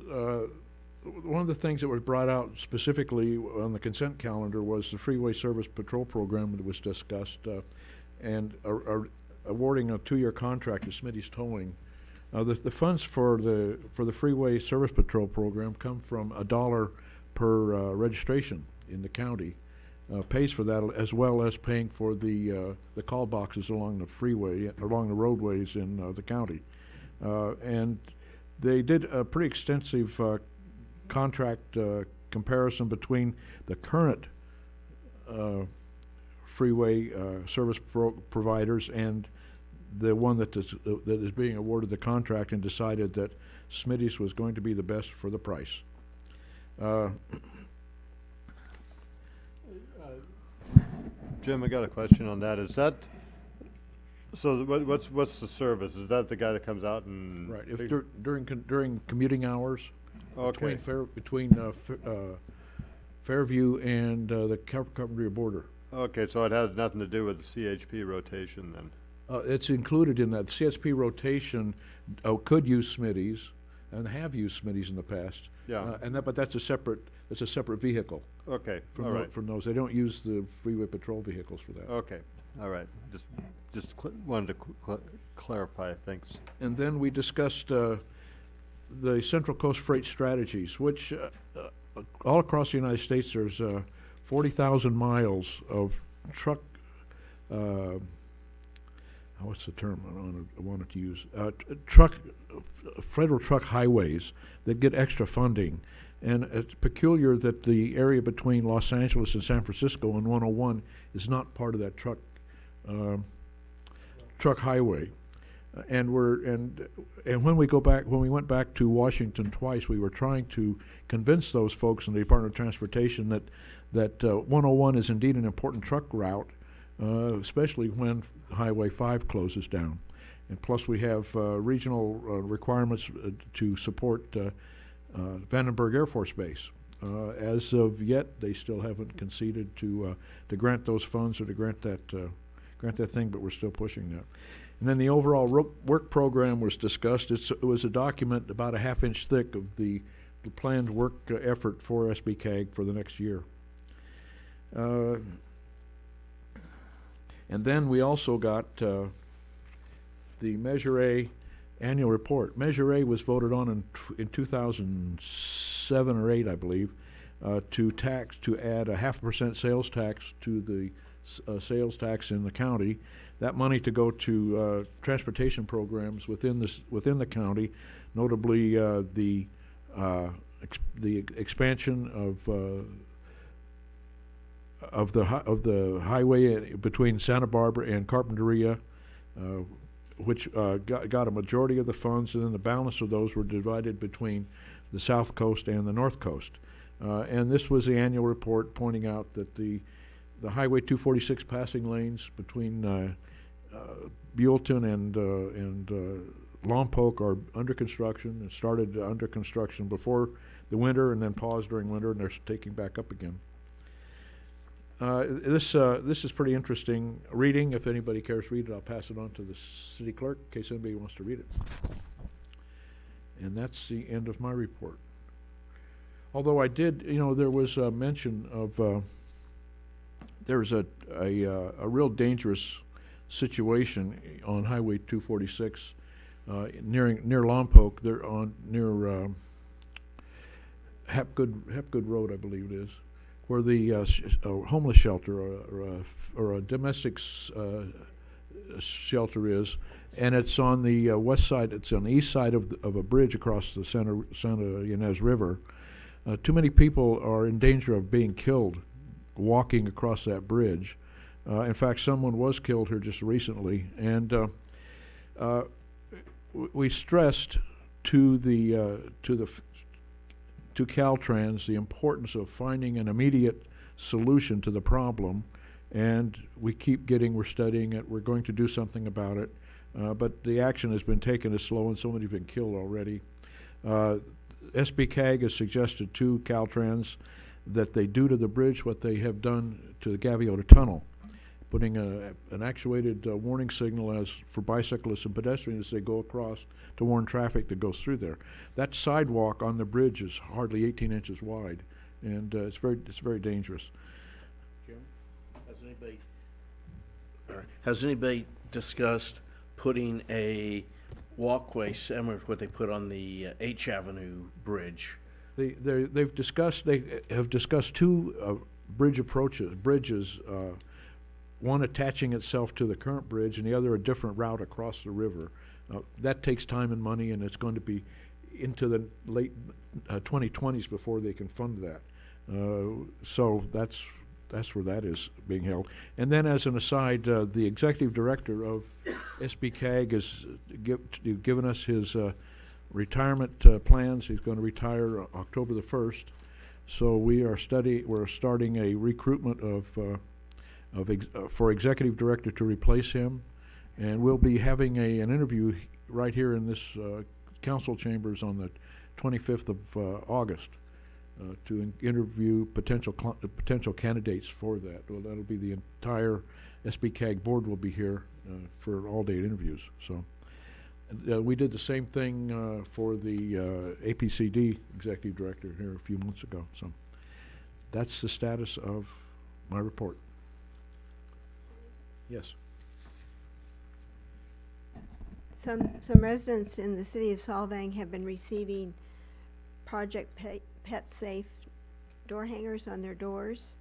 one of the things that was brought out specifically on the consent calendar was the Freeway Service Patrol Program that was discussed, and awarding a 2-year contract to Smitty's Towing. The funds for the Freeway Service Patrol Program come from $1 per registration in the county. Pays for that, as well as paying for the call boxes along the freeway, along the roadways in the county. And they did a pretty extensive contract comparison between the current freeway service providers and the one that is being awarded the contract, and decided that Smitty's was going to be the best for the price. Jim, I got a question on that. Is that, so what's the service? Is that the guy that comes out and? Right, if during commuting hours, Okay. between Fairview and the Carpentry border. Okay, so it has nothing to do with the CHP rotation then? It's included in that. The CSP rotation could use Smitty's and have used Smitty's in the past. Yeah. But that's a separate vehicle. Okay, From all right. from those. They don't use the freeway patrol vehicles for that. Okay, all right. Just wanted to clarify, thanks. And then we discussed the Central Coast Freight Strategies, which all across the United States there's 40,000 miles of truck, what's the term I wanted to use? Federal truck highways that get extra funding. And it's peculiar that the area between Los Angeles and San Francisco on 101 is not part of that truck highway. And when we went back to Washington twice, we were trying to convince those folks in the Department of Transportation that 101 is indeed an important truck route, especially when Highway 5 closes down. And plus we have regional requirements to support Vandenberg Air Force Base. As of yet, they still haven't conceded to grant those funds or to grant that thing, but we're still pushing that. And then the overall work program was discussed. It was a document about a half-inch thick of the planned work effort for SBCAG for the next year. And then we also got the Measure A annual report. Measure A was voted on in 2007 or 8, I believe, to add a 0.5% sales tax to the sales tax in the county. That money to go to transportation programs within the county, notably the expansion of the highway between Santa Barbara and Carpinteria, which got a majority of the funds, and then the balance of those were divided between the South Coast and the North Coast. And this was the annual report pointing out that the Highway 246 passing lanes between Buellton and Lompoc are under construction. It started under construction before the winter and then paused during winter, and they're taking back up again. This is pretty interesting reading. If anybody cares to read it, I'll pass it on to the city clerk in case anybody wants to read it. And that's the end of my report. Although I did, there was a mention of there's a real dangerous situation on Highway 246 near Lompoc. They're near Hapgood Road, I believe it is, where the homeless shelter or a domestic shelter is, and it's on the west side. It's on the east side of a bridge across the Santa Ynez River. Too many people are in danger of being killed walking across that bridge. In fact, someone was killed here just recently, and we stressed to the to Caltrans the importance of finding an immediate solution to the problem, and we're studying it, we're going to do something about it, but the action has been taken as slow and somebody's been killed already. SBCAG has suggested to Caltrans that they do to the bridge what they have done to the Gaviota Tunnel, putting an actuated warning signal as for bicyclists and pedestrians as they go across to warn traffic that goes through there. That sidewalk on the bridge is hardly 18 inches wide, and it's very dangerous. Jim, has anybody discussed putting a walkway similar to what they put on the H Avenue bridge? They have discussed two bridges, one attaching itself to the current bridge and the other a different route across the river. That takes time and money, and it's going to be into the late 2020s before they can fund that. So that's where that is being held. And then, as an aside, the executive director of SBCAG has given us his retirement plans. He's going to retire October the 1st. So we're starting a recruitment for executive director to replace him, and we'll be having an interview right here in this council chambers on the 25th of August to interview potential candidates for that. Well, that'll be the entire SBCAG board will be here for all-day interviews. So we did the same thing for the APCD executive director here a few months ago. So that's the status of my report. Yes. Some residents in the city of Solvang have been receiving Project Pet Safe door hangers on their doors,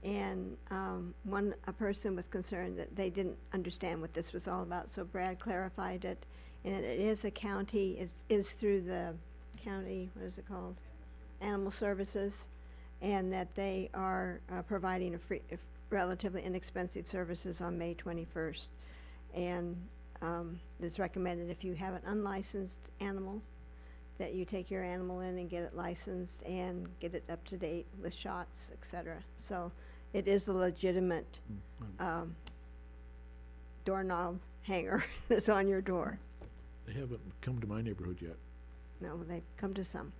and a person was concerned that they didn't understand what this was all about, so Brad clarified it, and it is a county, is through the county, what is it called? Animal Services, and that they are providing relatively inexpensive services on May 21st. And it's recommended if you have an unlicensed animal that you take your animal in and get it licensed and get it up to date with shots, etc. So it is a legitimate doorknob hanger that's on your door. They haven't come to my neighborhood yet. No, they've come to some.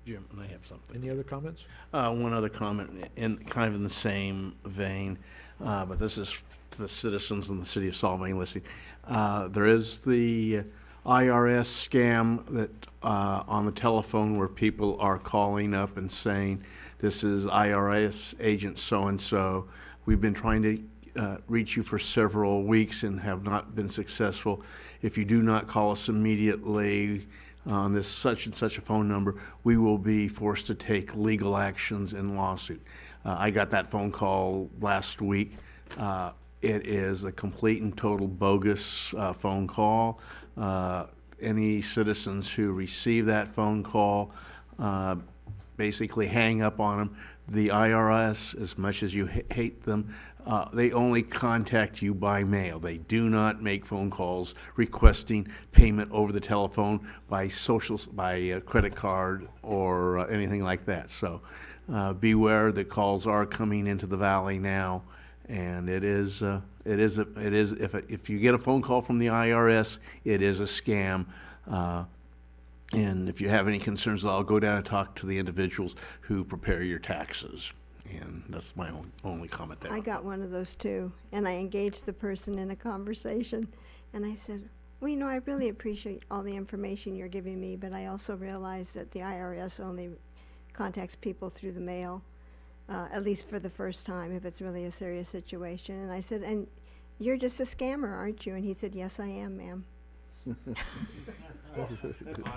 Jim, and I have something. Any other comments? One other comment, kind of in the same vein, but this is to the citizens in the city of Solvang listening. There is the IRS scam that on the telephone where people are calling up and saying, this is IRS agent so-and-so. We've been trying to reach you for several weeks and have not been successful. If you do not call us immediately on this such and such a phone number, we will be forced to take legal actions and lawsuit. I got that phone call last week. It is a complete and total bogus phone call. Any citizens who receive that phone call basically hang up on them. The IRS, as much as you hate them, they only contact you by mail. They do not make phone calls requesting payment over the telephone by credit card or anything like that. So beware that calls are coming into the valley now, and if you get a phone call from the IRS, it is a scam. And if you have any concerns, I'll go down and talk to the individuals who prepare your taxes. And that's my only comment there. I got one of those too, and I engaged the person in a conversation, and I said, well, you know, I really appreciate all the information you're giving me, but I also realize that the IRS only contacts people through the mail, at least for the first time, if it's really a serious situation. And I said, and you're just a scammer, aren't you? And he said, yes, I am, ma'am. I'm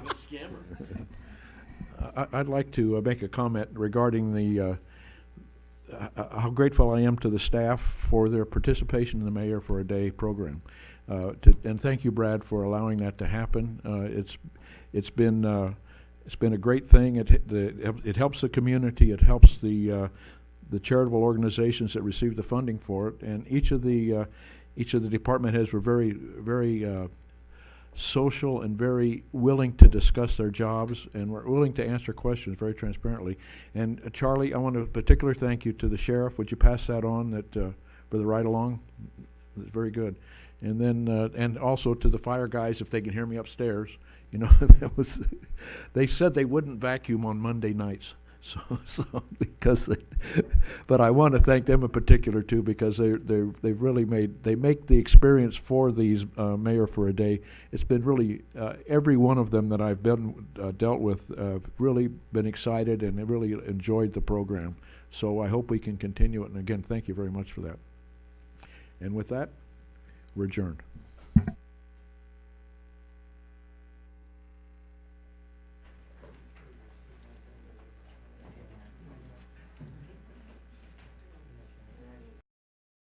a scammer. I'd like to make a comment regarding the how grateful I am to the staff for their participation in the Mayor for a Day program. And thank you, Brad, for allowing that to happen. It's been a great thing. It helps the community. It helps the charitable organizations that receive the funding for it. And each of the department heads were very social and very willing to discuss their jobs, and were willing to answer questions very transparently. And Charlie, I want to particular thank you to the sheriff. Would you pass that on for the ride along? It's very good. And then and also to the fire guys, if they can hear me upstairs. You know, they said they wouldn't vacuum on Monday nights. So because but I want to thank them in particular too, because they've really make the experience for these Mayor for a Day. It's been really every one of them that I've been dealt with really been excited and really enjoyed the program. So I hope we can continue it. And again, thank you very much for that. And with that, we're adjourned.